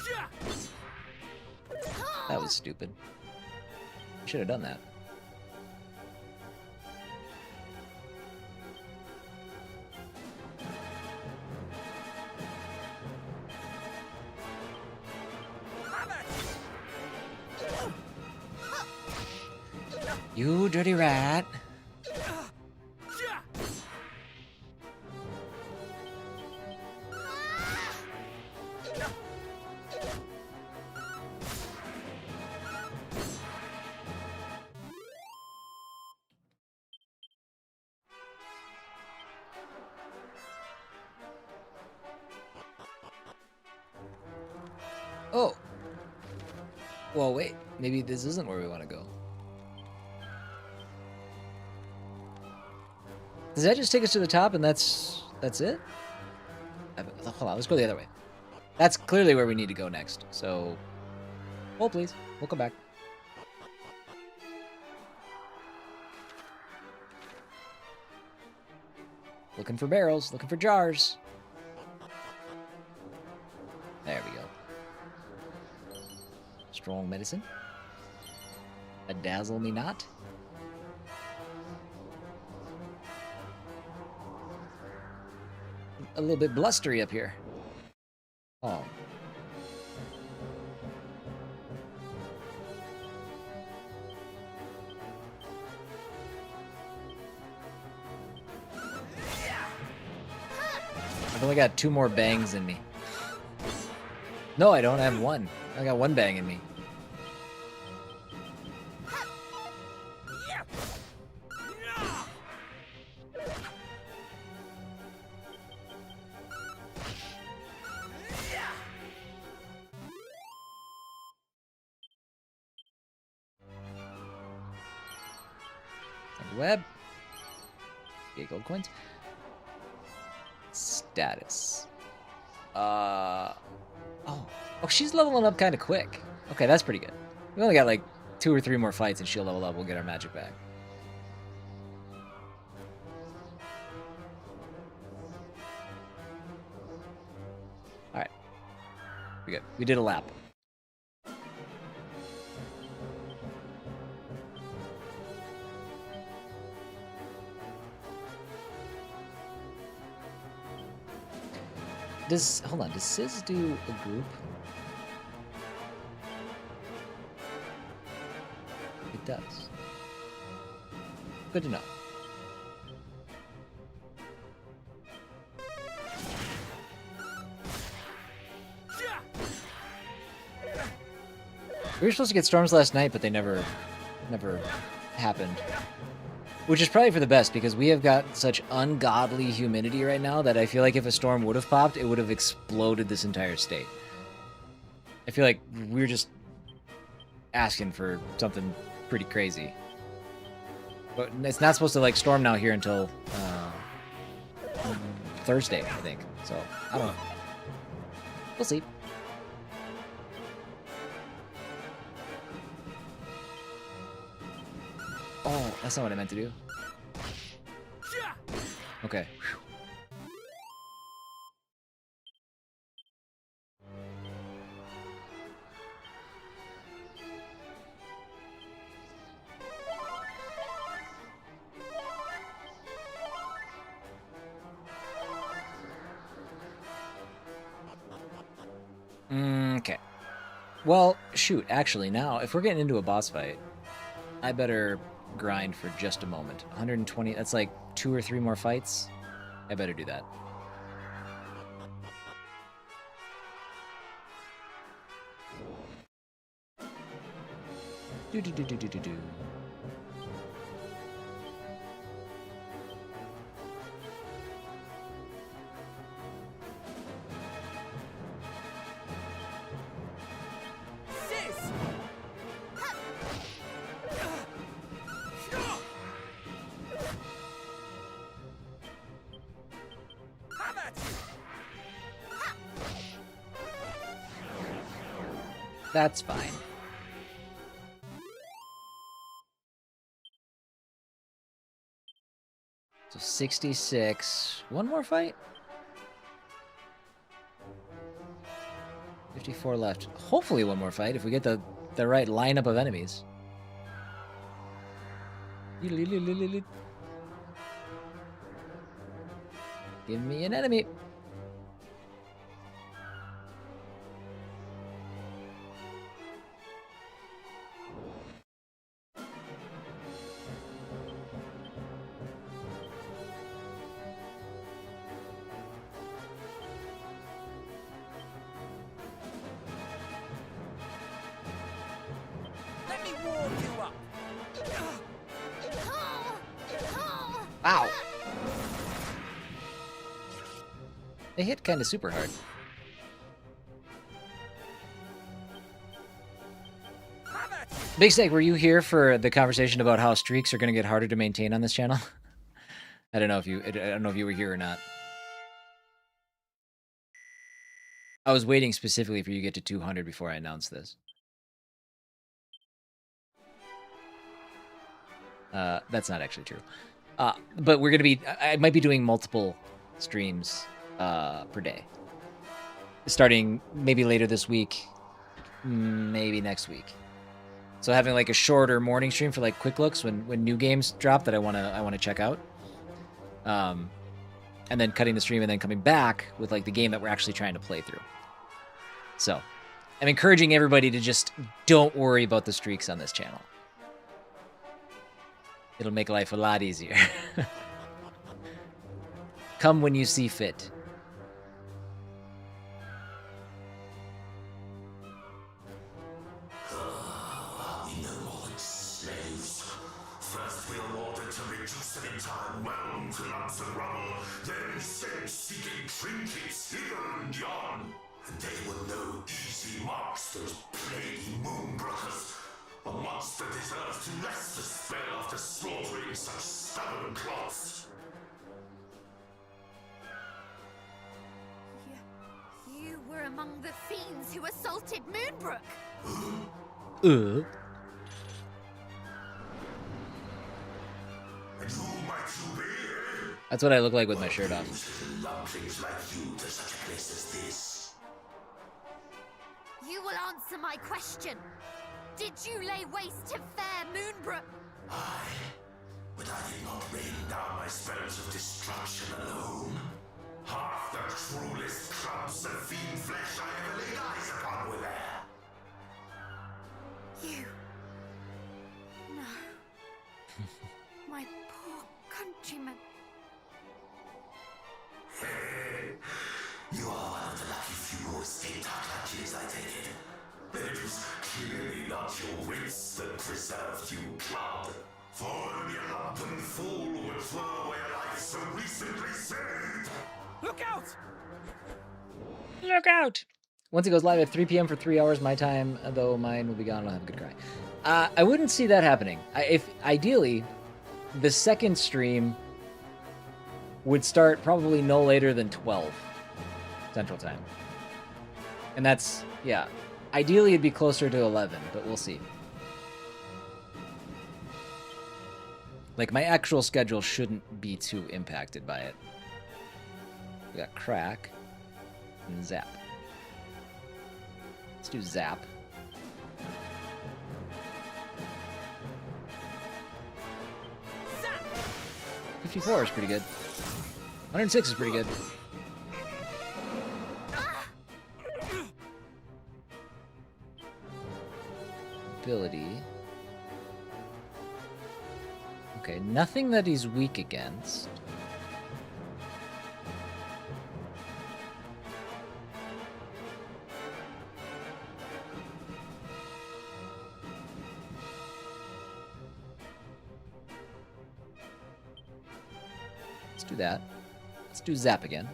Speaker 1: That was stupid. I should have done that. You dirty rat. Oh. Well, wait. Maybe this isn't where we want to go. Does that just take us to the top and that's it? Hold on, let's go the other way. That's clearly where we need to go next. So, hold please. We'll come back. Looking for barrels, looking for jars. There we go. Strong medicine. A dazzle me not. A little bit blustery up here. Oh. I've only got 2 more bangs in me. No, I don't. I have 1. I got 1 bang in me. Web. 8 gold coins. Status. Oh, she's leveling up kind of quick. Okay, that's pretty good. We only got like 2 or 3 more fights and she'll level up. We'll get our magic back. All right. We good. We did a lap. Hold on, does Sizz do a group? It does. Good to know. We were supposed to get storms last night, but they never happened. Which is probably for the best, because we have got such ungodly humidity right now that I feel like if a storm would have popped, it would have exploded this entire state. I feel like we're just asking for something pretty crazy. But it's not supposed to like storm now here until Thursday, I think. So, I don't know. We'll see. Oh, that's not what I meant to do. Okay. Okay. Well, shoot, actually now, if we're getting into a boss fight, I better grind for just a moment. 120, that's like 2 or 3 more fights. I better do that. Do. That's fine. So 66. 1 more fight? 54 left. Hopefully 1 more fight if we get the right lineup of enemies. Give me an enemy. Wow. They hit kind of super hard. Big Snake, were you here for the conversation about how streaks are going to get harder to maintain on this channel? I don't know if you were here or not. I was waiting specifically for you to get to 200 before I announced this. That's not actually true. But we're going to be... I might be doing multiple streams per day. Starting maybe later this week, maybe next week. So having like a shorter morning stream for like quick looks when new games drop that I want to check out. And then cutting the stream and then coming back with like the game that we're actually trying to play through. So I'm encouraging everybody to just don't worry about the streaks on this channel. It'll make life a lot easier. Come when you see fit.
Speaker 9: Trinkets hither and yon, and they will know easy marks those plaguey moonbrokers. A monster deserves to rest the spell after slaughtering such stubborn clots.
Speaker 2: You were among the fiends who assaulted Moonbrook.
Speaker 9: And who might you be?
Speaker 1: That's what I look like with my shirt off.
Speaker 9: Lumplings like you to such a place as this.
Speaker 2: You will answer my question. Did you lay waste to fair Moonbrook?
Speaker 9: Aye, but I did not rain down my spells of destruction alone. Half the cruelest clumps of fiend flesh I ever laid eyes upon were there.
Speaker 2: You... No. My poor countrymen.
Speaker 9: You are one of the lucky few who escaped our clutches, I take it. Then it was clearly not your wits that preserved you, clod. For only a lumpen fool would throw away a life so recently saved.
Speaker 3: Look out!
Speaker 1: Look out! Once it goes live at 3 p.m. for 3 hours, my time, though mine will be gone, I'll have a good cry. I wouldn't see that happening. If ideally, the second stream would start probably no later than 12 Central Time. And that's, yeah. Ideally, it'd be closer to 11, but we'll see. Like, my actual schedule shouldn't be too impacted by it. We got Crack and Zap. Let's do Zap. Zap! 54 is pretty good. 106 is pretty good. Ability. Okay, nothing that he's weak against. Let's do that. Let's do Zap again.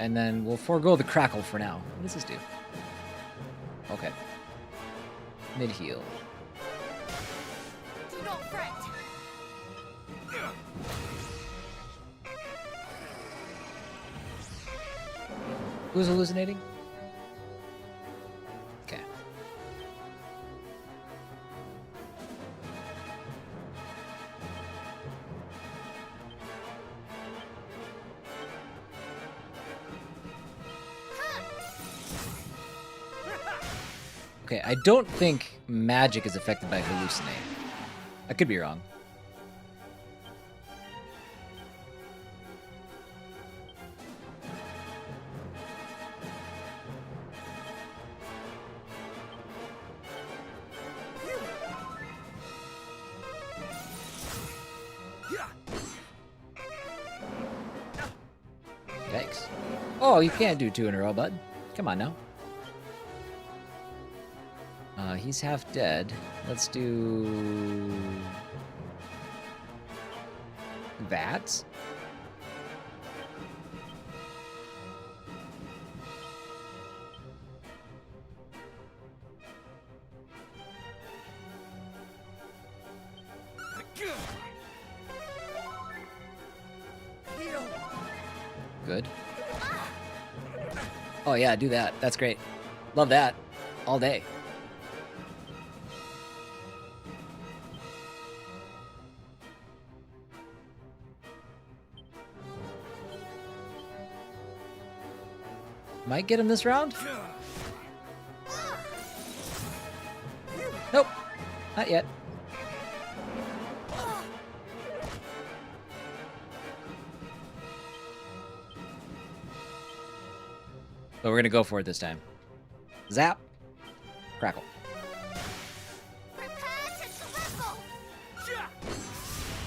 Speaker 1: And then we'll forego the Crackle for now. What does this do? Okay. Mid-heal.
Speaker 2: Do not fret.
Speaker 1: Who's hallucinating? Okay. Okay, I don't think magic is affected by hallucinate. I could be wrong. Yikes. Oh, you can't do 2 in a row, bud. Come on now. He's half dead. Let's do that. Good. Oh yeah, do that. That's great. Love that. All day. Might get him this round? Nope. Not yet. But we're gonna go for it this time. Zap. Crackle.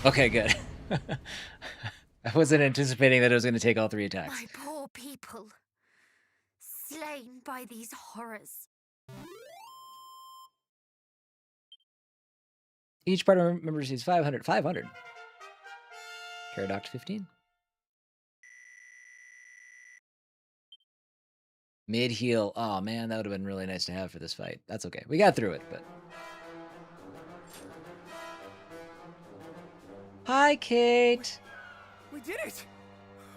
Speaker 1: Okay, good. I wasn't anticipating that it was gonna take all 3 attacks.
Speaker 2: My poor people, slain by these horrors.
Speaker 1: Each partner member receives 500. 500. Paradox 15. Mid heal. Oh man, that would have been really nice to have for this fight. That's okay. We got through it, but. Hi, Kate.
Speaker 3: We did it!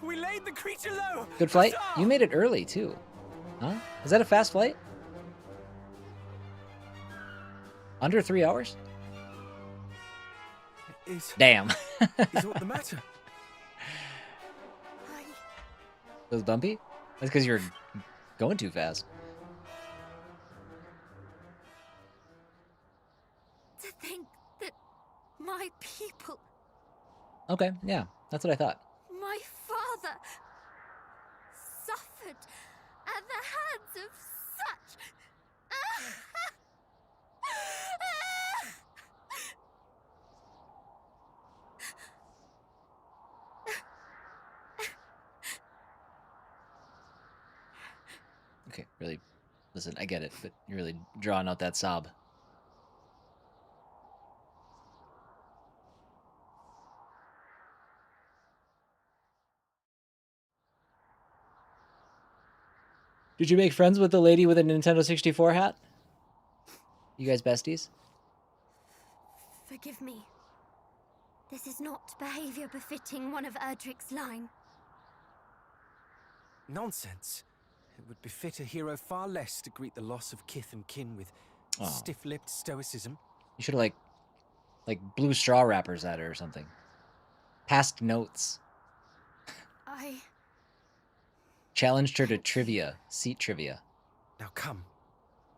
Speaker 3: We laid the creature low!
Speaker 1: Good flight.
Speaker 3: Huzzah!
Speaker 1: You made it early too. Huh? Is that a fast flight? Under 3 hours? Damn.
Speaker 3: Is what the matter?
Speaker 1: It was bumpy? That's because you're going too fast.
Speaker 2: To think that my people,
Speaker 1: Okay, yeah, that's what I thought.
Speaker 2: my father, suffered at the hands of such...
Speaker 1: Okay, really, listen, I get it, but you're really drawing out that sob. Did you make friends with the lady with a Nintendo 64 hat? You guys besties?
Speaker 2: Forgive me. This is not behavior befitting one of Erdrick's line.
Speaker 3: Nonsense. It would befit a hero far less to greet the loss of kith and kin with
Speaker 1: Oh.
Speaker 3: stiff-lipped stoicism.
Speaker 1: You should have like blue straw wrappers at her or something. Past notes.
Speaker 2: I...
Speaker 1: Challenged her to trivia, seat trivia.
Speaker 3: Now come.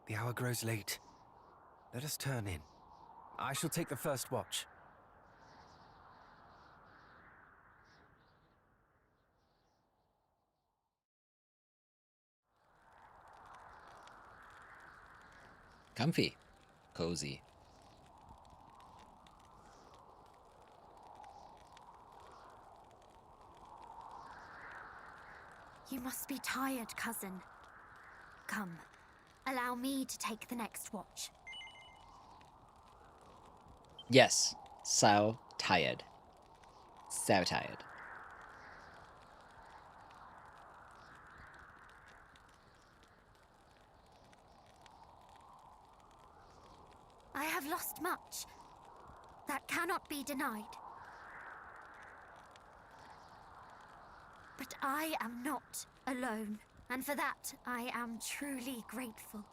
Speaker 3: The hour grows late. Let us turn in. I shall take the first watch.
Speaker 1: Comfy. Cozy.
Speaker 2: You must be tired, cousin. Come, allow me to take the next watch.
Speaker 1: Yes. So tired. So tired.
Speaker 2: I have lost much. That cannot be denied. But I am not alone, and for that I am truly grateful.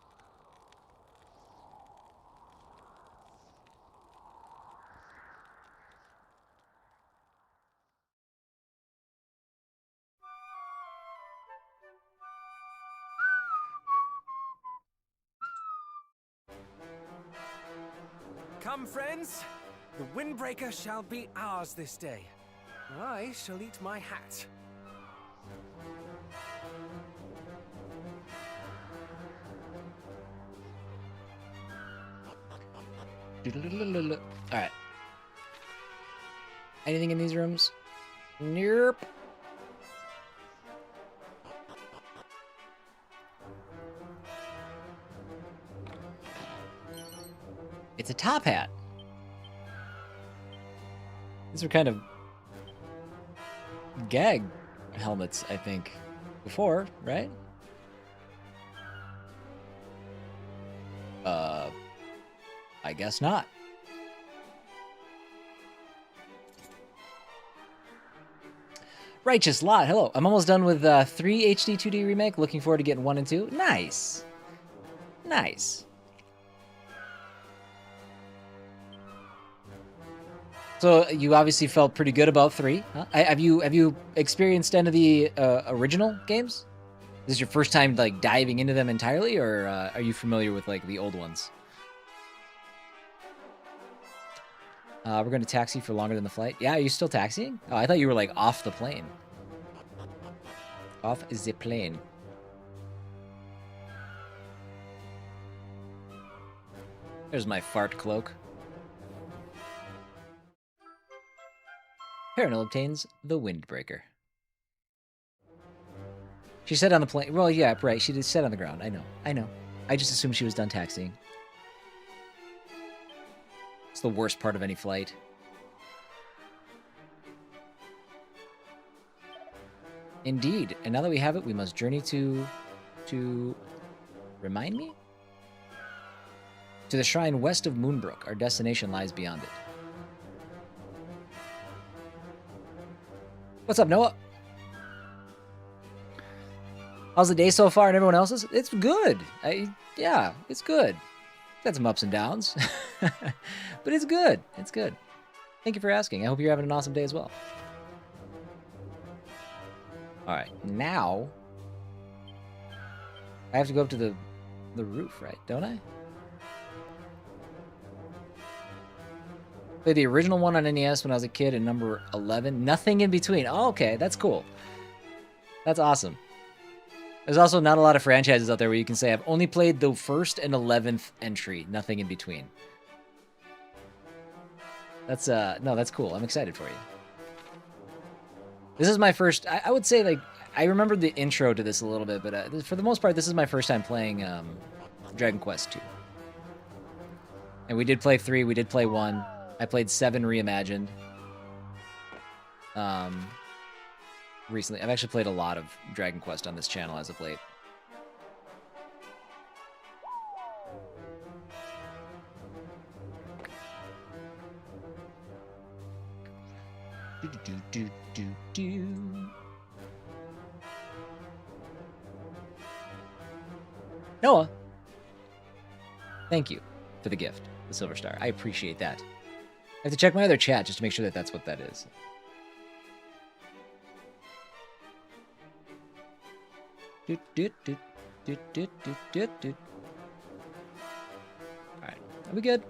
Speaker 3: Come, friends. The Windbreaker shall be ours this day. I shall eat my hat.
Speaker 1: Alright. Anything in these rooms? Nope. It's a top hat. These were kind of gag helmets, I think, before, right? I guess not. Righteous Lot, hello. I'm almost done with 3 HD-2D Remake. Looking forward to getting 1 and 2. Nice. Nice. So you obviously felt pretty good about 3. Huh? Have you experienced any of the original games? Is this your first time like diving into them entirely, or are you familiar with like the old ones? We're going to taxi for longer than the flight. Yeah, are you still taxiing? Oh, I thought you were like off the plane. Off the plane. There's my fart cloak. Paranel obtains the Windbreaker. She said on the plane. Well, yeah, right. She just said on the ground. I know. I just assumed she was done taxiing. It's the worst part of any flight. Indeed. And now that we have it, we must journey to remind me? To the shrine west of Moonbrook. Our destination lies beyond it. What's up, Noah? How's the day so far and everyone else's? It's good. Yeah, it's good. It's had some ups and downs. But it's good. It's good. Thank you for asking. I hope you're having an awesome day as well. Alright, now I have to go up to the roof, right? Don't I? Played the original one on NES when I was a kid and number 11. Nothing in between. Oh, okay. That's cool. That's awesome. There's also not a lot of franchises out there where you can say, I've only played the first and 11th entry. Nothing in between. That's, no, that's cool. I'm excited for you. This is my first, I would say, like, I remember the intro to this a little bit, but for the most part, this is my first time playing Dragon Quest 2. And we did play 3, we did play 1. I played 7 Reimagined. Recently. I've actually played a lot of Dragon Quest on this channel as of late. Noah, thank you for the gift, the Silver Star. I appreciate that. I have to check my other chat just to make sure that that's what that is. Alright, are we good?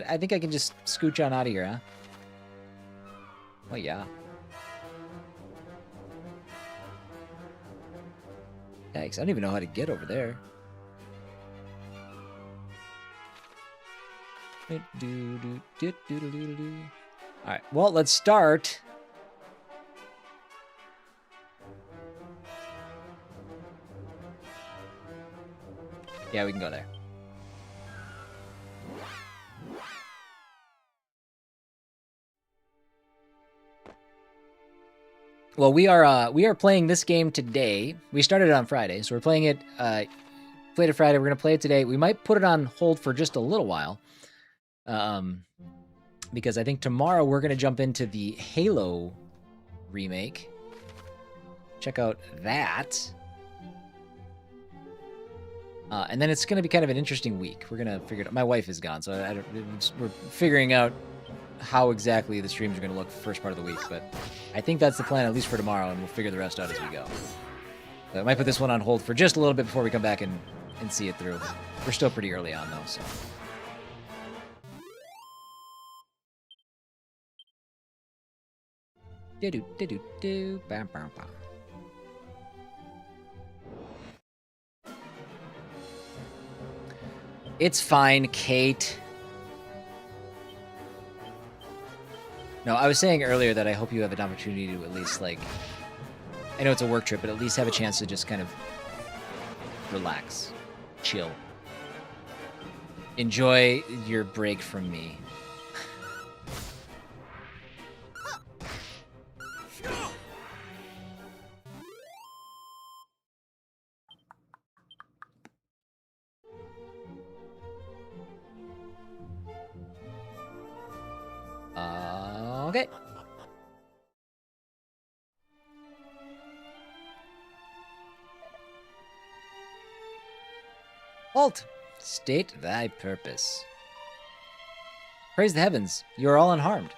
Speaker 1: I think I can just scooch on out of here, huh? Oh, yeah. Yikes, I don't even know how to get over there. Alright, well, let's start. Yeah, we can go there. Well, we are playing this game today. We started it on Friday, so we're playing it. Played it Friday. We're gonna play it today. We might put it on hold for just a little while, because I think tomorrow we're gonna jump into the Halo remake. Check out that. And then it's going to be kind of an interesting week. We're going to figure it out. My wife is gone, so we're figuring out how exactly the streams are going to look for the first part of the week. But I think that's the plan, at least for tomorrow, and we'll figure the rest out as we go. I might put this one on hold for just a little bit before we come back and see it through. We're still pretty early on, though, so... Do-do-do-do-do, bam, bam, bam. It's fine, Kate. No, I was saying earlier that I hope you have an opportunity to at least, like... I know it's a work trip, but at least have a chance to just kind of relax, chill. Enjoy your break from me. Okay. Halt! State thy purpose. Praise the heavens, you are all unharmed.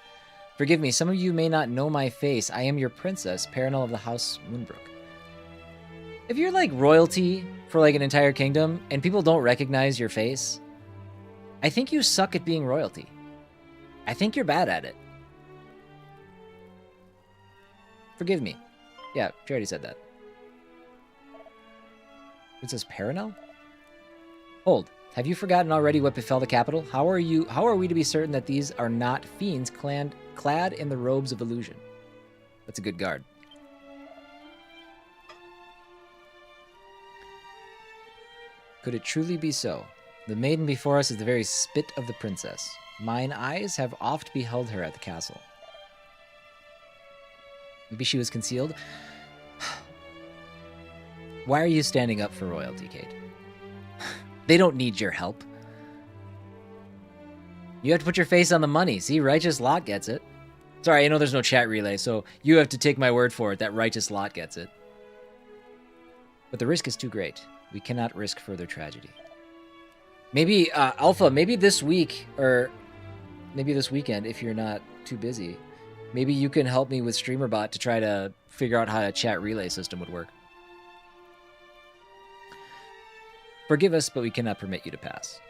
Speaker 1: Forgive me, some of you may not know my face. I am your princess, Paranel of the House Moonbrook. If you're like royalty for like an entire kingdom and people don't recognize your face, I think you suck at being royalty. I think you're bad at it. Forgive me. Yeah, she already said that. Princess Paranel? Hold. Have you forgotten already what befell the capital? How are we to be certain that these are not fiends clad in the robes of illusion? That's a good guard. Could it truly be so? The maiden before us is the very spit of the princess. Mine eyes have oft beheld her at the castle. Maybe she was concealed? Why are you standing up for royalty, Kate? They don't need your help. You have to put your face on the money. See, Righteous Lot gets it. Sorry, I know there's no chat relay, so you have to take my word for it that Righteous Lot gets it. But the risk is too great. We cannot risk further tragedy. Maybe, Alpha, maybe this week, or maybe this weekend, if you're not too busy, maybe you can help me with StreamerBot to try to figure out how a chat relay system would work. Forgive us, but we cannot permit you to pass.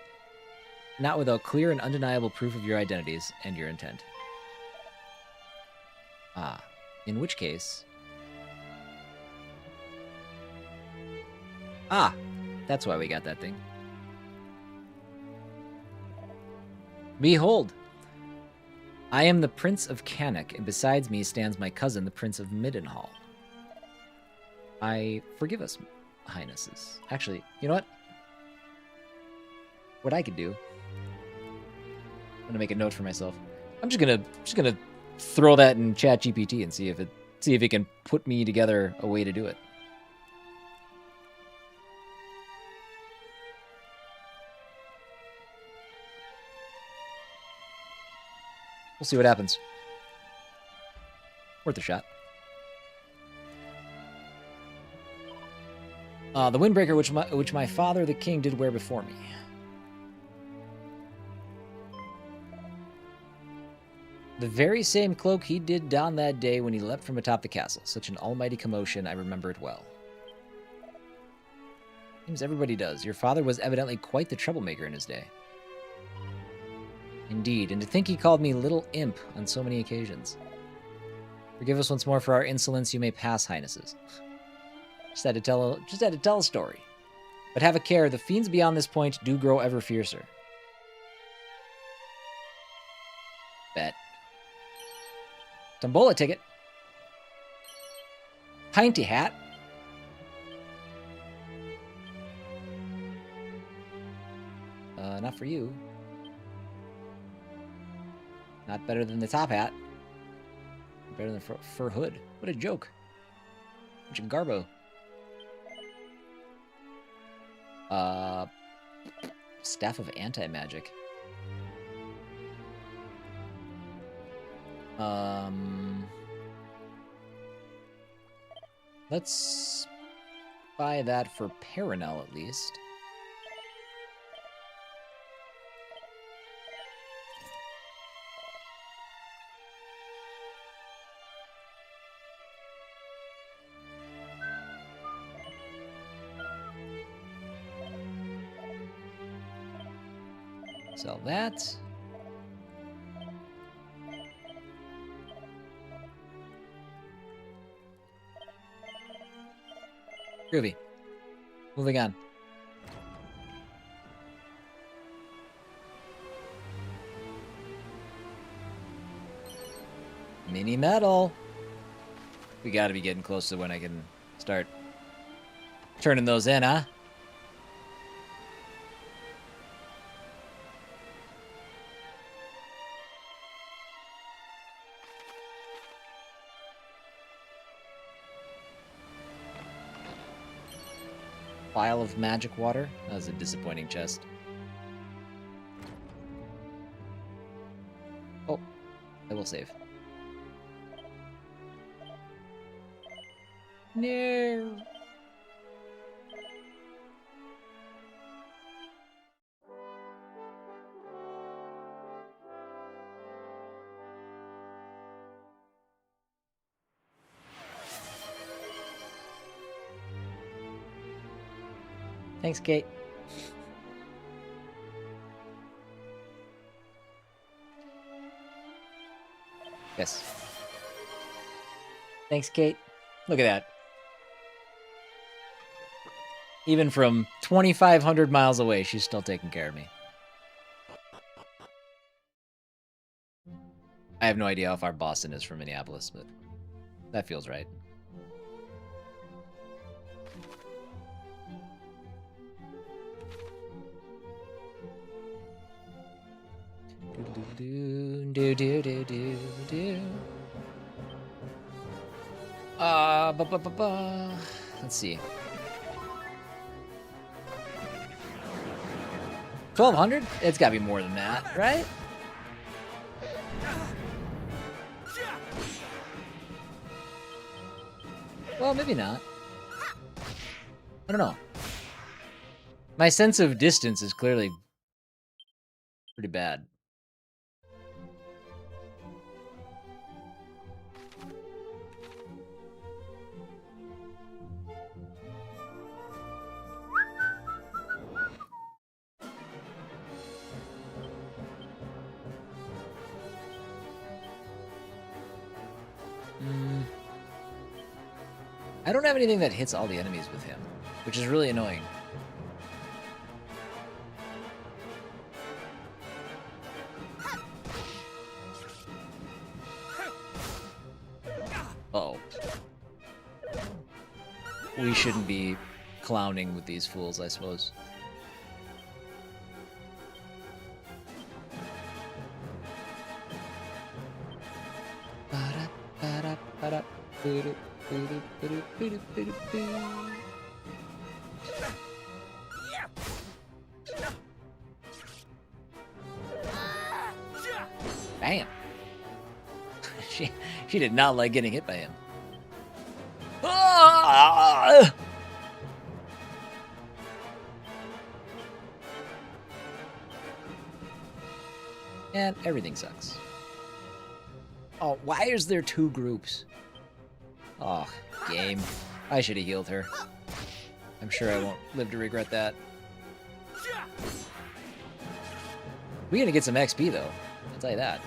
Speaker 1: Not without clear and undeniable proof of your identities and your intent. Ah, in which case... Ah, that's why we got that thing. Behold! I am the Prince of Canuck, and besides me stands my cousin, the Prince of Middenhall. Forgive us, Highnesses. Actually, you know what? What I could do... I'm gonna make a note for myself. I'm just gonna throw that in ChatGPT and see if it can put me together a way to do it. We'll see what happens. Worth a shot. The windbreaker which my father the king did wear before me. The very same cloak he did don that day when he leapt from atop the castle. Such an almighty commotion, I remember it well. Seems everybody does. Your father was evidently quite the troublemaker in his day. Indeed, and to think he called me little imp on so many occasions. Forgive us once more for our insolence. You may pass, Highnesses. Just had to tell a story. But have a care, the fiends beyond this point do grow ever fiercer. Bet. Tombola ticket. Pinty hat. Not for you. Not better than the top hat. Better than the fur hood. What a joke. Bunch of garbo. Staff of anti-magic. Let's buy that for Paranel at least. Sell that. Groovy. Moving on. Mini metal. We gotta be getting close to when I can start turning those in, huh? Vial of magic water. That was a disappointing chest. Oh, I will save. No. Thanks, Kate. Yes. Thanks, Kate. Look at that. Even from 2,500 miles away, she's still taking care of me. I have no idea how far Boston is from Minneapolis, but that feels right. Let's see. 1,200? It's gotta be more than that, right? Well, maybe not. I don't know. My sense of distance is clearly pretty bad. I don't have anything that hits all the enemies with him, which is really annoying. Uh-oh. We shouldn't be clowning with these fools, I suppose. Bam! she did not like getting hit by him. Ah! And everything sucks. Oh, why is there two groups? Oh, game. I should have healed her. I'm sure I won't live to regret that. We're gonna get some XP though. I'll tell you that.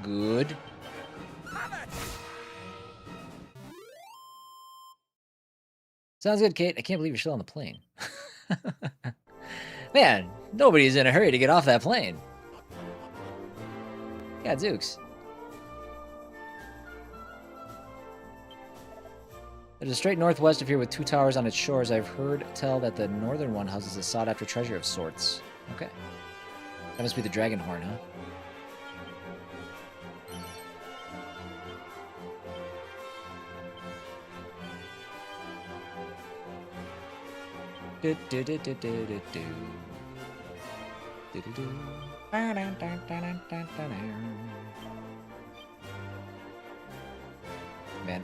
Speaker 1: Good. Sounds good, Kate. I can't believe you're still on the plane. Man, nobody's in a hurry to get off that plane. Yeah, Zooks. There's a straight northwest of here with two towers on its shores. I've heard tell that the northern one houses a sought-after treasure of sorts. Okay. That must be the dragon horn, huh? Do do do do do do do. Do do do. Man,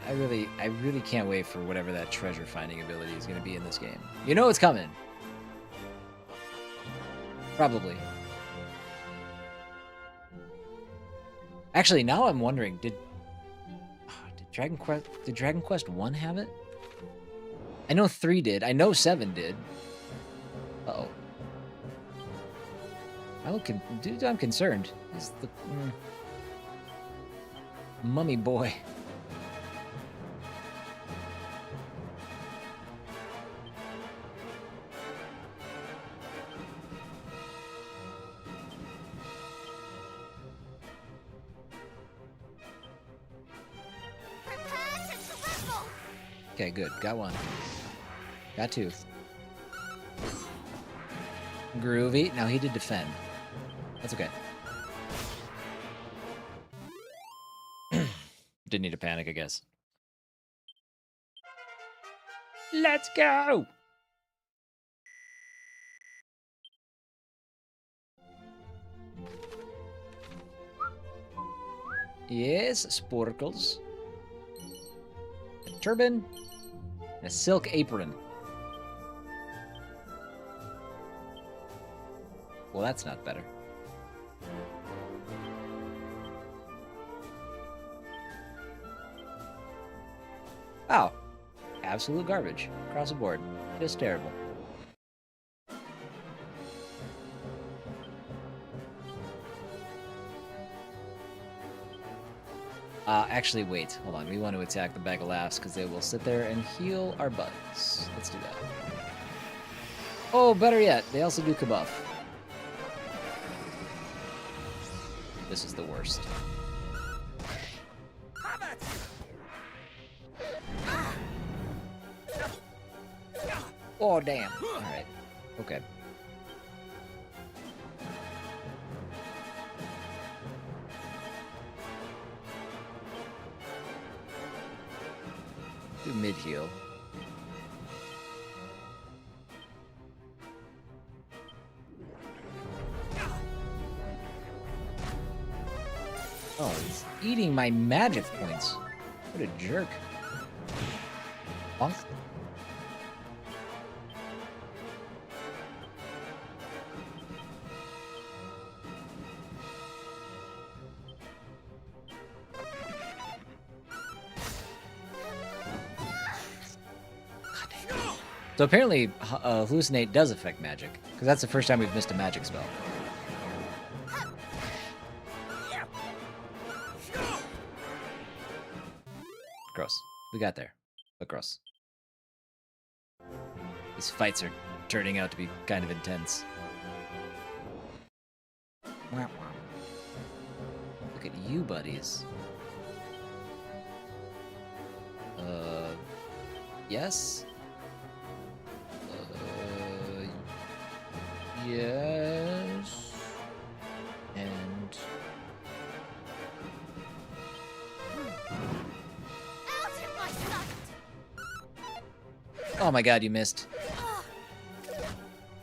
Speaker 1: I really can't wait for whatever that treasure finding ability is going to be in this game. You know it's coming. Probably. Actually, now I'm wondering, did Dragon Quest 1 have it? I know 3 did. I know 7 did. Uh-oh. Dude, I'm concerned. Is the mummy boy. Okay, good. Got one. Got two. Groovy. Now he did defend. That's okay. Didn't need to panic, I guess. Let's go! Yes, sporkles. A turban. And a silk apron. Well, that's not better. Oh. Absolute garbage. Across the board. Just terrible. Actually, wait. Hold on. We want to attack the bag of laughs because they will sit there and heal our butts. Let's do that. Oh, better yet. They also do kabuff. This is the worst. Oh, damn. Alright. Okay. Do mid-heal. Oh, he's eating my magic points. What a jerk. Bonk. So apparently, hallucinate does affect magic, because that's the first time we've missed a magic spell. Gross. We got there, but gross. These fights are turning out to be kind of intense. Look at you, buddies. Yes? Yes. And...
Speaker 2: Out of my sight!
Speaker 1: oh my god, you missed.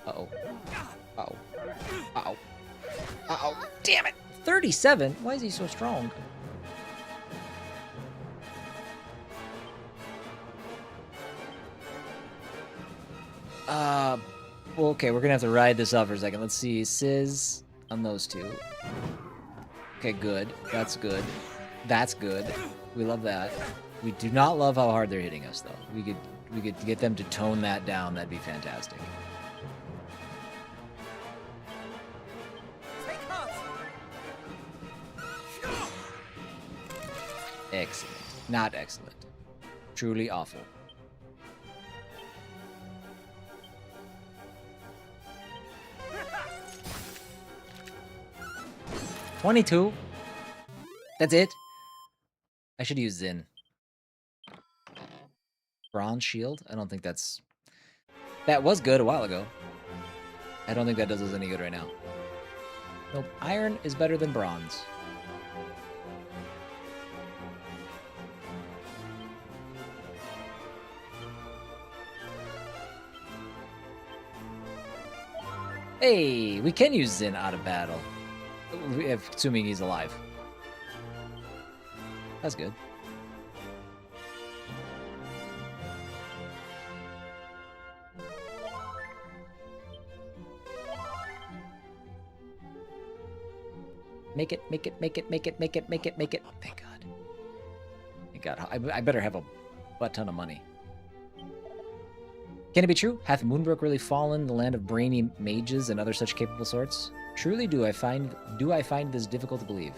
Speaker 1: Uh-oh. Uh-oh. Uh-oh. Uh-oh. Damn it! 37? Why is he so strong? Well, okay, we're gonna have to ride this out for a second. Let's see, Sizz on those two. Okay, good. That's good. That's good. We love that. We do not love how hard they're hitting us, though. We could get them to tone that down. That'd be fantastic. Excellent. Not excellent. Truly awful. $22. That's it. I should use Zin. Bronze shield? I don't think that's... that was good a while ago. I don't think that does us any good right now. Nope. Iron is better than bronze. Hey, we can use Zin out of battle. Assuming he's alive. That's good. Make it, make it, make it, make it, make it, make it, make it. Thank God. Thank God. I better have a butt ton of money. Can it be true? Hath Moonbrook really fallen, the land of brainy mages and other such capable sorts? Truly do I find this difficult to believe.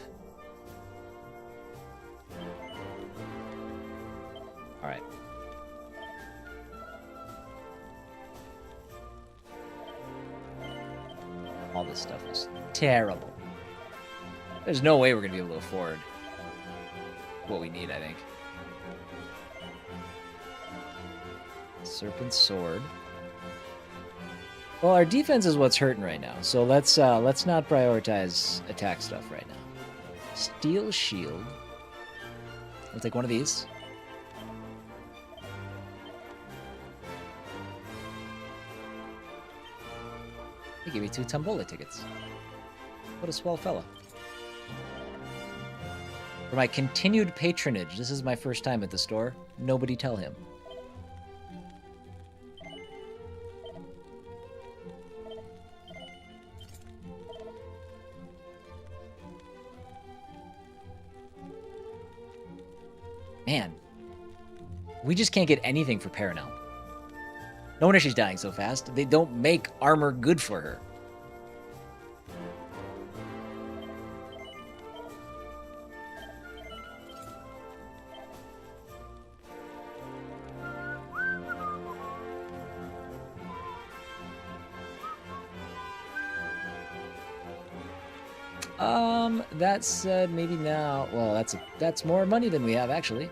Speaker 1: Alright. All this stuff is terrible. There's no way we're gonna be able to afford what we need, I think. Serpent Sword. Well, our defense is what's hurting right now, so let's not prioritize attack stuff right now. Steel Shield. I'll take one of these. They gave me 2 Tombola tickets. What a swell fella. For my continued patronage. This is my first time at the store. Nobody tell him. Man. We just can't get anything for Paranel. No wonder she's dying so fast. They don't make armor good for her. That said, maybe now. Well, that's more money than we have actually.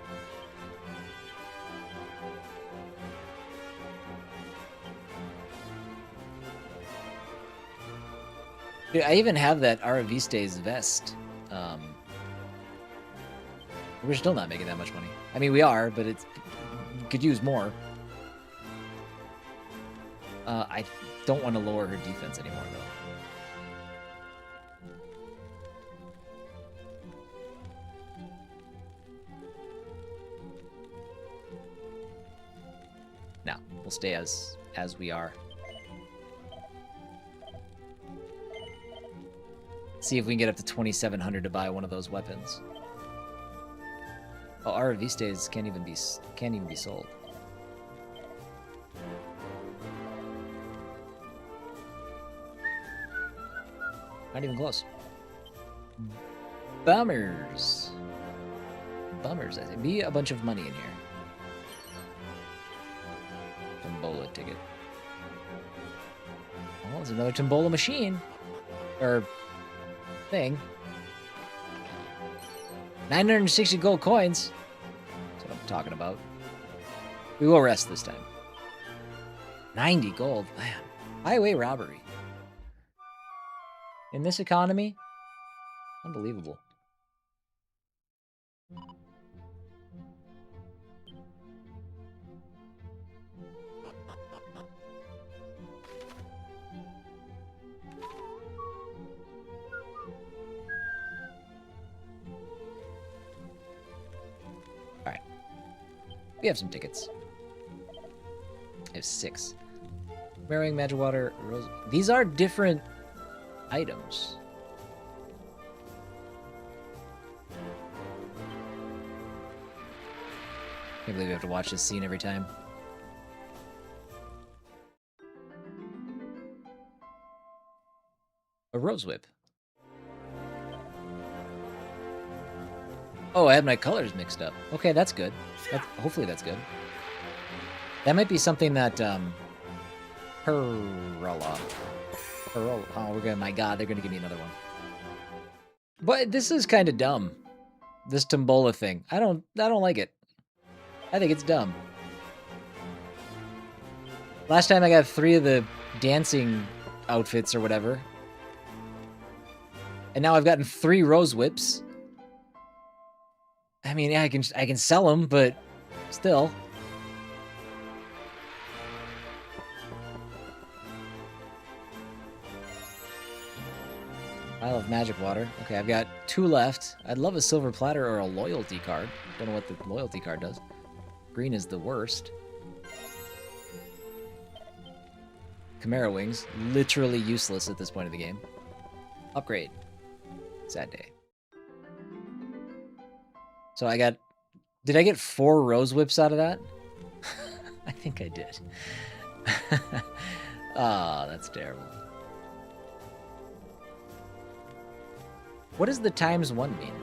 Speaker 1: Dude, I even have that Araviste's vest. We're still not making that much money. I mean, we are, but it's could use more. I don't want to lower her defense anymore, though. No, we'll stay as we are. See if we can get up to 2,700 to buy one of those weapons. Oh, Aravistes can't even be sold. Not even close. Bummers. Bummers, I think. Be a bunch of money in here. Tombola ticket. Oh, there's another Tombola machine. Or thing. 960 gold coins. That's what I'm talking about. We will rest this time. 90 gold. Man. Highway robbery. In this economy? Unbelievable. Alright. We have some tickets. I have 6. Marrying, Magic Water, Rose. These are different items. Can't believe we have to watch this scene every time. A rose whip. Oh, I had my colors mixed up. Okay, that's good. Hopefully that's good. That might be something that, Perla. Oh, my god, they're gonna give me another one. But this is kind of dumb. This Tombola thing. I don't like it. I think it's dumb. Last time I got 3 of the dancing outfits or whatever. And now I've gotten 3 rose whips. I mean, yeah, I can sell them, but still. Pile of magic water. Okay, I've got 2 left. I'd love a silver platter or a loyalty card. Don't know what the loyalty card does. Green is the worst. Chimera wings. Literally useless at this point of the game. Upgrade. Sad day. So I got... Did I get 4 rose whips out of that? I think I did. Ah, that's terrible. What does the ×1 mean?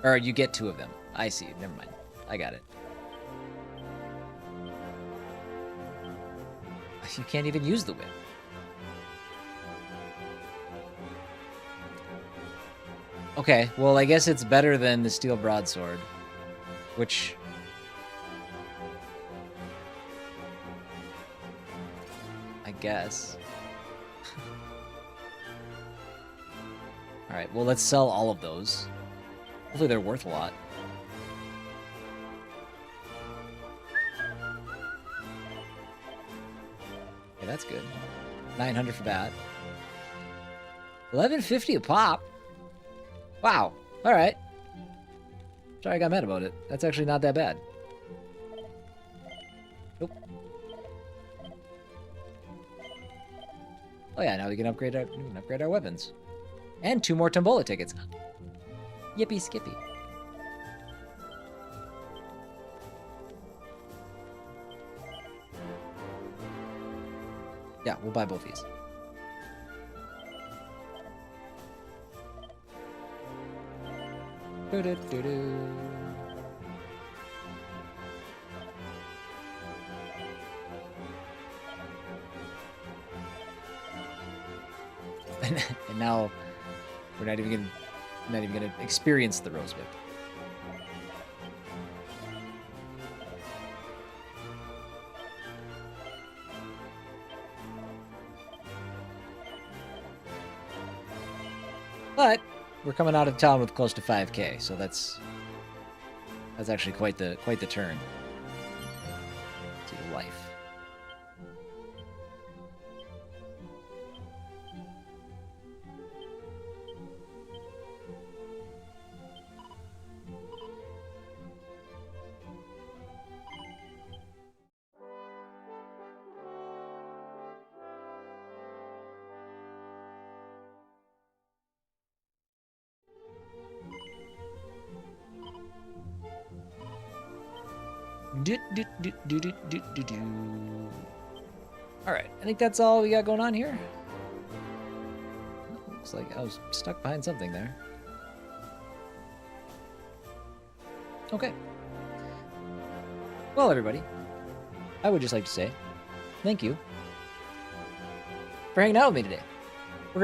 Speaker 1: Or you get 2 of them. I see. Never mind. I got it. You can't even use the whip. Okay, well, I guess it's better than the steel broadsword. Which... I guess. Alright, well, let's sell all of those. Hopefully they're worth a lot. Okay, that's good. 900 for that. 1150 a pop. Wow. All right. Sorry I got mad about it. That's actually not that bad. Nope. Oh yeah, now we can upgrade our weapons. And 2 more Tombola tickets. Yippee skippy. Yeah, we'll buy both these. Do-do-do-do. And now we're not even gonna experience the rose whip. But we're coming out of town with close to 5K, so that's actually quite the turn to life. Alright, I think that's all we got going on here. Looks like I was stuck behind something there. Okay. Well, everybody, I would just like to say thank you for hanging out with me today.